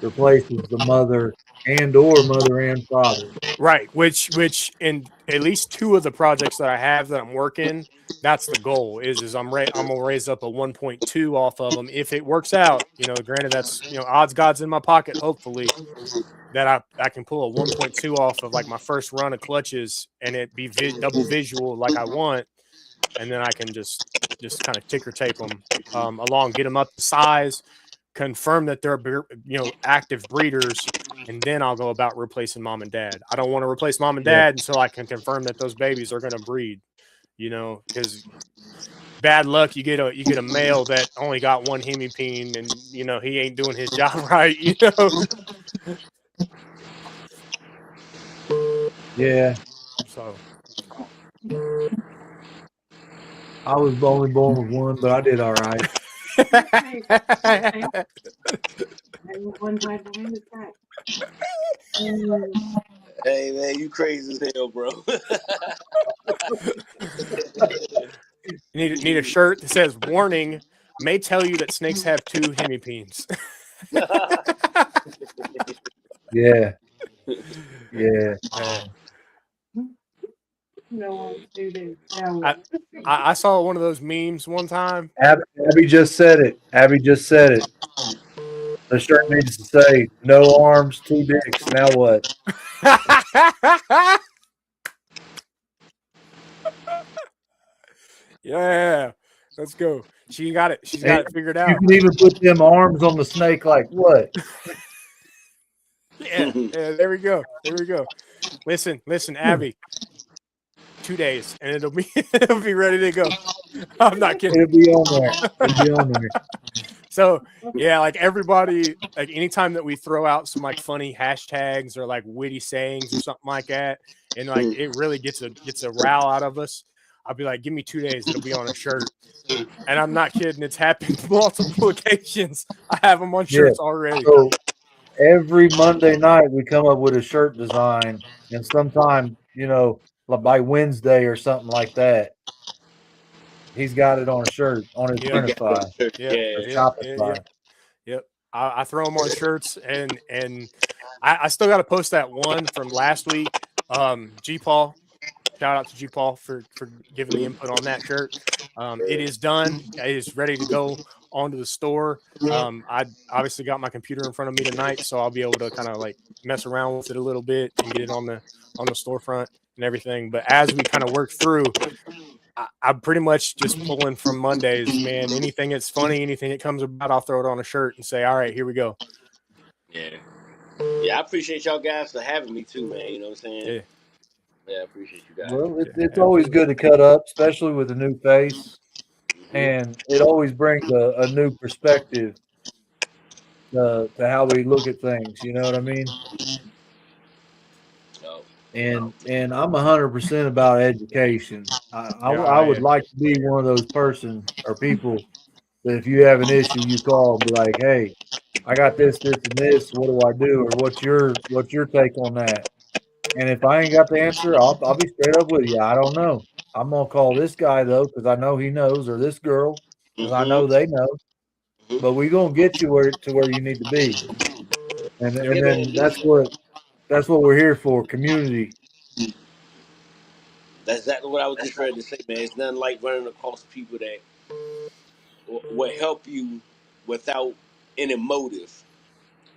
replaces the mother and father. Right, which in at least two of the projects that I have that I'm working, that's the goal is I'm gonna raise up a 1.2 off of them if it works out. You know, granted that's odds gods in my pocket. Hopefully that I can pull a 1.2 off of like my first run of clutches and it be double visual like I want, and then I can just kind of ticker tape them along, get them up to size, confirm that they're active breeders, and then I'll go about replacing mom and dad. I don't want to replace mom and dad until I can confirm that those babies are going to breed. You know, because bad luck, you get a male that only got one hemipene, and he ain't doing his job right. Yeah. So I was only born with one, but I did all right. Hey man, you crazy as hell, bro. You need a shirt that says "Warning: May tell you that snakes have 2 hemipenes." Yeah. Yeah. I saw one of those memes one time. Abby just said it. The shirt needs to say, "No arms, 2 dicks." Now what? Yeah, let's go. She got it. She's got it figured You out. can even put them arms on the snake. Like what? Yeah, there we go. Listen, Abby. 2 days, and it'll be ready to go. I'm not kidding. It'll be on there. So yeah, like everybody, like anytime that we throw out some like funny hashtags or like witty sayings or something like that, and like it really gets a rile out of us, I'll be like, give me 2 days, it'll be on a shirt. And I'm not kidding, it's happened multiple occasions. I have them on Yeah. shirts already. So every Monday night we come up with a shirt design, and sometime, like by Wednesday or something like that, he's got it on a shirt on his Yeah. Printify Yeah, or yeah, yeah, yeah. Shopify. Yep. I throw them on shirts, and I still got to post that one from last week. G Paul, shout out to G Paul for giving the input on that shirt. It is done. It is ready to go onto the store. I obviously got my computer in front of me tonight, so I'll be able to kind of like mess around with it a little bit and get it on the storefront and everything. But as we kind of work through, I'm pretty much just pulling from Mondays, man. Anything that's funny, anything that comes about, I'll throw it on a shirt and say, all right, here we go. Yeah. Yeah, I appreciate y'all guys for having me too, man. You know what I'm saying? Yeah. Yeah, I appreciate you guys. Well, Yeah, it's always absolutely. good to cut up, especially with a new face, Mhm. and it always brings a new perspective to how we look at things. You know what I mean? Oh, And I'm 100% about education. Yeah, I would yeah, like to be one of those persons or people that if you have an issue, you call and be like, "Hey, I got this, and this. What do I do? Or what's your take on that?" And if I ain't got the answer, I'll be straight up with you. I don't know. I'm gonna call this guy though because I know he knows, or this girl because I know Mhm. they know. Mhm. But we gonna get you where you need to be, and yep, Yeah, and man. then that's what we're here for. Community. That's exactly what I was just ready to say, man. It's nothing like running across people that will help you without any motive.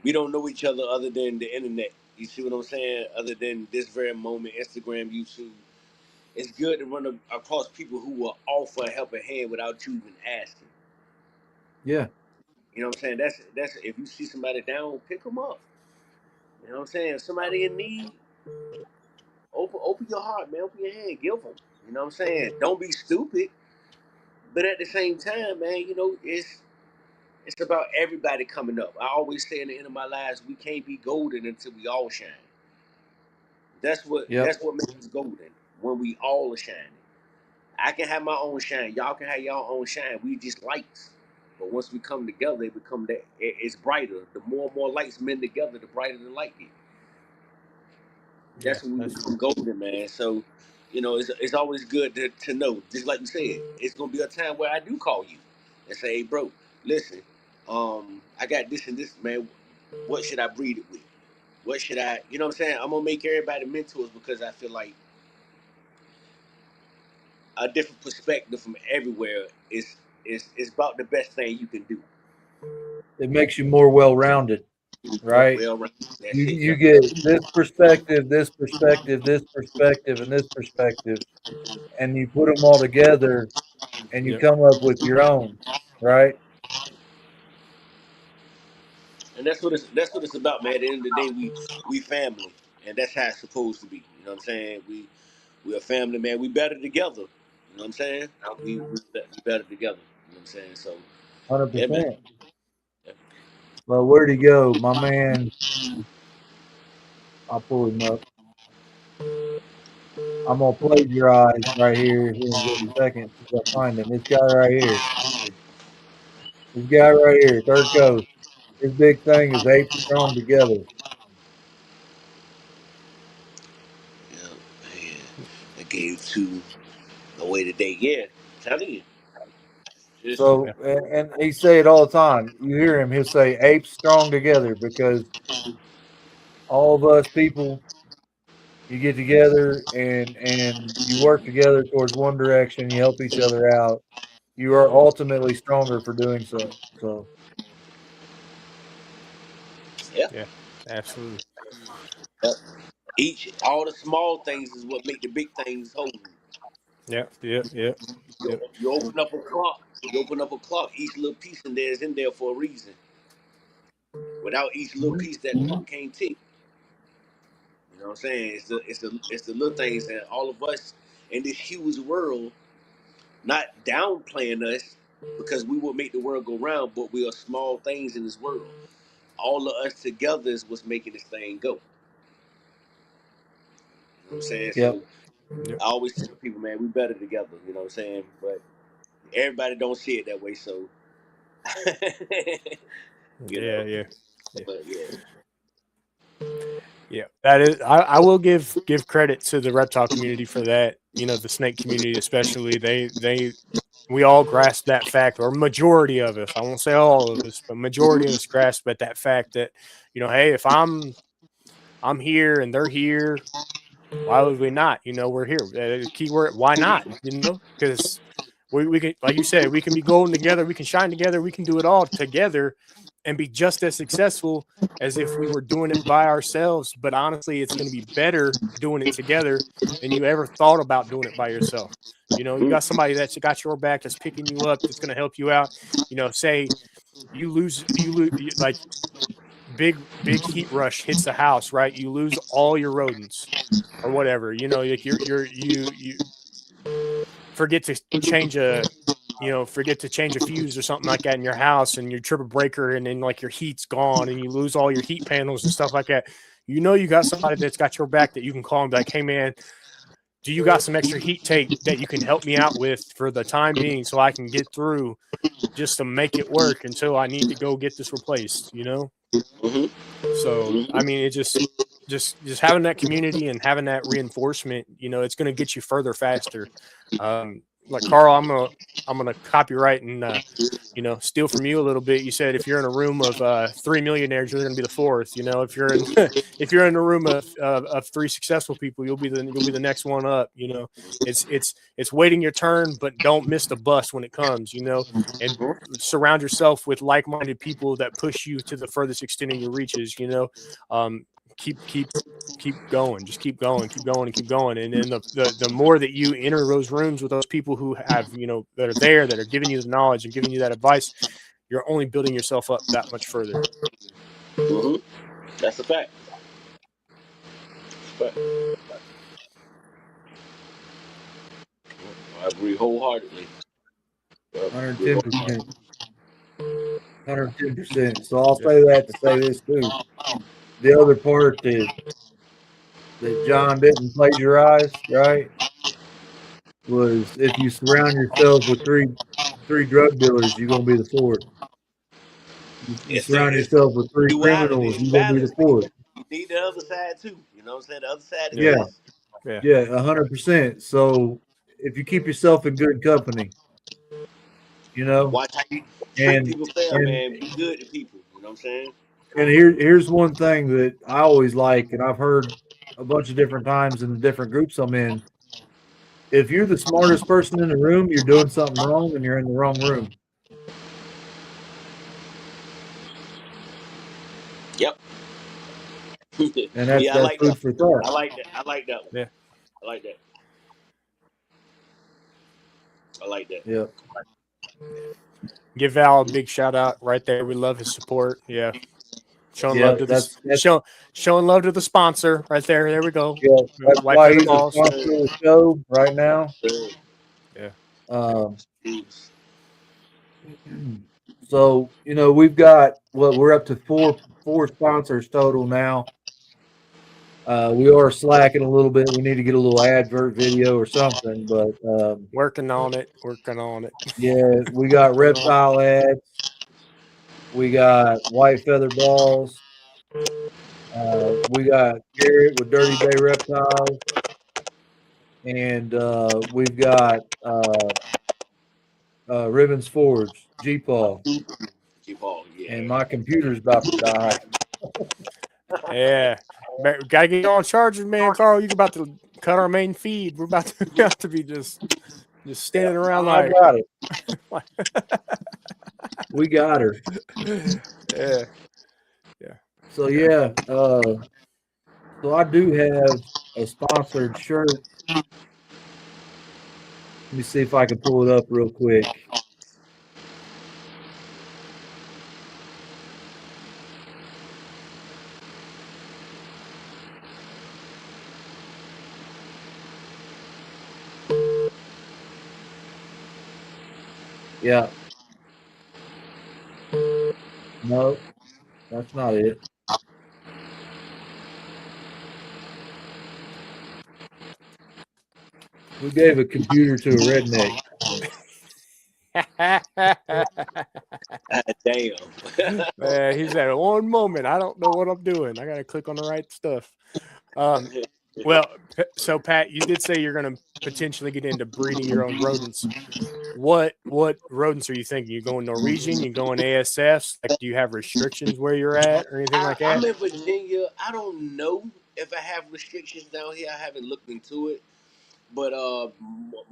We don't know each other other than the internet. You see what I'm saying? Other than this very moment, Instagram, YouTube. It's good to run across people who will offer a helping hand without you even asking. Yeah, You know what I'm saying? That's if you see somebody down, pick them up. You know what I'm saying? If somebody in need, open your heart, man. Open your hand, give them. You know what I'm saying? Don't be stupid, but at the same time, man, it's about everybody coming up. I always say in the end of my lives, we can't be golden until we all shine. That's what yep, that's what makes us golden when we all are shining. I can have my own shine. Y'all can have y'all own shine. We just lights. But once we come together, it become that it's brighter. The more and more lights mend together, the brighter the light get. yeah. That's when we That's become golden, man. So, it's always good to know. Just like you said, it's gonna be a time where I do call you and say, "Hey, bro, listen, I got this and this, man. What should I breed it with? What should I? You know what I'm saying? I'm gonna make everybody mentors because I feel like a different perspective from everywhere is about the best thing you can do. it makes you more well-rounded, right? Well, right. That's it. You Yep. get this perspective, this perspective, this perspective, and this perspective, and you put them all together, and you yep. come up with your own, right? And that's what it's about, man. At the end of the day, we family, and that's how it's supposed to be. You know what I'm saying? We a family, man. We better together. You know what I'm saying? We better together. You know what I'm saying? So Hundred yeah, man. percent. Yeah. Well, where'd he go, my man? I'll pull him up. I'm gonna plagiarize right here in just a second since I find him. This guy right here. This guy right here, third coast. His big thing is apes strong together. Yeah, man. I gave two away today. Yeah, telling you. Just So, and he say it all the time. You hear him, he'll say apes strong together because all of us people, you get together and you work together towards one direction. You help each other out. You are ultimately stronger for doing so. So, yeah. Yeah, absolutely. All the small things is what make the big things hold. Yep, yep, yep, You, yep. you open up a clock. You open up a clock. Each little piece in there is in there for a reason. Without each little piece, that clock can't tick. You know what I'm saying? It's the little things that all of us in this huge world, not downplaying us. because we will make the world go round, but we are small things in this world. All of us together is what's making this thing go. You know what I'm saying? Yep. So I always tell people, man, we better together. You know what I'm saying? But everybody don't see it that way. So, you know. Yeah. But yeah. Yeah, that is. I will give credit to the reptile community for that. You know, the snake community especially. We all grasp that fact, or majority of us. I won't say all of us, but majority of us grasp at that fact that, you know, hey, if I'm here and they're here, why would we not? You know, we're here. Keyword, why not? You know, because we can, like you said, we can be golden together, we can shine together, we can do it all together and be just as successful as if we were doing it by ourselves. But honestly, it's going to be better doing it together than you ever thought about doing it by yourself. You know, you got somebody that's got your back, that's picking you up, that's going to help you out. You know, say you lose, like big heat rush hits the house, right? You lose all your rodents or whatever. You know, like you forget to change a forget to change a fuse or something like that in your house, and you trip a breaker, and then like your heat's gone and you lose all your heat panels and stuff like that. You know, you got somebody that's got your back that you can call and be like, hey man, do you got some extra heat tape that you can help me out with for the time being so I can get through, just to make it work until I need to go get this replaced, you know? Mm-hmm. So I mean, it just having that community and having that reinforcement, you know, it's going to get you further faster. Like Carl, I'm gonna copyright and steal from you a little bit. You said if you're in a room of 3 millionaires, you're going to be the fourth. You know, if you're in if you're in a room of three successful people, you'll be the next one up. You know, it's waiting your turn, but don't miss the bus when it comes. You know, and surround yourself with like-minded people that push you to the furthest extent of your reaches. You know, keep going, just keep going, keep going, and keep going. And then the more that you enter those rooms with those people who have, that are there, that are giving you the knowledge and giving you that advice, you're only building yourself up that much further. Mm-hmm. That's a fact. But I agree wholeheartedly. 110%. 110%. So I'll say that to say this too. The other part that John didn't plagiarize, right, was if you surround yourself with three drug dealers, you're gonna be the fourth. You surround It's yourself with three duality, criminals, it's you're gonna be the balance. fourth. You need the other side too. You know what I'm saying? The other side is Yeah, Yeah, this. yeah, yeah, 100%. So if you keep yourself in good company, you know, Watch how you treat and people fair, and man. Be good to people. You know what I'm saying? and here's one thing that I always like, and I've heard a bunch of different times in the different groups I'm in. If you're the smartest person in the room, you're doing something wrong and you're in the wrong room. Yep. And Yeah, I that's like that. food for thought. I like that. I like that one. yeah. I like that. I like that. Yeah. Give Val a big shout out right there. We love his support. Yeah, showing Yeah. love to That's this showing love to the sponsor right there. There we go. yeah, that's White why feather he's the balls. sponsor of the show right now. Yeah, Um, so we've got we're up to four sponsors total now. We are slacking a little bit. We need to get a little advert video or something, but working on it. Working on it. yeah, we got reptile ads. We got white feather balls. We got Garrett with Dirty Bay Reptiles, and we've got Ribbons Forge, G-Paw, Keep on, and yeah. my computer's about to die. Yeah. Gotta get on chargers, man. Carl, you're about to cut our main feed. We're about to have to be just standing around I like got it. We got her. yeah. So yeah, so I do have a sponsored shirt. Let me see if I can pull it up real quick. Yeah. No, that's not it. Who gave a computer to a redneck? Damn. Man, he said, one moment, I don't know what I'm doing. I got to click on the right stuff. Well, so Pat, you did say you're going to potentially get into breeding your own rodents. What rodents are you thinking? You going Norwegian? You going ASFs? Like, do you have restrictions where you're at or anything like that? I'm in Virginia. I don't know if I have restrictions down here. I haven't looked into it. But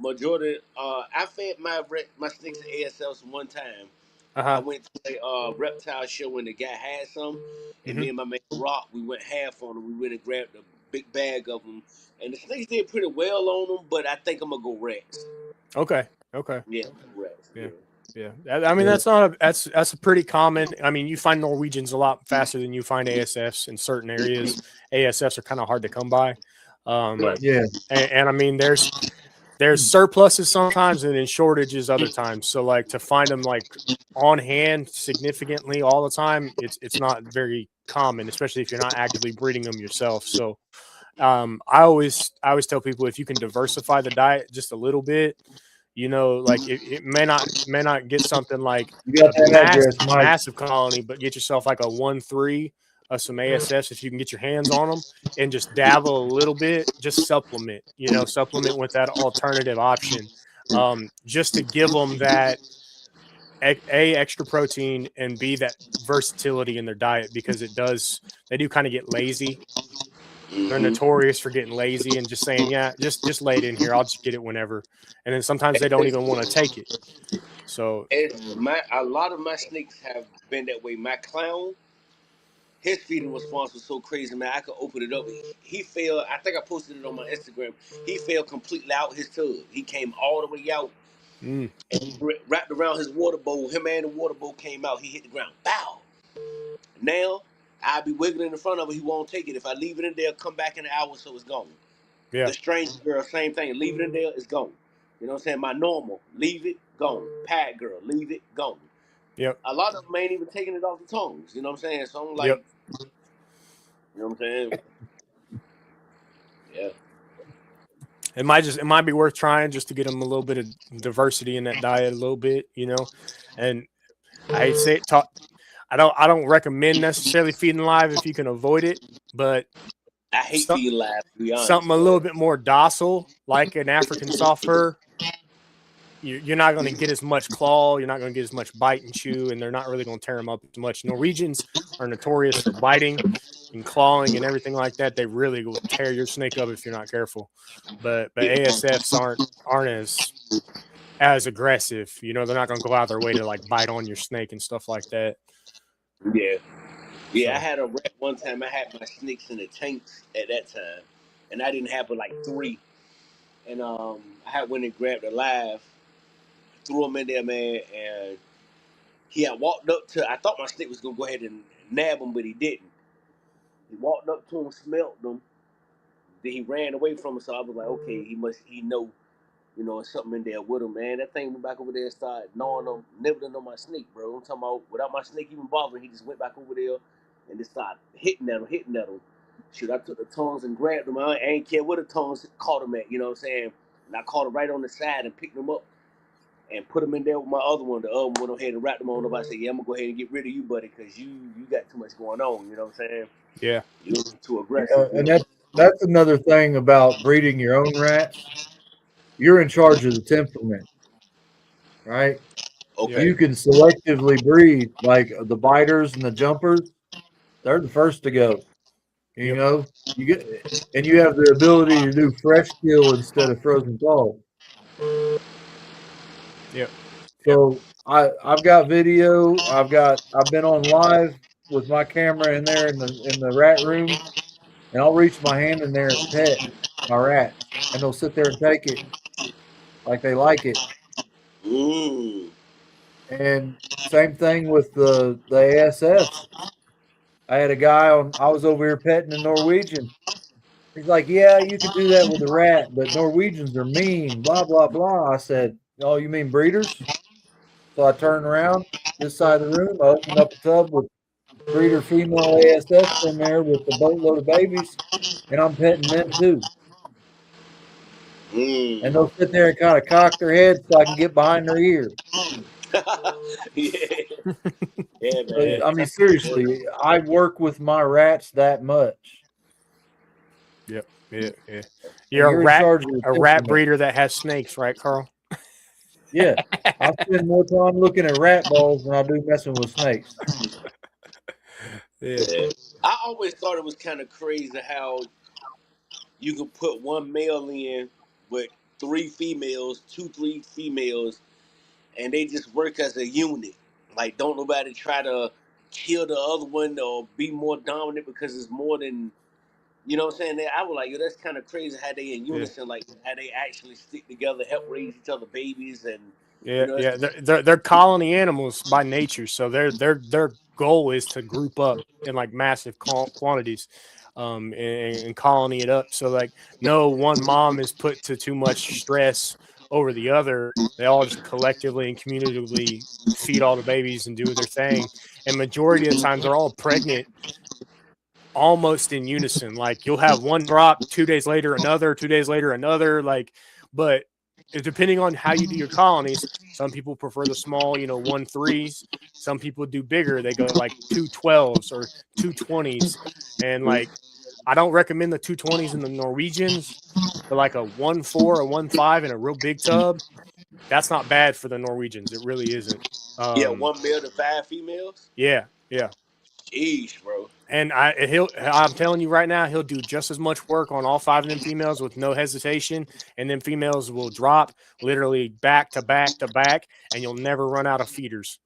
majority, I fed my snakes at ASLs one time. I Uh-huh. went to a reptile show when the guy had some, and Mm-hmm. me and my man Rock, we went half on them. We went and grabbed a big bag of them, and the snakes did pretty well on them. But I think I'm gonna go rats. Okay. Yeah, rats. Yeah. Yeah. Yeah. I mean, Yeah. that's a pretty common. I mean, you find Norwegians a lot faster than you find ASFs in certain areas. ASFs are kind of hard to come by. Right. Yeah. And I mean, there's surpluses sometimes and then shortages other times. So like to find them like on hand significantly all the time, it's not very common, especially if you're not actively breeding them yourself. So I always tell people if you can diversify the diet just a little bit, like it may not get something like You got a that address, Mike. massive colony, but get yourself like a 1-3 of some ASFs if you can get your hands on them and just dabble a little bit, just supplement, supplement with that alternative option, just to give them that a extra protein and b that versatility in their diet because they do kind of get lazy. They're Mm-hmm. notorious for getting lazy and just saying, yeah, just lay it in here. I'll just get it whenever. And then sometimes they don't even want to take it. So A lot of my snakes have been that way. My clown, his feeding response was so crazy, man. I could open it up. He fell. I think I posted it on my Instagram. He fell completely out his tub. He came all the way out and wrapped around his water bowl. Him and the water bowl came out. He hit the ground. Bow. Now I'll be wiggling in front of it. He won't take it. If I leave it in there, come back in an hour, so it's gone. yeah, The strange girl, same thing. Leave it in there, it's gone. You know what I'm saying? My normal, leave it, gone. Pad girl, leave it, gone. yep, A lot of them ain't even taking it off the tongues. You know what I'm saying? So I'm yep. like, you know what I'm saying? Yeah. It might be worth trying just to get them a little bit of diversity in that diet a little bit, And I say I don't recommend necessarily feeding live if you can avoid it, but I hate feeding live, to be honest, something a little but bit more docile, like an African soft fur, you're not going to get as much claw. You're not going to get as much bite and chew, and they're not really going to tear them up as much. Norwegians are notorious for biting and clawing and everything like that. They really will tear your snake up if you're not careful. But ASFs aren't as aggressive. They're not going to go out their way to like bite on your snake and stuff like that. yeah. Yeah, I So had a rat one time. I had my snakes in the tanks at that time, and I didn't have but like 3. And I had went and grabbed a live, threw them in there, man, and he had walked up to. I thought my snake was gonna go ahead and nab him, but he didn't. He walked up to him, smelled them, then he ran away from him. So I was like, okay, he know, there's something in there with him, man. That thing went back over there and started gnawing on, nibbling on my snake, bro. I'm talking about without my snake even bothering, he just went back over there and just started hitting at him. Shoot, I took the tongues and grabbed him. I ain't care where the tongues caught him at, you know what I'm saying? And I caught him right on the side and picked him up and put him in there with my other one. The other one went ahead and wrapped him on up. I said, yeah, I'm gonna go ahead and get rid of you, buddy, because you got too much going on, you know what I'm saying? yeah, You're too aggressive. And that's another thing about breeding your own rats. You're in charge of the temperament, right? yep, Okay. You can selectively breed like the biters and the jumpers. They're the first to go. You yep, know, you get and you have the ability to do fresh kill instead of frozen thaw. yep, yep. So I've got video. I've been on live with my camera in there in the rat room, and I'll reach my hand in there and pet my rats, and they'll sit there and take it like they like it. Mm. And same thing with the ASFs. I had a guy on. I was over here petting a Norwegian. He's like, "Yeah, you could do that with a rat, but Norwegians are mean." Blah blah blah. I said, "Oh, you mean breeders?" So I turned around this side of the room. I opened up a tub with breeder female ASFs in there with a boatload of babies, and I'm petting them too. And they'll sit there and kind of cock their heads so I can get behind their ear. Yeah, yeah, man. I mean, seriously, I work with my rats that much. Yep. Yeah. And You're in charge of your a rat temperament. breeder that has snakes, right, Carl? Yeah, I spend more time looking at rat balls than I do messing with snakes. Yeah. I always thought it was kind of crazy how you could put one male in with three females, three females, and they just work as a unit. Like, don't nobody try to kill the other one or be more dominant because it's more than, you know what I'm saying? I was like, yo, that's kind of crazy how they in unison, like how they actually stick together, help raise each other babies, and you know, Yeah. They're colony animals by nature, so their goal is to group up in like massive quantities, and colony it up. So like, no one mom is put to too much stress over the other. They all just collectively and communitively feed all the babies and do their thing. And majority of the times, they're all pregnant almost in unison. Like you'll have one drop, 2 days later another, 2 days later another. Like, but depending on how you do your colonies, some people prefer the small, 1-3s. Some people do bigger. They go like 2-12s or 2-20s, and like I don't recommend the 2-20s in the Norwegians, but like a 1-4 or 1-5 in a real big tub, that's not bad for the Norwegians. It really isn't. yeah, one male to five females. Yeah. Jeez, bro. And I'm telling you right now, he'll do just as much work on all 5 of them females with no hesitation. And then females will drop literally back to back to back, and you'll never run out of feeders.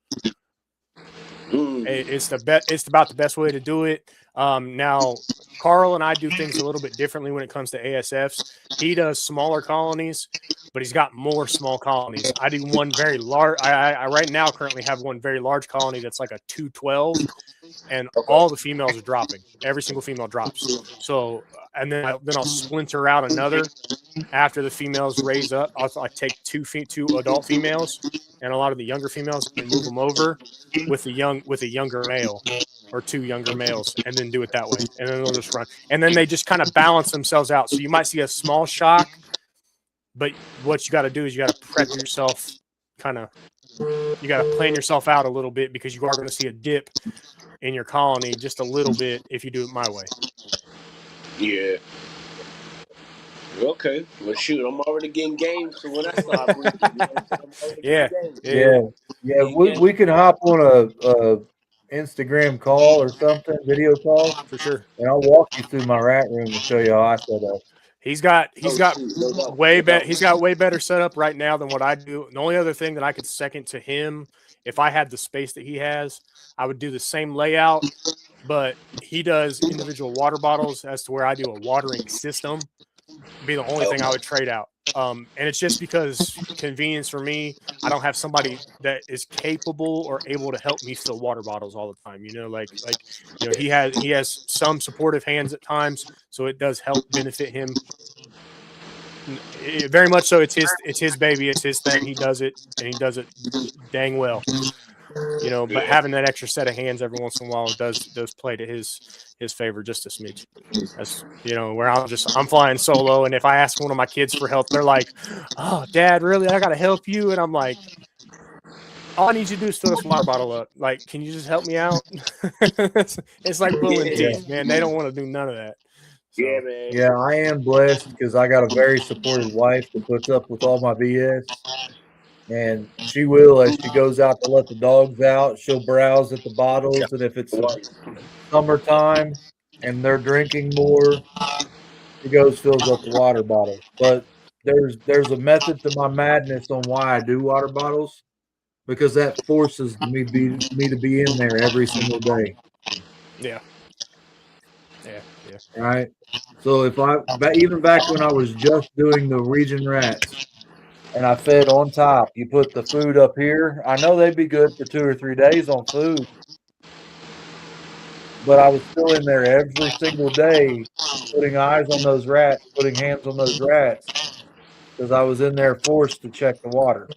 It's about the best way to do it. Now, Carl and I do things a little bit differently when it comes to ASFs. He does smaller colonies, but he's got more small colonies. I do one very large. I right now currently have one very large colony that's like a 212. And all the females are dropping. Every single female drops. So, and then I'll splinter out another after the females raise up. I take two adult females and a lot of the younger females and move them over with a younger male or 2 younger males, and then do it that way. And then they'll just run. And then they just kind of balance themselves out. So you might see a small shock, but what you got to do is you got to prep yourself. You got to plan yourself out a little bit, because you are going to see a dip in your colony just a little bit if you do it my way. Yeah. Okay. Well, shoot, I'm already getting game. So when I start breathing, We can hop on a Instagram call or something, video call For sure. and I'll walk you through my rat room and show you how I set up. He's got way better setup right now than what I do. The only other thing that I could second to him, if I had the space that he has, I would do the same layout, but he does individual water bottles as to where I do a watering system. Be the only thing I would trade out. And it's just because convenience for me. I don't have somebody that is capable or able to help me fill water bottles all the time. He has some supportive hands at times, so it does help benefit him. Very much so. It's his baby. It's his thing. He does it, and he does it dang well. But having that extra set of hands every once in a while does play to his favor just a smidge. That's where I'm flying solo, and if I ask one of my kids for help, they're like, "Oh, Dad, really? I gotta help you?" And I'm like, "All I need you to do is fill this water bottle up. Like, can you just help me out?" It's like pulling teeth, man. They don't want to do none of that. So, yeah, man. Yeah, I am blessed because I got a very supportive wife that puts up with all my BS. And she will, as she goes out to let the dogs out, she'll browse at the bottles. And if it's summertime and they're drinking more, she goes, fills up the water bottle. But there's a method to my madness on why I do water bottles, because that forces me to be in there every single day. Yeah. Right. So even back when I was just doing the region rats, and I fed on top. You put the food up here. I know they'd be good for 2 or 3 days on food, but I was still in there every single day, putting eyes on those rats, putting hands on those rats, because I was in there forced to check the water.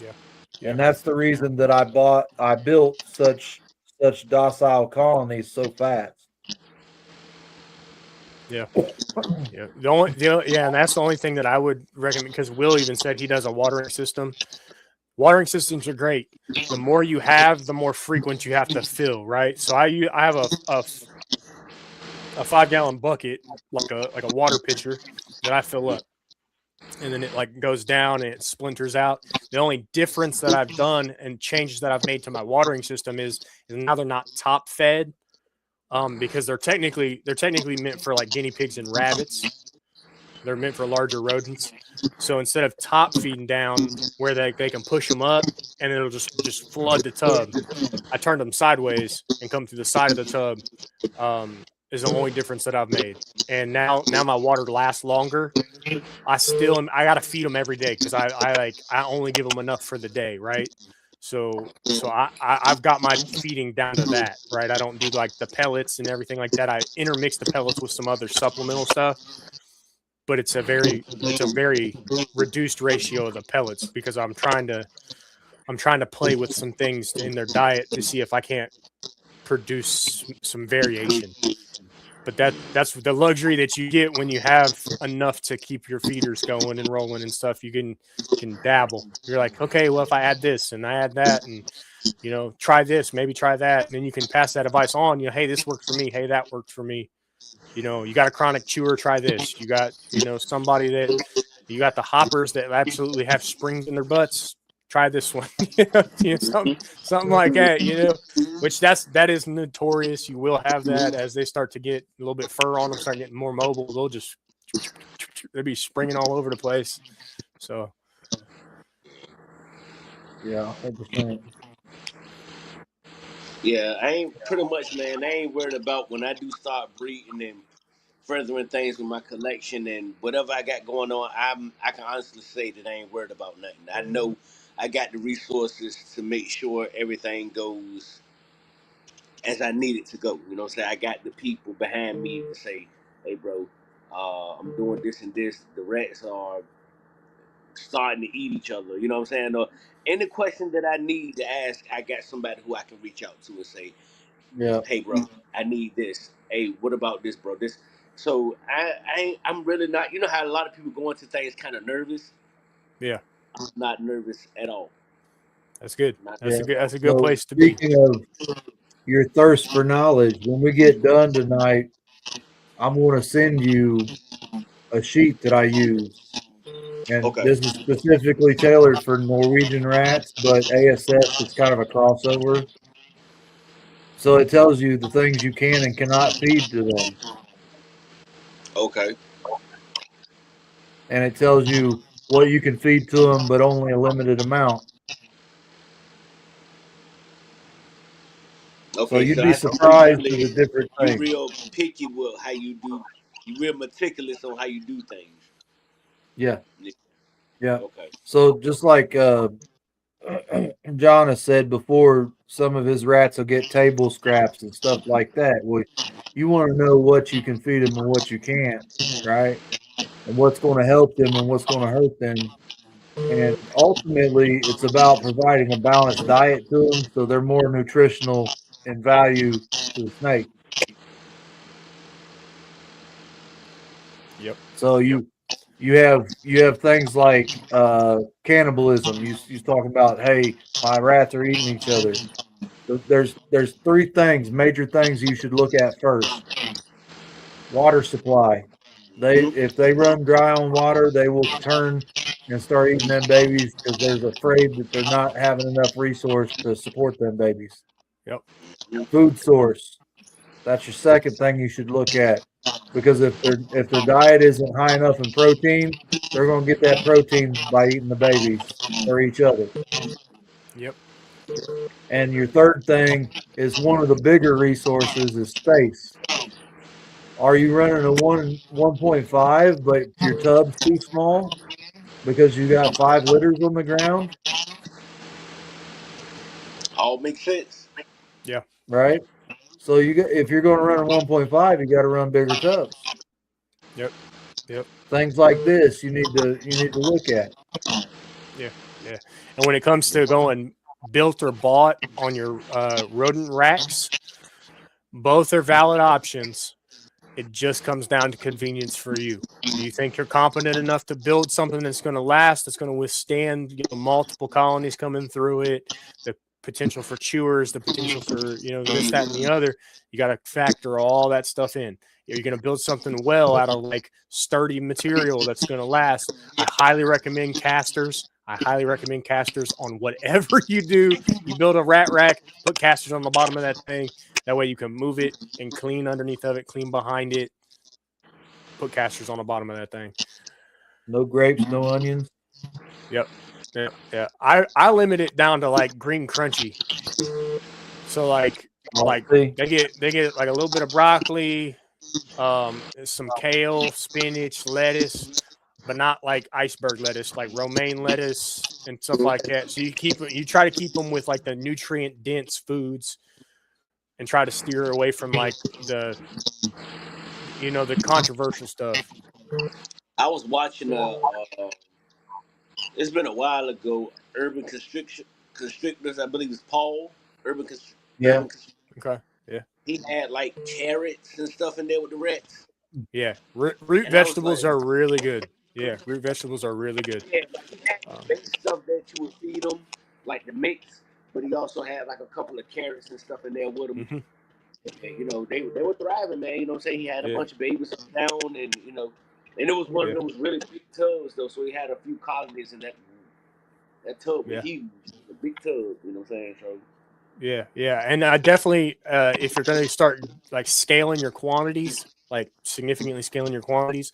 Yeah. Yeah. And that's the reason that I built such docile colonies so fast. Yeah. Yeah. Yeah, and that's the only thing that I would recommend, because Will even said he does a watering system. Watering systems are great. The more you have, the more frequent you have to fill, right? So I have a 5 gallon bucket, like a water pitcher, that I fill up, and then it like goes down and it splinters out. The only difference that I've done and changes that I've made to my watering system is now they're not top fed, because they're technically meant for like guinea pigs and rabbits. They're meant for larger rodents. So instead of top feeding down where they can push them up and it'll just flood the tub, I turned them sideways and come through the side of the tub. Is the only difference that I've made. And now my water lasts longer. I gotta feed them every day, because I only give them enough for the day, right? So I've got my feeding down to that, right? I don't do like the pellets and everything like that. I intermix the pellets with some other supplemental stuff, but it's a very reduced ratio of the pellets, because I'm trying to play with some things in their diet to see if I can't produce some variation. But that's the luxury that you get when you have enough to keep your feeders going and rolling and stuff. You can dabble. You're like, okay, well, if I add this and I add that, and try this, maybe try that, and then you can pass that advice on. Hey, this worked for me. Hey, that worked for me. You got a chronic chewer, try this. You got somebody that you got the hoppers that absolutely have springs in their butts. Try this one. Something like that. Which that is notorious. You will have that as they start to get a little bit fur on them, start getting more mobile. They'll be springing all over the place. So Yeah, 100%. Yeah, I ain't pretty much, man. I ain't worried about when I do start breeding and furthering things with my collection and whatever I got going on. I can honestly say that I ain't worried about nothing. I know I got the resources to make sure everything goes as I need it to go. You know what I'm saying? I got the people behind me to say, hey, bro, I'm doing this and this. The rats are starting to eat each other. You know what I'm saying? Or any question that I need to ask, I got somebody who I can reach out to and say, Yeah. hey, bro, I need this. Hey, what about this, bro? This. So I'm really not. You know how a lot of people go into things kind of nervous. yeah, I'm not nervous at all. that's good. Not Yeah. That's a good So place to be. speaking of your thirst for knowledge, when we get done tonight, I'm going to send you a sheet that I use. And okay. this is specifically tailored for Norwegian rats, but ASF is kind of a crossover. So it tells you the things you can and cannot feed to them. Okay. And it tells you what you can feed to them, but only a limited amount. So Okay. you'd So be I see you surprised at the really different you things. real picky with how you do. You real meticulous on how you do things. Yeah. Yeah. Yeah. Okay. So just like John has said before, some of his rats will get table scraps and stuff like that. Well, you want to know what you can feed them and what you can't, right? And what's going to help them and what's going to hurt them. And ultimately, it's about providing a balanced diet to them so they're more nutritional in value to the snake. Yep. So you have things like cannibalism. You talking about, hey, my rats are eating each other. There's three things, major things you should look at first. Water supply. If they run dry on water, they will turn and start eating them babies because they're afraid that they're not having enough resource to support them babies. Yep. Food source. That's your second thing you should look at because if their diet isn't high enough in protein, they're going to get that protein by eating the babies or each other. Yep. And your third thing is one of the bigger resources is space. Are you running a 1.5, but your tub's too small because you got 5 litters on the ground, All makes sense. Yeah. right? So if you're going to run a 1.5, you got to run bigger tubs. Yep. Yep. Things like this you need to look at. Yeah. Yeah. And when it comes to going built or bought on your rodent racks, both are valid options. It just comes down to convenience for you. Do you think you're competent enough to build something that's going to last, that's going to withstand multiple colonies coming through it, the potential for chewers, the potential for this, that, and the other? You got to factor all that stuff in. You're going to build something well out of like sturdy material that's going to last. I highly recommend casters. I highly recommend casters on whatever you do. You build a rat rack, put casters on the bottom of that thing. That way you can move it and clean underneath of it, clean behind it. Put casters on the bottom of that thing. No grapes, no onions. Yep. Yeah. I limit it down to like green crunchy. So like See, they get like a little bit of broccoli, some kale, spinach, lettuce, but not like iceberg lettuce, like romaine lettuce and stuff like that. So you try to keep them with like the nutrient dense foods and try to steer away from like the controversial stuff. I was watching it's been a while ago. Urban Constrictors, I believe it's Paul. yeah, Urban Constrictors. Okay. Yeah. He had like carrots and stuff in there with the rats. Yeah. Root And I was vegetables like, are really good. Yeah. Root vegetables are really good. yeah, like he had base stuff that you would feed them, like the mix, but he also had like a couple of carrots and stuff in there with him. Mm-hmm. And, they were thriving, man. You know what I'm saying? He had a Yeah. bunch of babies down, and and it was one Yeah. of those really big tubs though, so he had a few colonies in that tub was Yeah. huge, a big tub. You know what I'm saying? So Yeah. And I definitely, if you're going to start like scaling your quantities, like significantly scaling your quantities,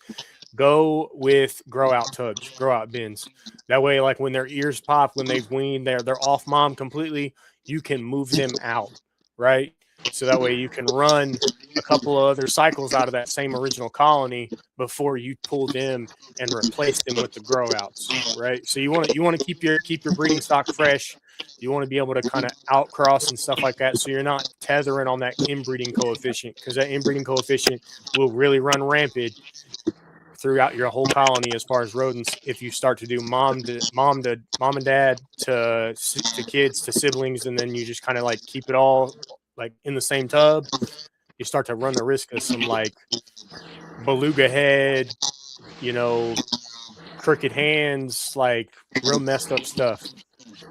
go with grow out tubs, grow out bins. That way, like when their ears pop, when they've weaned, they're off mom completely, you can move them out, right? So that way you can run a couple of other cycles out of that same original colony before you pull them and replace them with the grow outs, right? So you want to keep your breeding stock fresh. You want to be able to kind of outcross and stuff like that, so you're not tethering on that inbreeding coefficient, because that inbreeding coefficient will really run rampant throughout your whole colony as far as rodents if you start to do mom and dad to kids to siblings, and then you just kind of like keep it all like in the same tub. You start to run the risk of some like beluga head, crooked hands, like real messed up stuff.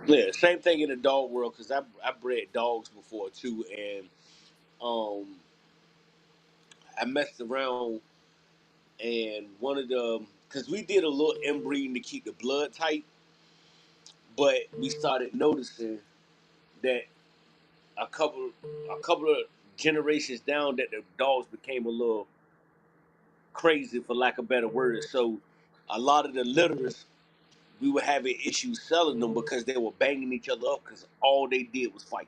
yeah, same thing in the dog world because I bred dogs before too, and I messed around and one of the because we did a little inbreeding to keep the blood tight, but we started noticing that a couple of generations down that the dogs became a little crazy for lack of better words. So a lot of the litters we were having issues selling them because they were banging each other up because all they did was fight.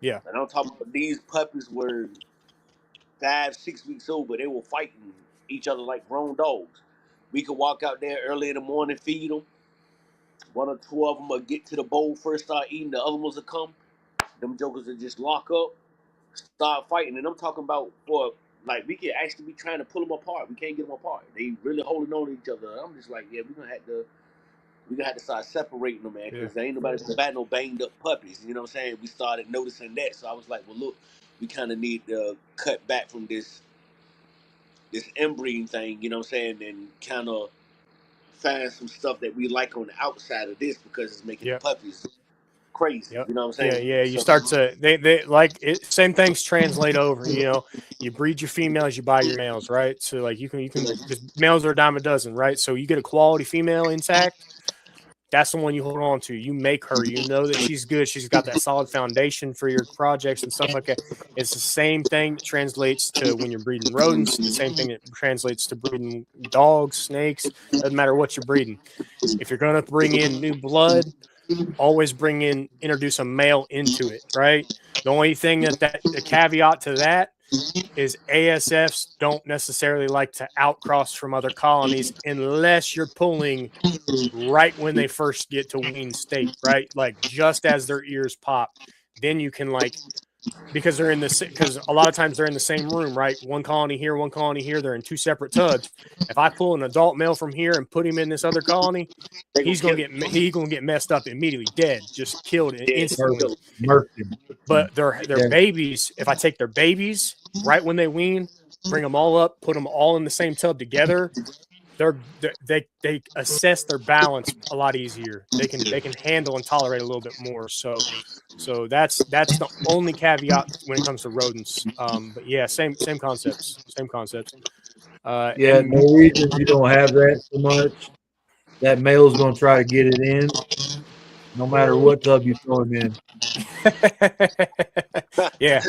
Yeah. And I'm talking about these puppies were 5-6 weeks old, but they were fighting each other like grown dogs. We could walk out there early in the morning, feed them. One or two of them would get to the bowl first, start eating. The other ones would come. Them jokers would just lock up, start fighting. And I'm talking about like we could actually be trying to pull them apart. We can't get them apart. They really holding on to each other. I'm just like, yeah, we're gonna have to start separating them, man, because there ain't nobody bad no banged up puppies. You know what I'm saying? We started noticing that, so I was like, well, look, we kind of need to cut back from this inbreeding thing. You know what I'm saying? And kind of find some stuff that we like on the outside of this because it's making the puppies crazy. Yep. You know what I'm saying? Yeah. You start to they like it, same things translate over. You breed your females, you buy your males, right? So like you can because males are a dime a dozen, right? So you get a quality female intact. That's the one you hold on to. You make her. You know that she's good. She's got that solid foundation for your projects and stuff like that. It's the same thing that translates to when you're breeding rodents. The same thing that translates to breeding dogs, snakes. Doesn't matter what you're breeding. If you're going to bring in new blood, always introduce a male into it, right? The only thing the caveat to that is ASFs don't necessarily like to outcross from other colonies unless you're pulling right when they first get to wean state, right? Like just as their ears pop, then you can like because they're in this, because a lot of times they're in the same room, right? One colony here, one colony here. They're in two separate tubs. If I pull an adult male from here and put him in this other colony, he's gonna get messed up immediately, dead, just killed instantly. Mercy. But their babies, if I take their babies right when they wean, bring them all up, put them all in the same tub together, they assess their balance a lot easier. They can handle and tolerate a little bit more. So that's the only caveat when it comes to rodents. But yeah, same concepts. Yeah, And Norwegians, you don't have that so much. That male's going to try to get it in, no matter what tub you throw him in. yeah.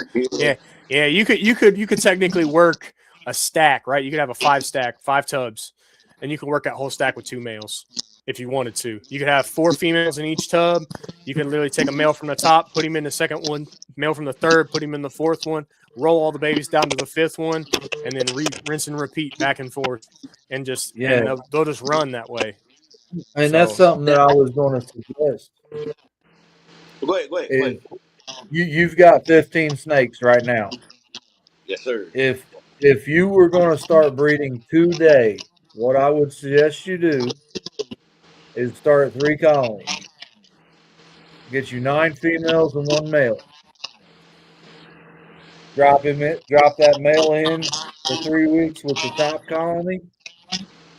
You could technically work a stack, right? You could have a 5 tubs, and you can work that whole stack with 2 males if you wanted to. You could have 4 females in each tub. You can literally take a male from the top, put him in the second one, male from the third, put him in the fourth one, roll all the babies down to the 5th one, and then rinse and repeat back and forth, and they'll just run that way. And that's something that I was going to suggest. Go ahead. You've got 15 snakes right now. Yes, sir. If you were going to start breeding today, what I would suggest you do is start 3 colonies. Get you 9 females and 1 male. Drop that male in for 3 weeks with the top colony.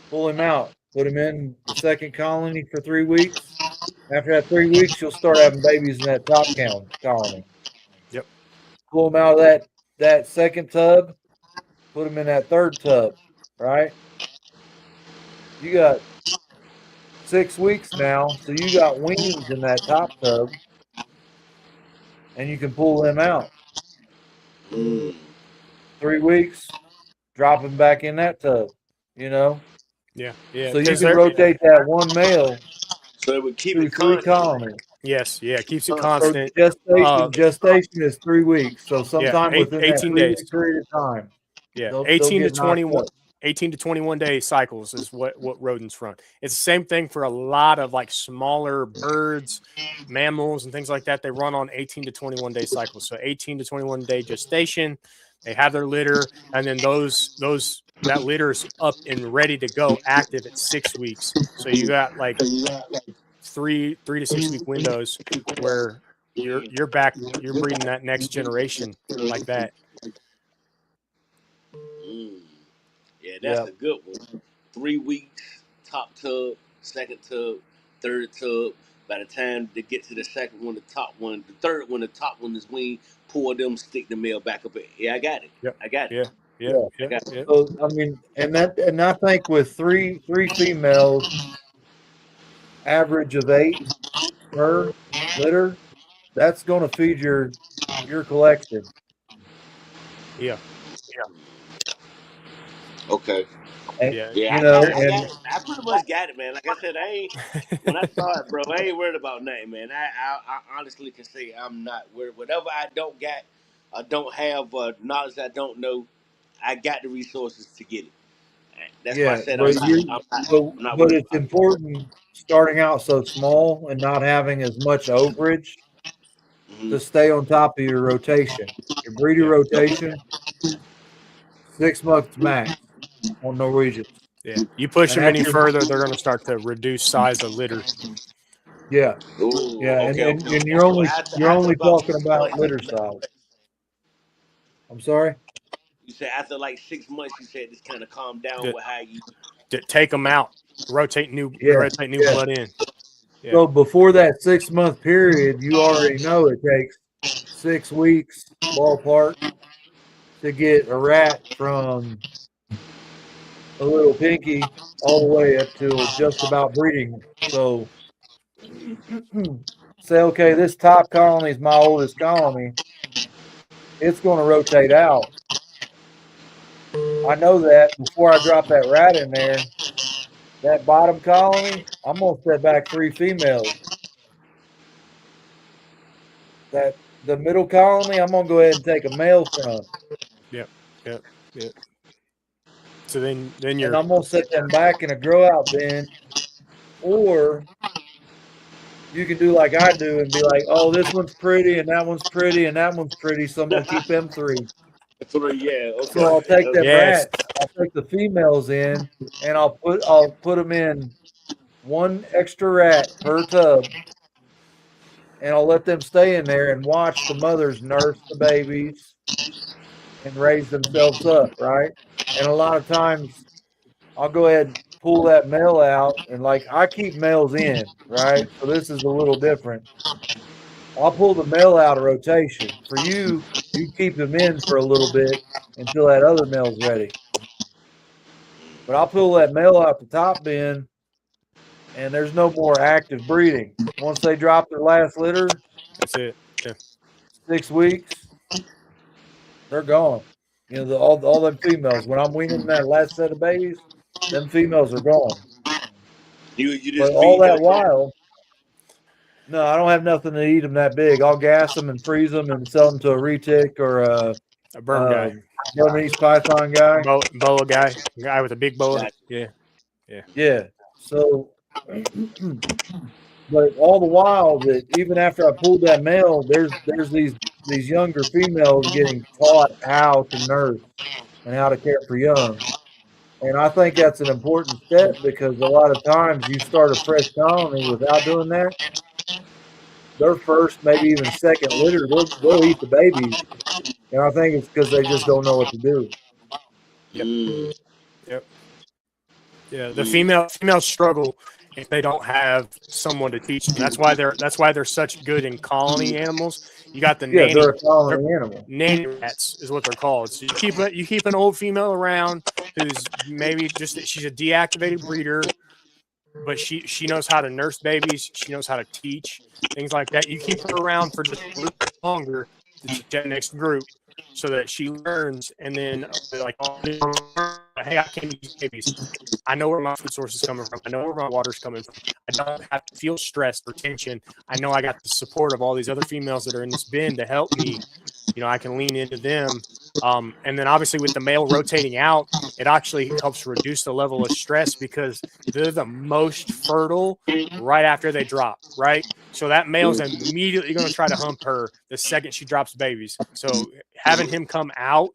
Pull him out. Put him in the second colony for 3 weeks. After that 3 weeks, you'll start having babies in that top colony. Yep. Pull them out of that second tub. Put them in that third tub. Right. You got 6 weeks now, so you got weans in that top tub, and you can pull them out. 3 weeks, drop them back in that tub. Yeah. So you can rotate that 1 male. So it would keep through it constant. 3 colonies. Yes, keeps it constant. So gestation is 3 weeks. So sometime within 18 that 3 days week period of time. Yeah, 18 to 21 day cycles is what rodents run. It's the same thing for a lot of like smaller birds, mammals, and things like that. They run on 18 to 21 day cycles. So 18 to 21 day gestation, they have their litter, and then that litter is up and ready to go, active at 6 weeks. So you got like 3 to 6 week windows where you're breeding that next generation like that. Yeah, that's a good one. 3 weeks, top tub, second tub, third tub. By the time they get to the second one, the top one, the third one, the top one is weaned. Pour them, stick the male back up. Yeah, I got it. Yep. I got it. Yeah. So I mean, and I think with three females, average of 8 per litter, that's going to feed your collection. Yeah. Okay. And, I got it. I pretty much got it, man. Like I said, when I started, bro, I ain't worried about nothing, man. I honestly can say I'm not worried. Whatever I don't got, I don't have knowledge I don't know, I got the resources to get it. That's why I said I'm not but it's important starting out so small and not having as much overage to stay on top of your rotation. Your breeder rotation, 6 months max on Norwegians. Yeah, you push them any further, they're going to start to reduce size of litter. Yeah, and you're only talking about litter size. I'm sorry. You said after like 6 months, you said this kind of calmed down with how you take them out, rotate new blood in. Yeah. So before that 6 month period, you already know it takes 6 weeks ballpark to get a rat from a little pinky all the way up to just about breeding. So say, okay, this top colony is my oldest colony. It's going to rotate out. I know that before I drop that rat in there, that bottom colony, I'm going to set back 3 females. That the middle colony, I'm going to go ahead and take a male from. Yep. So then you're. And I'm going to set them back in a grow out bin, or you can do like I do and be like, oh, this one's pretty and that one's pretty and that one's pretty, so I'm gonna keep them 3. 3, yeah, So okay. I'll take them Yes. rats, I'll take the females in, and I'll put them in 1 extra rat per tub, and I'll let them stay in there and watch the mothers nurse the babies and raise themselves up, right? And a lot of times I'll go ahead and pull that male out, and like I keep males in, right? So this is a little different. I'll pull the male out of rotation. For you, you keep him in for a little bit until that other male's ready. But I'll pull that male out the top bin, and there's no more active breeding. Once they drop their last litter, That's it. Yeah. 6 weeks, they're gone. You know, all them females. When I'm weaning that last set of babies, them females are gone. You But just all feed that them. while, no, I don't have nothing to eat them that big. I'll gas them and freeze them and sell them to a retic or A berm a guy, Burmese python guy. boa guy with a big boa. Gotcha. Yeah, yeah. Yeah. So, but all the while that even after I pulled that male, there's these younger females getting taught how to nurse and how to care for young. And I think that's an important step because a lot of times you start a fresh colony without doing that. Their first, maybe even second litter, they'll eat the babies, and I think it's because they just don't know what to do. Yep. Mm, Yep. Yeah. The mm, females struggle if they don't have someone to teach them. That's why they're such good in colony animals. You got the Yeah, nanny. they're a colony animal. Nanny rats is what they're called. So you keep an old female around who's maybe just she's a deactivated breeder, but she knows how to nurse babies. She knows how to teach things like that. You keep her around for just a little longer to teach that next group so that she learns, and then like, hey, I can use babies. I know where my food source is coming from. I know where my water's coming from. I don't have to feel stressed or tension. I know I got the support of all these other females that are in this bin to help me. You know, I can lean into them. And then obviously with the male rotating out, it actually helps reduce the level of stress because they're the most fertile right after they drop, right? So that male's immediately going to try to hump her the second she drops babies. So having him come out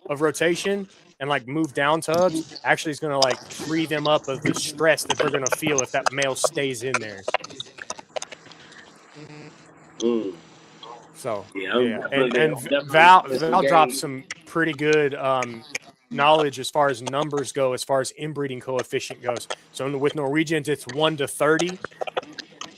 of rotation and like move down tubs actually is going to like free them up of the stress that they're going to feel if that male stays in there. mm. So Yeah, yeah, and definitely Val dropped game. some pretty good knowledge as far as numbers go, as far as inbreeding coefficient goes. So with Norwegians, it's 1 to 30.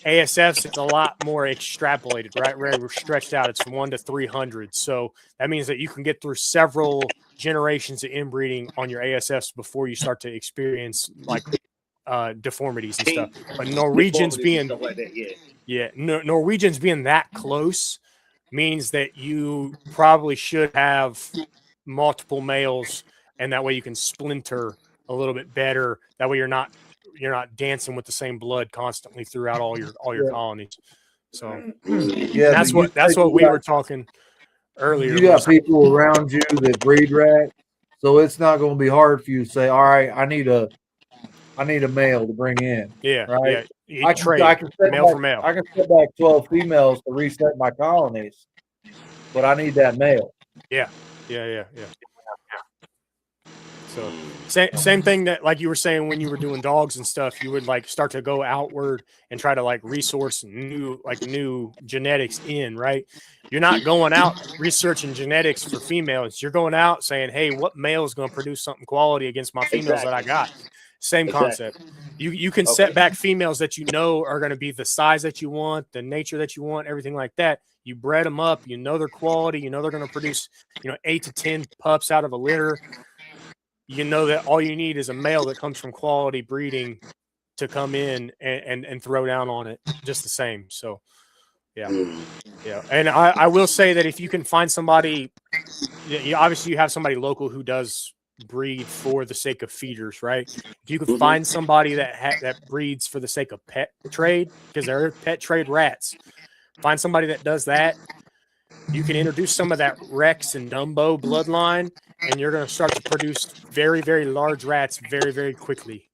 ASFs, it's a lot more extrapolated, right? Where we're stretched out, it's 1 to 300. So that means that you can get through several generations of inbreeding on your ASFs before you start to experience like deformities and stuff. But Norwegians being stuff like that, yeah. Norwegians being that close means that you probably should have multiple males, and that way you can splinter a little bit better. That way you're not dancing with the same blood constantly throughout all your Yeah. colonies. So Yeah, that's what we were talking earlier. You got people around you that breed rat, so it's not going to be hard for you to say, "All right, I need a male to bring in." Yeah, right. yeah. You I trade can set male back, for male. I can set back 12 females to reset my colonies, but I need that male. Yeah. So same thing that like you were saying when you were doing dogs and stuff, you would like start to go outward and try to like resource new genetics in, right? You're not going out researching genetics for females. You're going out saying, hey, what male is going to produce something quality against my females that I got? Same concept. You can set back females that you know are going to be the size that you want, the nature that you want, everything like that. You bred them up, you know their quality, you know they're going to produce, 8 to 10 pups out of a litter. You know that all you need is a male that comes from quality breeding to come in and throw down on it just the same. So, yeah. And I will say that if you can find somebody, obviously you have somebody local who does breed for the sake of feeders, right? If you could find somebody that breeds for the sake of pet trade, because there are pet trade rats, find somebody that does that. You can introduce some of that Rex and Dumbo bloodline, and you're going to start to produce very, very large rats very, very quickly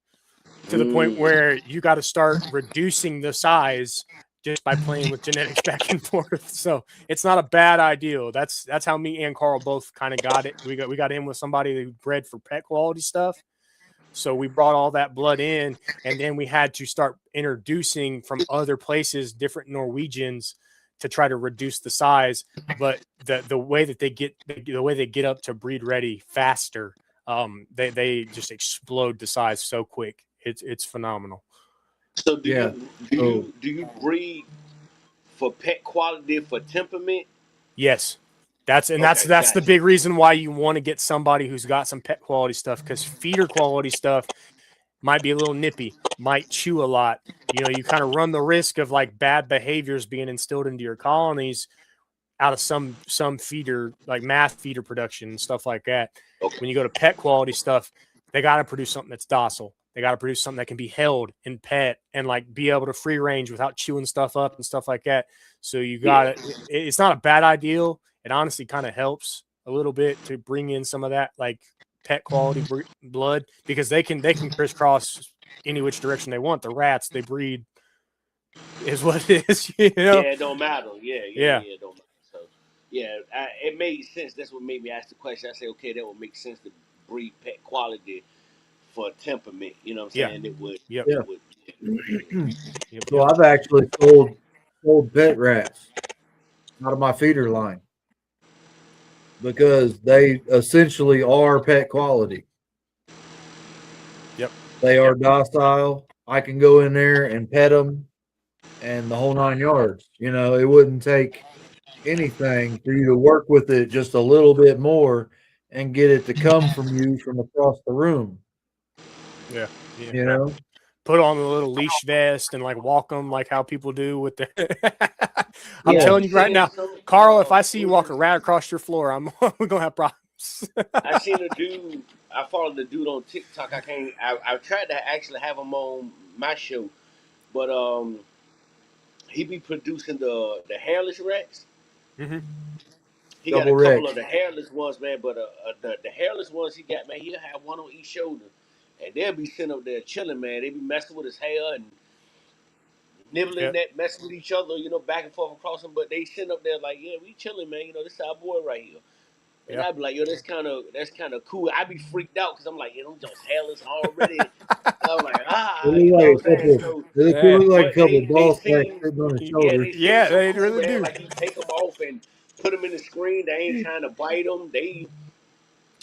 to the point where you got to start reducing the size just by playing with genetics back and forth. So it's not a bad idea. That's how me and Carl both kind of got it. We got in with somebody who bred for pet quality stuff. So we brought all that blood in, and then we had to start introducing from other places different Norwegians to try to reduce the size. But the way that they get up to breed ready faster, they just explode the size so quick. It's phenomenal. So Yeah. do you breed for pet quality for temperament? Yes. That's the Gotcha. big reason why you want to get somebody who's got some pet quality stuff, because feeder quality stuff might be a little nippy, might chew a lot. You know, you kind of run the risk of like bad behaviors being instilled into your colonies out of some feeder, like mass feeder production and stuff like that. Okay. When you go to pet quality stuff, they got to produce something that's docile. They got to produce something that can be held and pet and like be able to free range without chewing stuff up and stuff like that. So you got it's not a bad idea. It honestly kind of helps a little bit to bring in some of that like pet quality blood, because they can crisscross any which direction they want. The rats, they breed is what it is, you know? Yeah, it don't matter. Yeah, it don't matter. So, yeah, it made sense. That's what made me ask the question. I said, okay, that would make sense to breed pet quality for temperament. You know what I'm saying? It would. Yep. Yeah. It would. Yep. So I've actually sold pet rats out of my feeder line because they essentially are pet quality. Yep. They are docile. I can go in there and pet them and the whole 9 yards. You know, it wouldn't take anything for you to work with it just a little bit more and get it to come from you from across the room. Yeah. You know? Put on a little leash vest and like walk them like how people do with the. I'm Yeah. telling you right now, Carl, if I see you walking right across your floor, we're gonna have problems. I seen a dude. I followed the dude on TikTok. I tried to actually have him on my show, but he be producing the hairless rats. Mm-hmm. He got a Double couple Rex. of the hairless ones, man. But the hairless ones he got, man, he'll have one on each shoulder, and they'll be sitting up there chilling, man. They be messing with his hair and nibbling Yep. that, messing with each other, back and forth across them. But they sitting up there like, yeah, we chilling, man. This is our boy right here. And Yeah. I'd be like, yo, that's kind of cool. I'd be freaked out because I'm like, them just hairless already. I'm like, They you look know like what I'm a saying? couple. So, They look like a but couple they ball sacks seem, sitting on his yeah, shoulder. they seem Yeah, so they cool, really man. do. Like you take them off and put them in the screen. They ain't trying to bite them. They,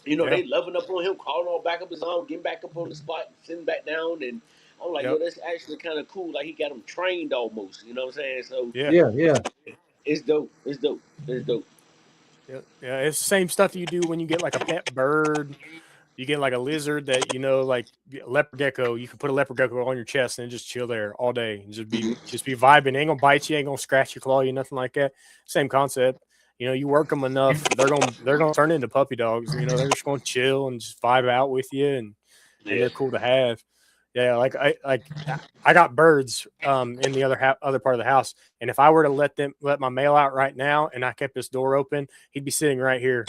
Yeah. they loving up on him, crawling on back up his arm, getting back up on the spot, sitting back down, and I'm like, yo, Yep. that's actually kind of cool. Like he got them trained almost. You know what I'm saying? So Yeah. Yeah. it's dope. It's dope. It's dope. Yeah. Yeah. It's the same stuff you do when you get like a pet bird. You get like a lizard that like leopard gecko. You can put a leopard gecko on your chest and just chill there all day and just be vibing. Ain't gonna bite you, ain't gonna scratch you, claw you, nothing like that. Same concept. You work them enough, they're gonna turn into puppy dogs. They're just gonna chill and just vibe out with you, and they're cool to have. Yeah, I got birds in the other part of the house, and if I were to let my male out right now, and I kept this door open, he'd be sitting right here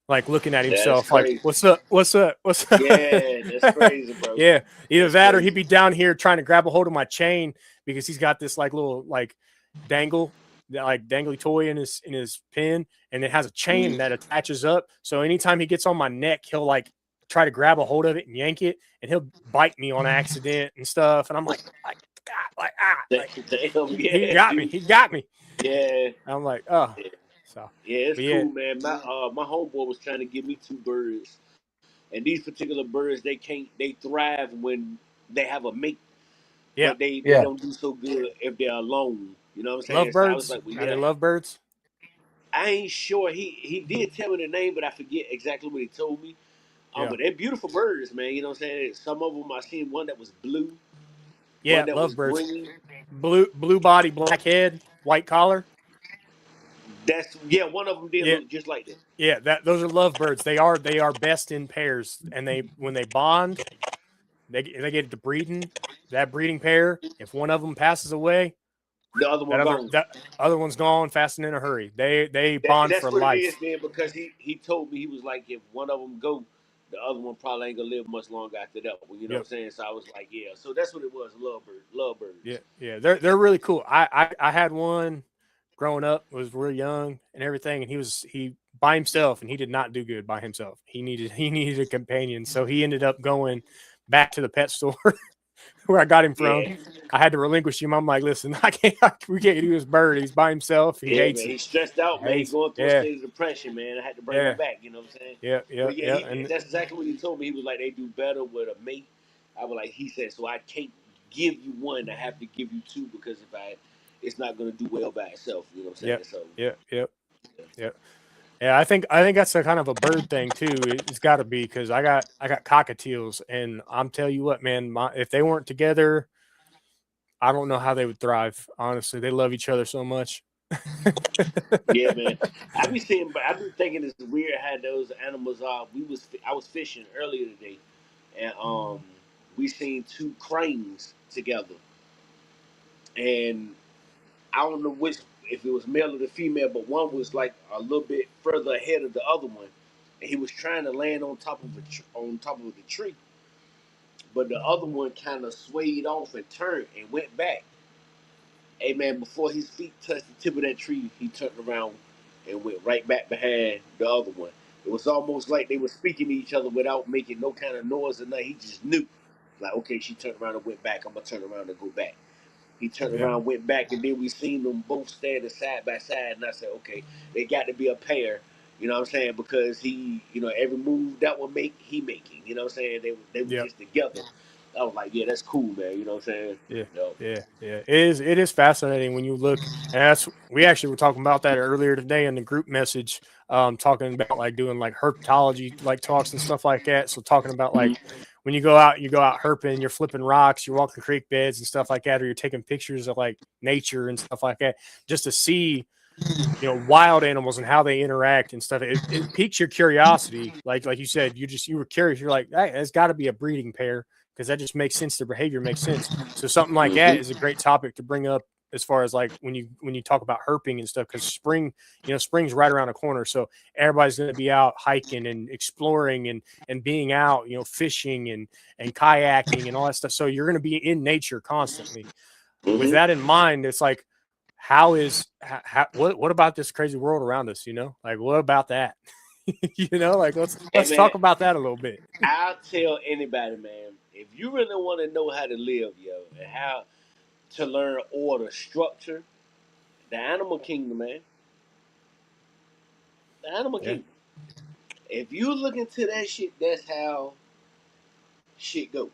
like looking at That's himself, like, crazy. what's up? What's up? What's up? Yeah, that's crazy, bro. Yeah. Either That's that or crazy. he'd be down here trying to grab a hold of my chain because he's got this like little like dangly toy in his pin, and it has a chain that attaches up. So anytime he gets on my neck, he'll like try to grab a hold of it and yank it, and he'll bite me on accident and stuff. And I'm like Damn, he yeah, got me. dude. He got me. Yeah. I'm like, oh. So Yeah, it's but yeah, cool, man. My homeboy was trying to give me two birds, and these particular birds they thrive when they have a mate, yeah. but they Yeah. don't do so good if they're alone. You know what I'm saying? So I was Lovebirds. like, well, Are they yeah, lovebirds? I ain't sure. He did tell me the name, but I forget exactly what he told me. Yeah. But they're beautiful birds, man. You know what I'm saying? Some of them I seen one that was blue, Yeah, one that was lovebirds. green. Blue body, black head, white collar. One of them did Yeah, look just like that. yeah. Those are lovebirds. They are best in pairs, and when they bond, they get to breeding. That breeding pair, if one of them passes away, The other one gone. that other one's gone fast and in a hurry. They bond That's for what it is, life. man. Because he told me he was like, if one of them go, the other one probably ain't gonna live much longer after that one. You know what I'm Yep. saying? So I was like, yeah. So that's what it was. Love birds. Yeah. Yeah. They're really cool. I had one growing up, was real young and everything, and he by himself, and he did not do good by himself. He needed a companion. So he ended up going back to the pet store where I got him from. Yeah, I had to relinquish him. I'm like, listen, we can't do this bird. He's by himself. He yeah, hates man. it. He's stressed out, man. He's Hates. going through a Yeah. state of depression, man. I had to bring him Yeah. back. You know what I'm saying? Yeah. Yeah. But yeah, Yeah. And that's exactly what he told me. He was like, they do better with a mate. I was like, he said, so I can't give you one. I have to give you two because it's not gonna do well by itself. You know what I'm saying? yep. So Yep. Yep. Yep. Yeah, I think that's a kind of a bird thing too. It's got to be because I got cockatiels, and I'm tell you what, man, if they weren't together, I don't know how they would thrive. Honestly, they love each other so much. yeah, man. I've been thinking it's weird how those animals are. I was fishing earlier today, and we seen two cranes together, and I don't know which if it was male or the female, but one was like a little bit further ahead of the other one, and he was trying to land on top of on top of the tree, but the other one kind of swayed off and turned and went back. Hey man, before his feet touched the tip of that tree, he turned around and went right back behind the other one. It was almost like they were speaking to each other without making no kind of noise or nothing. He just knew, like, okay, she turned around and went back. I'm gonna turn around and go back. He turned Yeah, around, went back, and then we seen them both standing side by side. And I said, okay, they got to be a pair. You know what I'm saying? Because every move that one make, he making. You know what I'm saying? They were yeah, just together. I was like, yeah, that's cool, man. You know what I'm saying? yeah, Yo. yeah, yeah. It is fascinating when you look, and that's we actually were talking about that earlier today in the group message, talking about like doing like herpetology like talks and stuff like that. So talking about like when you go out herping, you're flipping rocks, you're walking creek beds and stuff like that, or you're taking pictures of like nature and stuff like that, just to see wild animals and how they interact and stuff. It piques your curiosity. Like you said, you were curious. You're like, hey, there's got to be a breeding pair because that just makes sense. Their behavior makes sense. So something like that is a great topic to bring up as far as like when you talk about herping and stuff, because spring's right around the corner. So everybody's going to be out hiking and exploring and being out, fishing and kayaking and all that stuff. So you're going to be in nature constantly. With Mm-hmm. that in mind, it's like, what about this crazy world around us? Like what about that? Like Hey let's man, talk about that a little bit. I'll tell anybody, man, if you really want to know how to live, and how to learn order, structure, the animal kingdom, man. The animal Yeah, kingdom. If you look into that shit, that's how shit go.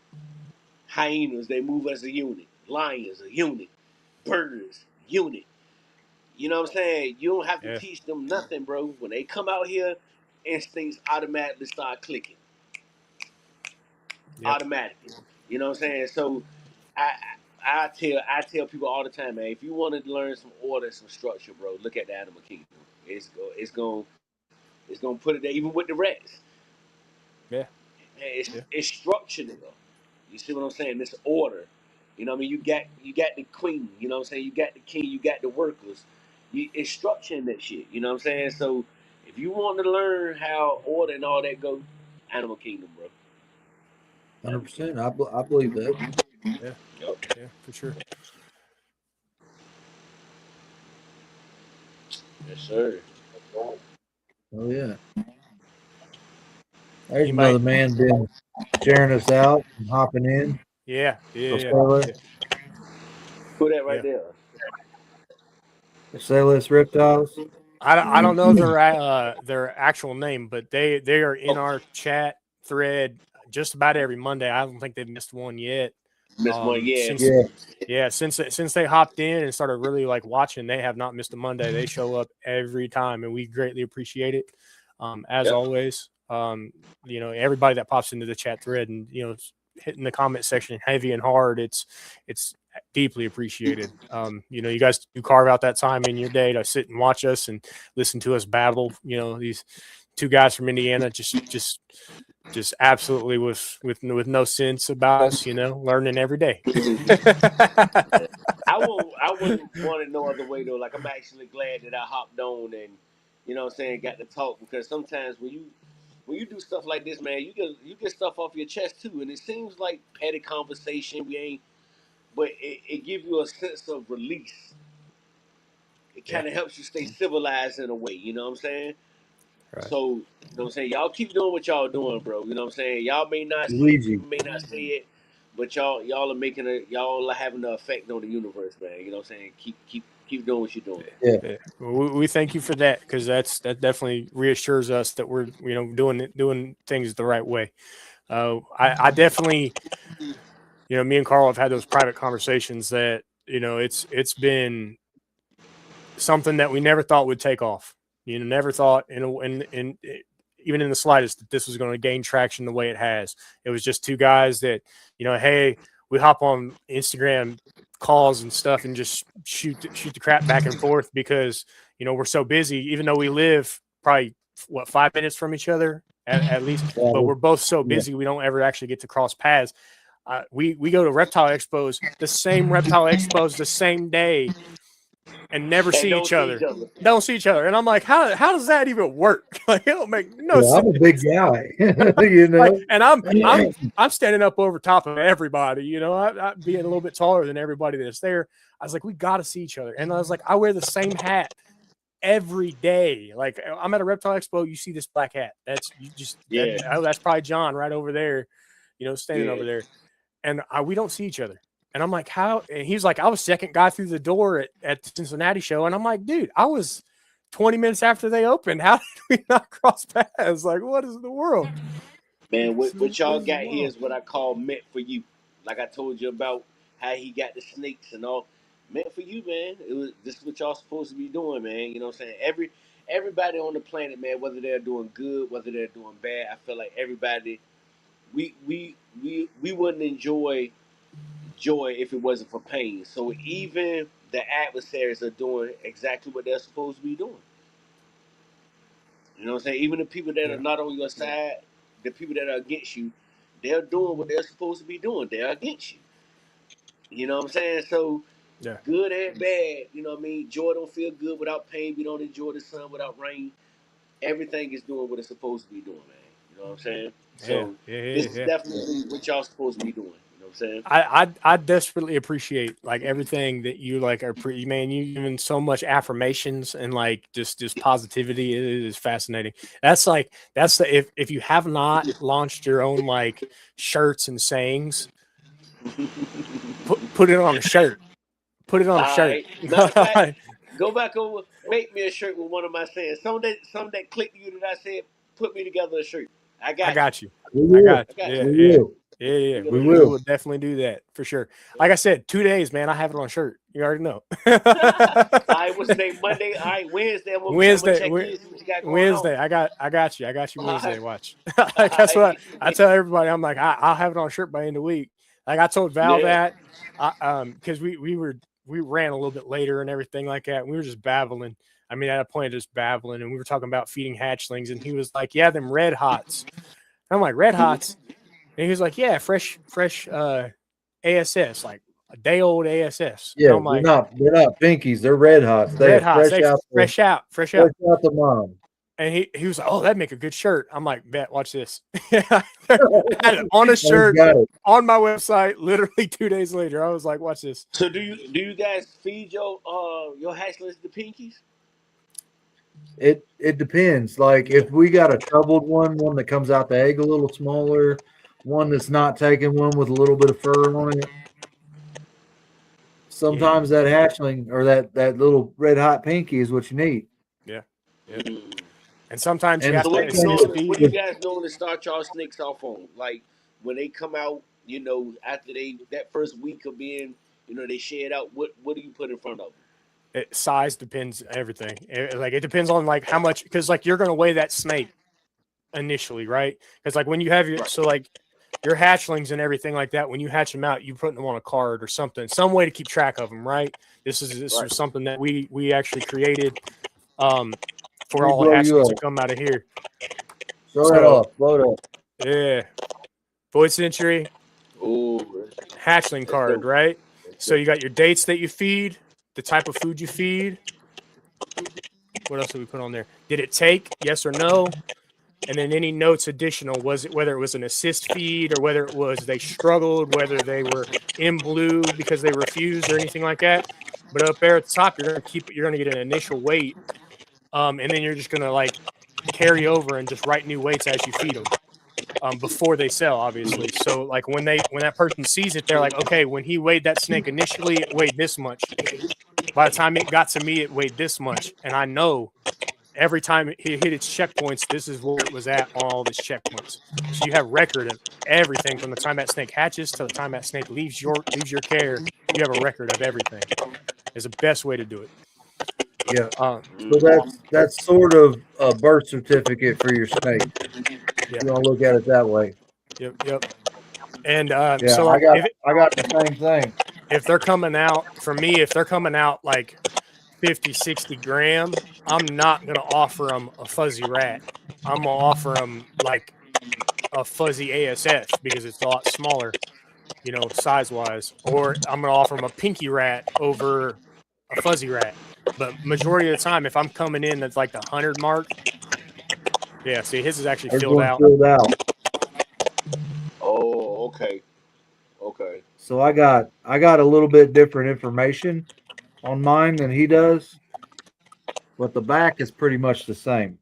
Hyenas, they move as a unit. Lions, a unit. Birds, unit. You know what I'm saying? You don't have to yeah, teach them nothing, bro. When they come out here, instincts automatically start clicking. yep, Automatically. You know what I'm saying? So I I tell people all the time, man, if you want to learn some order, some structure, bro, look at the animal kingdom. It's gonna put it there, even with the rats. yeah, Man, yeah, it's structure, nigga. You see what I'm saying? This order. You know what I mean? You got the queen. You know what I'm saying? You got the king. You got the workers. It's structure in that shit. You know what I'm saying? So if you want to learn how order and all that go, animal kingdom, bro. Animal 100%. kingdom. I believe that. yeah, Yep. yeah, for sure. Yes, sir. Oh yeah. There's Anybody? another man been sharing us out and hopping in. Yeah, yeah, So yeah, yeah, Put that right yeah. there. Sailorless reptiles. I don't know their actual name, but they are in Oh, our chat thread just about every Monday. I don't think they've missed one yet. Miss One, yeah. Since Yeah, Yeah, since they hopped in and started really like watching, they have not missed a Monday. They show up every time, and we greatly appreciate it. As Yep. always, everybody that pops into the chat thread and hitting the comment section heavy and hard, it's deeply appreciated. You guys do carve out that time in your day to sit and watch us and listen to us babble. These two guys from Indiana just absolutely with no sense about us, learning every day. I wouldn't want it no other way though. Like, I'm actually glad that I hopped on and, you know what I'm saying, got to talk, because sometimes when you do stuff like this, man, you get stuff off your chest too. And it seems like petty conversation. We ain't, but it gives you a sense of release. It Yeah. kind of helps you stay civilized in a way. You know what I'm saying? Right. So, you know what I'm saying? Y'all keep doing what y'all doing, bro. You know what I'm saying? Y'all may not see it, Luigi. people may not say it, but y'all are y'all are having an effect on the universe, man. You know what I'm saying? Keep doing what you're doing. Yeah. Yeah. Well, we thank you for that, because that definitely reassures us that we're doing things the right way. I definitely, me and Carl have had those private conversations that it's been something that we never thought would take off. Never thought even in the slightest that this was going to gain traction the way it has. It was just two guys that, hey, we hop on Instagram calls and stuff and just shoot the crap back and forth because, we're so busy, even though we live probably 5 minutes from each other at least, but we're both so busy we don't ever actually get to cross paths. We go to reptile expos, the same day, and never see each other. Don't see each other. And I'm like, how does that even work? Like, it don't make no sense. I'm a big guy, you know. Like, and I'm standing up over top of everybody, I being a little bit taller than everybody that's there. I was like, we got to see each other. And I was like, I wear the same hat every day. Like, I'm at a reptile expo, you see this black hat. That's that's probably John right over there, standing over there. And we don't see each other. And I'm like, how? And he's like, I was second guy through the door at the Cincinnati show. And I'm like, dude, I was 20 minutes after they opened. How did we not cross paths? Like, what is the world? Man, what y'all got here is what I call meant for you. Like I told you about how he got the snakes and all. Meant for you, man. This is what y'all supposed to be doing, man. You know what I'm saying? Everybody on the planet, man, whether they're doing good, whether they're doing bad, I feel like everybody we wouldn't enjoy joy if it wasn't for pain. So even the adversaries are doing exactly what they're supposed to be doing. You know what I'm saying? Even the people that are not on your side, the people that are against you, they're doing what they're supposed to be doing. They're against you. You know what I'm saying? So good and bad, you know what I mean? Joy don't feel good without pain. We don't enjoy the sun without rain. Everything is doing what it's supposed to be doing, man. You know what I'm saying? So this is definitely what y'all supposed to be doing. You know what I'm saying? I desperately appreciate like everything that you like are man, you giving so much affirmations and like just positivity. It is fascinating. That's the if you have not launched your own like shirts and sayings, put it on a shirt. Put it on a shirt. Matter of fact, go back over, make me a shirt with one of my sayings. Some that clicked to you that I said, put me together a shirt. I got you. I got you. Yeah. We will definitely do that for sure. Like I said, 2 days, man. I have it on a shirt. You already know. All right, what's the day? Monday. All right, Wednesday. Wednesday. I got you Wednesday. Watch. That's what I tell everybody. I'm like, I'll have it on a shirt by the end of the week. Like I told Val that, because we ran a little bit later and everything like that. And we were just babbling. I mean, at a point, just babbling, and we were talking about feeding hatchlings, and he was like, "Yeah, them red hots." And I'm like, "Red hots," and he was like, "Yeah, fresh ASS, like a day old ASS." Yeah, I'm like, they're not pinkies, they're red hots. Red hots, fresh out the mom. And he was like, "Oh, that'd make a good shirt." I'm like, "Bet, watch this." I had it on a shirt on my website. Literally 2 days later, I was like, "Watch this." So do you guys feed your hatchlings the pinkies? It depends. Like if we got a troubled one that comes out the egg a little smaller, one that's not taking one with a little bit of fur on it. Sometimes that hatchling or that little red hot pinky is what you need. Yeah. And sometimes you have so to what do you guys normally start y'all snakes off on? Like when they come out, after that first week of being, they shed out, what do you put in front of them? Size depends everything. It depends on like how much, because like you're going to weigh that snake initially, right? Because like when you have your your hatchlings and everything like that, when you hatch them out, you put them on a card or something, some way to keep track of them, right? This was something that we actually created for all the hatchlings to come out of here. Blow it up. Yeah. Void Century. Ooh. Hatchling card, right? So you got your dates that you feed, the type of food you feed. What else did we put on there? Did it take? Yes or no? and then any notes additional, whether it was an assist feed or whether it was they struggled, whether they were in blue because they refused or anything like that. But up there at the top, you're going to get an initial weight, and then you're just going to like carry over and just write new weights as you feed them. Before they sell, obviously. So like when that person sees it, they're like, okay, when he weighed that snake initially, it weighed this much. By the time it got to me, it weighed this much. And I know every time it hit its checkpoints, this is where it was at on all these checkpoints. So you have record of everything from the time that snake hatches to the time that snake leaves your care. You have a record of everything. Is the best way to do it. Yeah. So that's sort of a birth certificate for your snake. Yeah. You want to look at it that way. Yep. And yeah, so like I got the same thing. If they're coming out, for me, if they're coming out like 50, 60 gram, I'm not going to offer them a fuzzy rat. I'm going to offer them like a fuzzy ASF because it's a lot smaller, you know, size-wise. Or I'm going to offer them a pinky rat over a fuzzy rat. But majority of the time, if I'm coming in that's like the 100 mark, yeah, see, his is actually filled out. Oh, okay. Okay. So I got a little bit different information on mine than he does, but the back is pretty much the same.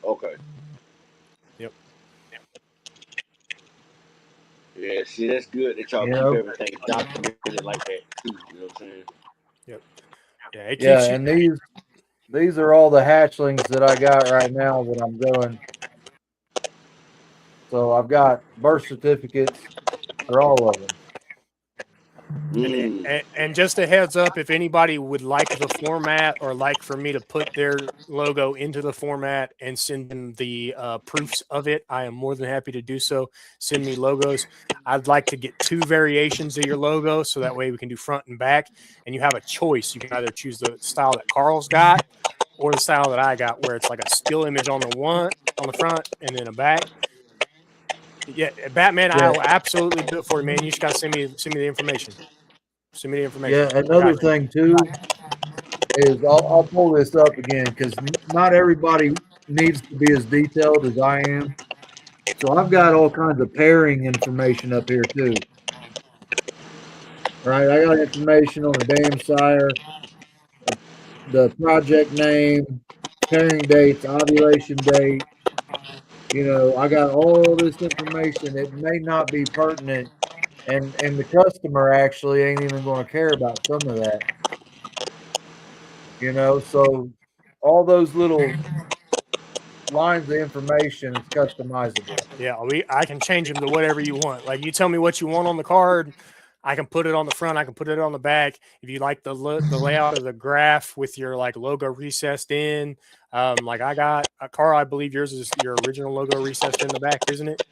Okay. Yep. Yeah, see, that's good that y'all keep everything documented like that too. You know what I'm saying? Yep. Yeah, and these are all the hatchlings that I got right now that I'm going. So I've got birth certificates for all of them. And just a heads up, if anybody would like the format or like for me to put their logo into the format and send them the proofs of it, I am more than happy to do so. Send me logos. I'd like to get 2 variations of your logo so that way we can do front and back. And you have a choice. You can either choose the style that Carl's got or the style that I got where it's like a still image on the front and then a back. Yeah, Batman, yeah. I'll absolutely do it for you, man. You just got to send me the information. Send me the information. Yeah, another thing too is I'll pull this up again because not everybody needs to be as detailed as I am. So I've got all kinds of pairing information up here too. Right, I got information on the dam sire, the project name, pairing dates, ovulation date. You know, I got all this information. It may not be pertinent, and the customer actually ain't even going to care about some of that. You know, so all those little lines of information is customizable. Yeah, I can change them to whatever you want. Like you tell me what you want on the card, I can put it on the front, I can put it on the back. If you like the layout of the graph with your like logo recessed in, like I got a Carl, I believe yours is your original logo recessed in the back, isn't it?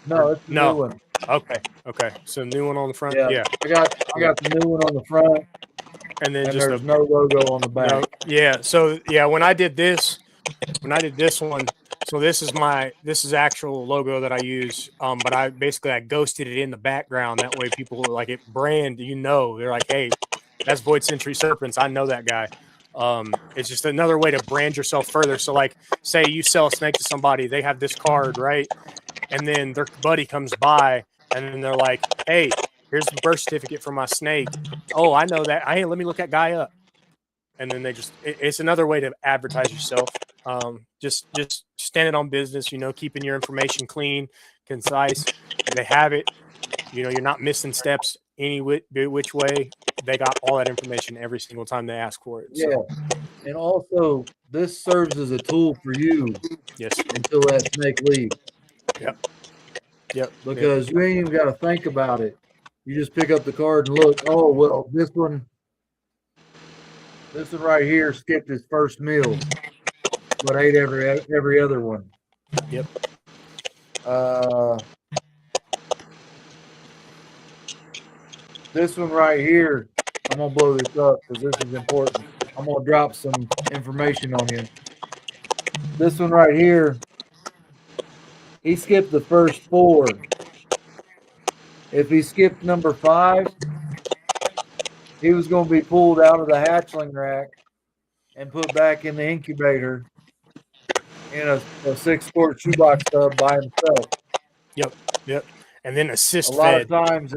No, it's the new one. Okay. So new one on the front. Yeah. I got the new one on the front. And then there's no logo on the back. No, yeah. So yeah, when I did this one, so this is actual logo that I use. But I ghosted it in the background. That way people like it brand, they're like, hey, that's Void Century Serpents. I know that guy. It's just another way to brand yourself further. So like say you sell a snake to somebody, they have this card, right? And then their buddy comes by and then they're like, hey, here's the birth certificate for my snake. Oh, I know that. Hey, let me look that guy up. And then it's another way to advertise yourself. Just standing on business, keeping your information clean, concise. They have it. You're not missing steps any which way. They got all that information every single time they ask for it. Yeah. So. And also, this serves as a tool for you. Yes. Until that snake leaves. Yep. Because you ain't even got to think about it. You just pick up the card and look. Oh well, this one right here skipped his first meal, but ate every other one. Yep. This one right here, I'm gonna blow this up because this is important. I'm gonna drop some information on you. This one right here, he skipped the first 4. If he skipped number 5, he was going to be pulled out of the hatchling rack and put back in the incubator in a 6-quart shoebox tub by himself. Yep. And then A assist lot of fed. times,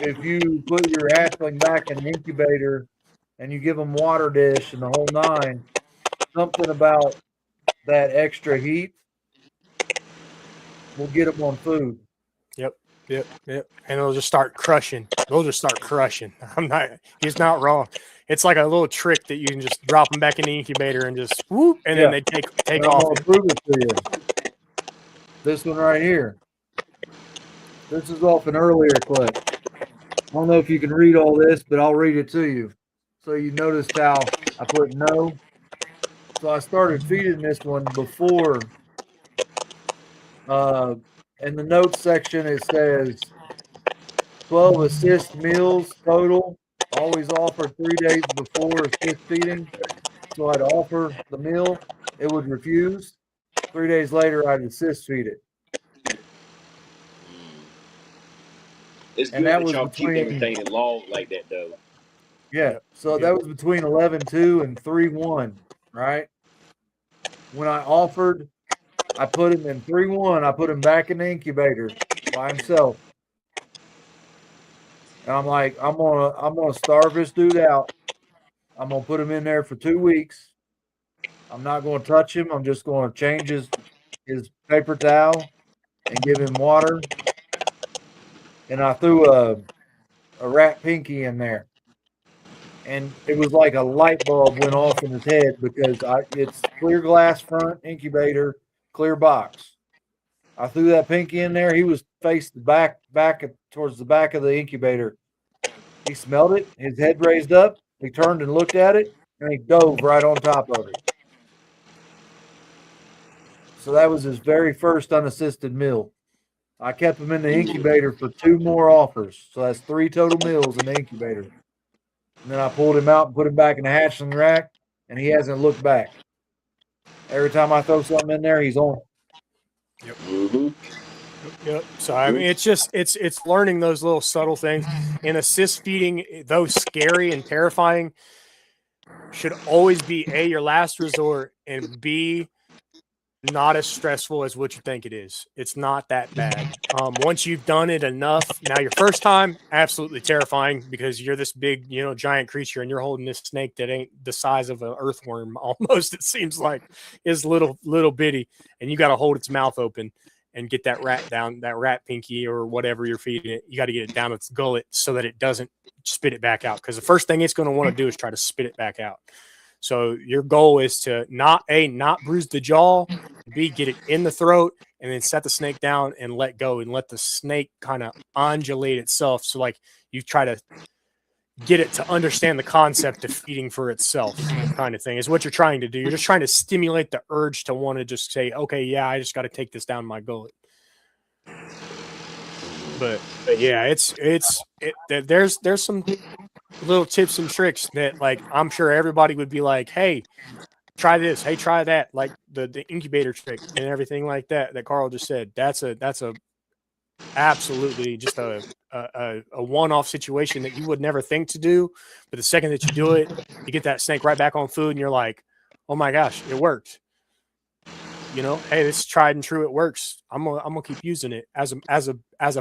if you put your hatchling back in the incubator and you give them water dish and the whole nine, something about that extra heat will get them on food. Yep. And they'll just start crushing. He's not wrong. It's like a little trick that you can just drop them back in the incubator and just whoop, and then they take And I'm off. going to prove it to you. This one right here. This is off an earlier clip. I don't know if you can read all this, but I'll read it to you. So you noticed how I put no. So I started feeding this one before. In the notes section, it says 12 assist meals total. Always offer 3 days before assist feeding. So I'd offer the meal, it would refuse. 3 days later, I'd assist feed it. It's And good that that was y'all keep between, everything in log like that, though. yeah. Yep. So that was between 11-2 and 3-1, right? When I offered, I put him in 3-1. I put him back in the incubator by himself. And I'm like, I'm gonna starve this dude out. I'm gonna put him in there for 2 weeks. I'm not gonna touch him. I'm just gonna change his paper towel and give him water. And I threw a rat pinky in there. And it was like a light bulb went off in his head because it's clear glass front incubator, clear box. I threw that pinky in there. He was faced back towards the back of the incubator. He smelled it. His head raised up. He turned and looked at it, and he dove right on top of it. So that was his very first unassisted meal. I kept him in the incubator for 2 more offers. So that's 3 total meals in the incubator. And then I pulled him out and put him back in the hatchling rack, and he hasn't looked back. Every time I throw something in there, he's on. Yep. So I mean, it's learning those little subtle things. And assist feeding, though scary and terrifying, should always be A, your last resort, and B, not as stressful as what you think it is. It's not that bad. Once you've done it enough, now your first time, absolutely terrifying because you're this big, giant creature and you're holding this snake that ain't the size of an earthworm almost, it seems like, is little bitty, and you got to hold its mouth open and get that rat pinky or whatever you're feeding it. You got to get it down its gullet so that it doesn't spit it back out, because the first thing it's going to want to do is try to spit it back out. So your goal is to not bruise the jaw, B, get it in the throat, and then set the snake down and let go and let the snake kind of undulate itself. So like you try to get it to understand the concept of feeding for itself, kind of thing is what you're trying to do. You're just trying to stimulate the urge to want to just say, okay, yeah, I just got to take this down my gullet. But yeah, there's some little tips and tricks that, like, I'm sure everybody would be like, hey, try this, hey, try that, like the incubator trick and everything like that Carl just said. That's a absolutely just a one-off situation that you would never think to do, but the second that you do it, you get that snake right back on food and you're like, oh my gosh, it worked. Hey, this is tried and true, it works. I'm gonna keep using it as a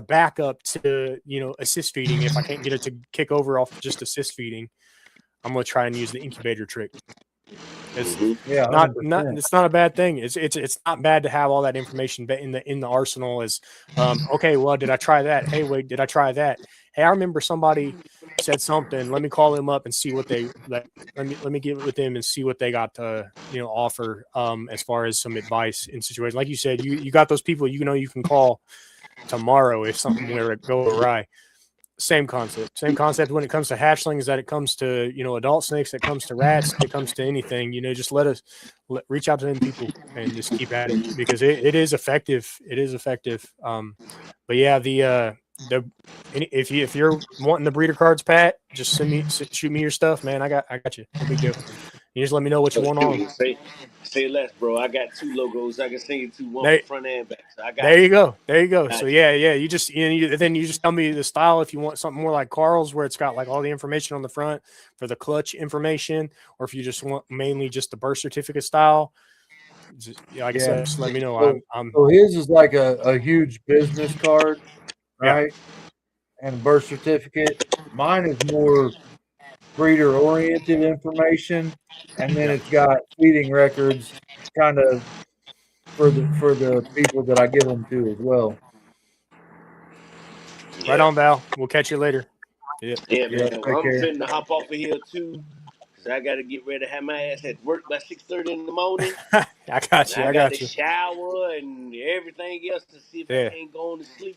backup to assist feeding. If I can't get it to kick over off just assist feeding, I'm gonna try and use the incubator trick. It's not it's not a bad thing. It's not bad to have all that information in the arsenal. As okay, well, did I try that? Hey, wait, did I try that? Hey, I remember somebody said something. Let me call them up and see what they let me get with them and see what they got to offer as far as some advice in situations like you said. You got those people you can call tomorrow if something were to go awry. Same concept when it comes to hatchlings, that it comes to adult snakes, that comes to rats, it comes to anything. Just reach out to them people and just keep at it, because it is effective. But yeah, if you're wanting the breeder cards, Pat, just shoot me your stuff, man. I got you. No big deal. You just let me know what you want on. Say less, bro. I got 2 logos. I can send you 2, one for front and back. So I got there you go. So yeah. You just then you just tell me the style if you want something more like Carl's, where it's got like all the information on the front for the clutch information, or if you just want mainly just the birth certificate style. like I said, just let me know. So, I'm so his is like a huge business card, Yeah. right? And birth certificate. Mine is more breeder oriented information, and then Yeah. it's got feeding records, kind of for the people that I give them to as well. Right Yeah. on, Val. We'll catch you later. Yep. Yeah, Yeah, man. Well, take I'm care. finna hop off of here too, cause I gotta get ready to have my ass at work by 6:30 in the morning, I got and you. I I got to got you. shower and everything else to see if I Yeah. can't go on to sleep.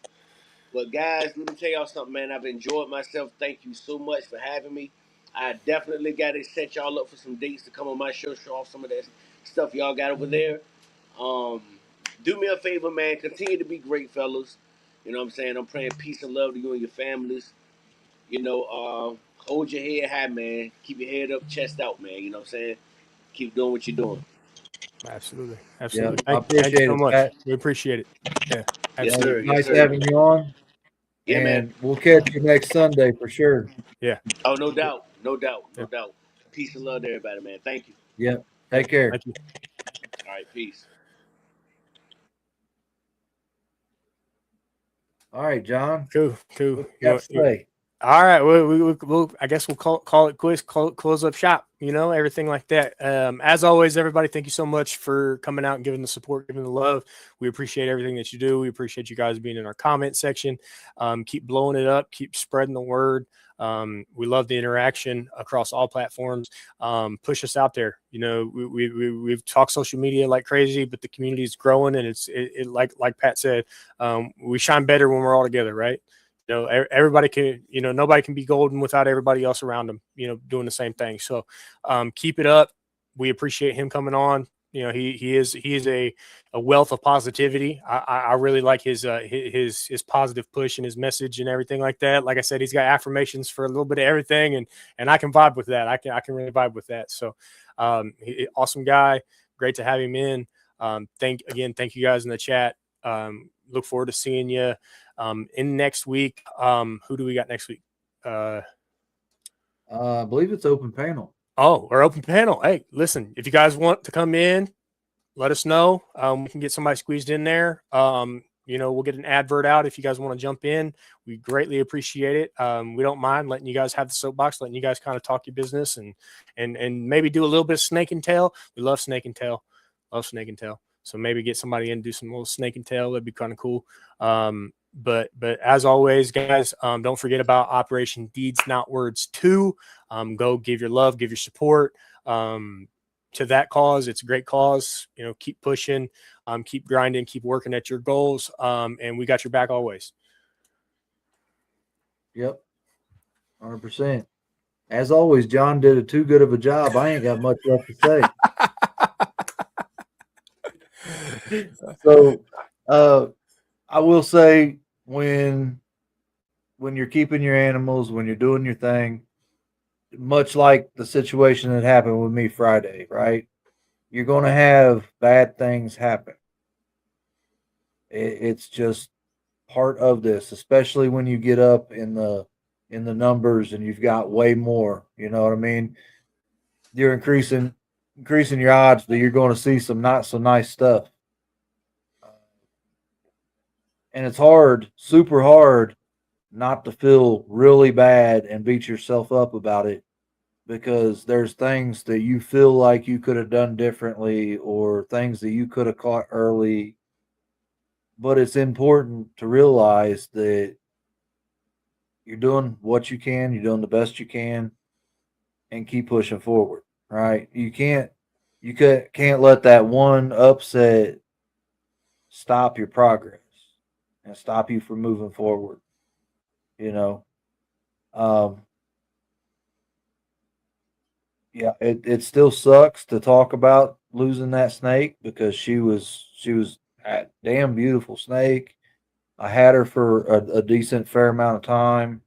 But guys, let me tell y'all something, man. I've enjoyed myself. Thank you so much for having me. I definitely got to set y'all up for some dates to come on my show off some of that stuff y'all got over there. Um, do me a favor, man. Continue to be great, fellas. You know what I'm saying? I'm praying peace and love to you and your families. You know, hold your head high, man. Keep your head up, chest out, man. You know what I'm saying? Keep doing what you're doing. Absolutely. Yeah, Absolutely. I Thank you appreciate so it, much. Pat. We appreciate it. Yeah. Yes, Yeah, Absolutely. sir. it's Yes, nice sir. having you on, Yeah, man. and we'll catch you next Sunday for sure. Yeah. Oh, no doubt. No doubt. Yeah. No doubt. Peace and love to everybody, man. Thank you. Yeah, Yeah. take care. Thank you. All right, peace. All right, John. Cool. Cool. What you got to say? All right. We'll I guess we'll call it quits, close up shop, everything like that. As always, everybody, thank you so much for coming out and giving the support, giving the love. We appreciate everything that you do. We appreciate you guys being in our comment section. Keep blowing it up, keep spreading the word. We love the interaction across all platforms. Push us out there. We've talked social media like crazy, but the community is growing, and it like Pat said, we shine better when we're all together, right? Everybody can, nobody can be golden without everybody else around them, doing the same thing. So keep it up. We appreciate him coming on. He is a wealth of positivity. I really like his positive push and his message and everything like that. Like I said, he's got affirmations for a little bit of everything, and I can vibe with that. I can really vibe with that. So awesome guy. Great to have him in. Thank you guys in the chat. Look forward to seeing you in next week. Who do we got next week? I believe it's open panel. Oh, our open panel. Hey, listen, if you guys want to come in, let us know. We can get somebody squeezed in there. We'll get an advert out if you guys want to jump in. We greatly appreciate it. We don't mind letting you guys have the soapbox, letting you guys kind of talk your business and maybe do a little bit of snake and tail. We love snake and tail. Love snake and tail. So maybe get somebody in and do some little snake and tail. That'd be kind of cool. But as always, guys, don't forget about Operation Deeds Not Words 2. Go give your love, give your support to that cause. It's a great cause. Keep pushing, keep grinding, keep working at your goals. And we got your back always. Yep, 100%. As always, John did too good of a job. I ain't got much left to say. So, I will say when you're keeping your animals, when you're doing your thing, much like the situation that happened with me Friday, right? You're going to have bad things happen. It's just part of this, especially when you get up in the numbers and you've got way more. You know what I mean? You're increasing your odds that you're going to see some not so nice stuff. And it's hard, super hard, not to feel really bad and beat yourself up about it, because there's things that you feel like you could have done differently or things that you could have caught early. But it's important to realize that you're doing what you can, you're doing the best you can, and keep pushing forward, right? You can't let that one upset stop your progress and stop you from moving forward, you know. Um, yeah, it still sucks to talk about losing that snake because she was a damn beautiful snake. I had her for a decent fair amount of time,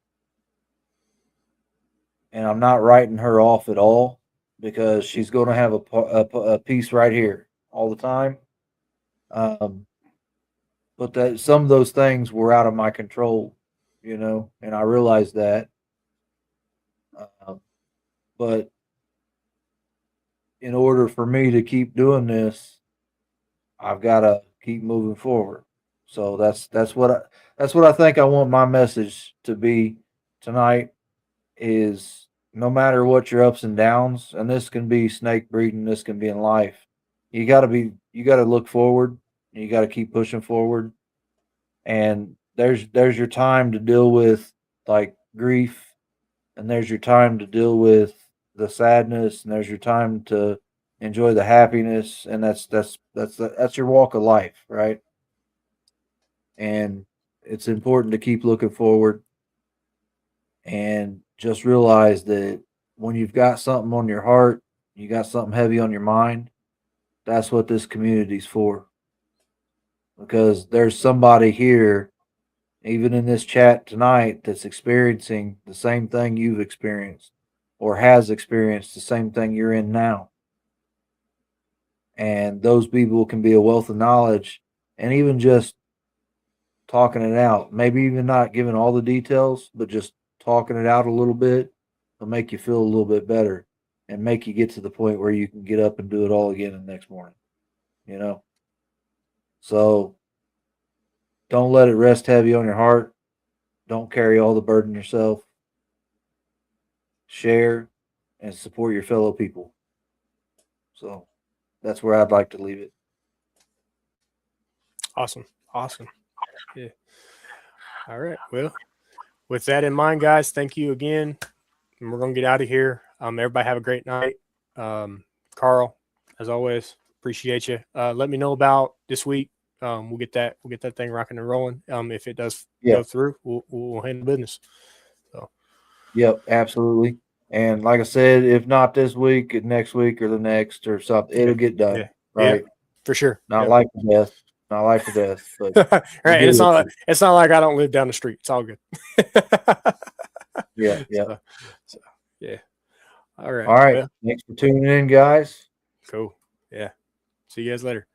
and I'm not writing her off at all because she's going to have a piece right here all the time. Um, but that some of those things were out of my control, and I realized that. Um, but in order for me to keep doing this, I've got to keep moving forward. So that's what I think I want my message to be tonight is no matter what your ups and downs, and this can be snake breeding, this can be in life, you got to look forward, you got to keep pushing forward, and there's your time to deal with like grief, and there's your time to deal with the sadness, and there's your time to enjoy the happiness, and that's your walk of life, right? And it's important to keep looking forward and just realize that when you've got something on your heart, you got something heavy on your mind, that's what this community's for. Because there's somebody here, even in this chat tonight, that's experiencing the same thing you've experienced or has experienced the same thing you're in now. And those people can be a wealth of knowledge and even just talking it out, maybe even not giving all the details, but just talking it out a little bit will make you feel a little bit better and make you get to the point where you can get up and do it all again the next morning, you know? So don't let it rest heavy on your heart. Don't carry all the burden yourself. Share and support your fellow people. So that's where I'd like to leave it. Awesome. Yeah. All right. Well, with that in mind, guys, thank you again. And we're gonna get out of here. Everybody have a great night. Carl, as always, appreciate you. Let me know about this week. We'll get that thing rocking and rolling. If it does go through, we'll handle business. So Yep, absolutely. And like I said, if not this week, next week or the next or something, it'll get done. Yeah. Right. Yeah, for sure. Not life or death. Not life or death. But right. And it's not like I don't live down the street. It's all good. Yeah. So, yeah. All right. All right. Well, thanks for tuning in, guys. cool. Yeah. See you guys later.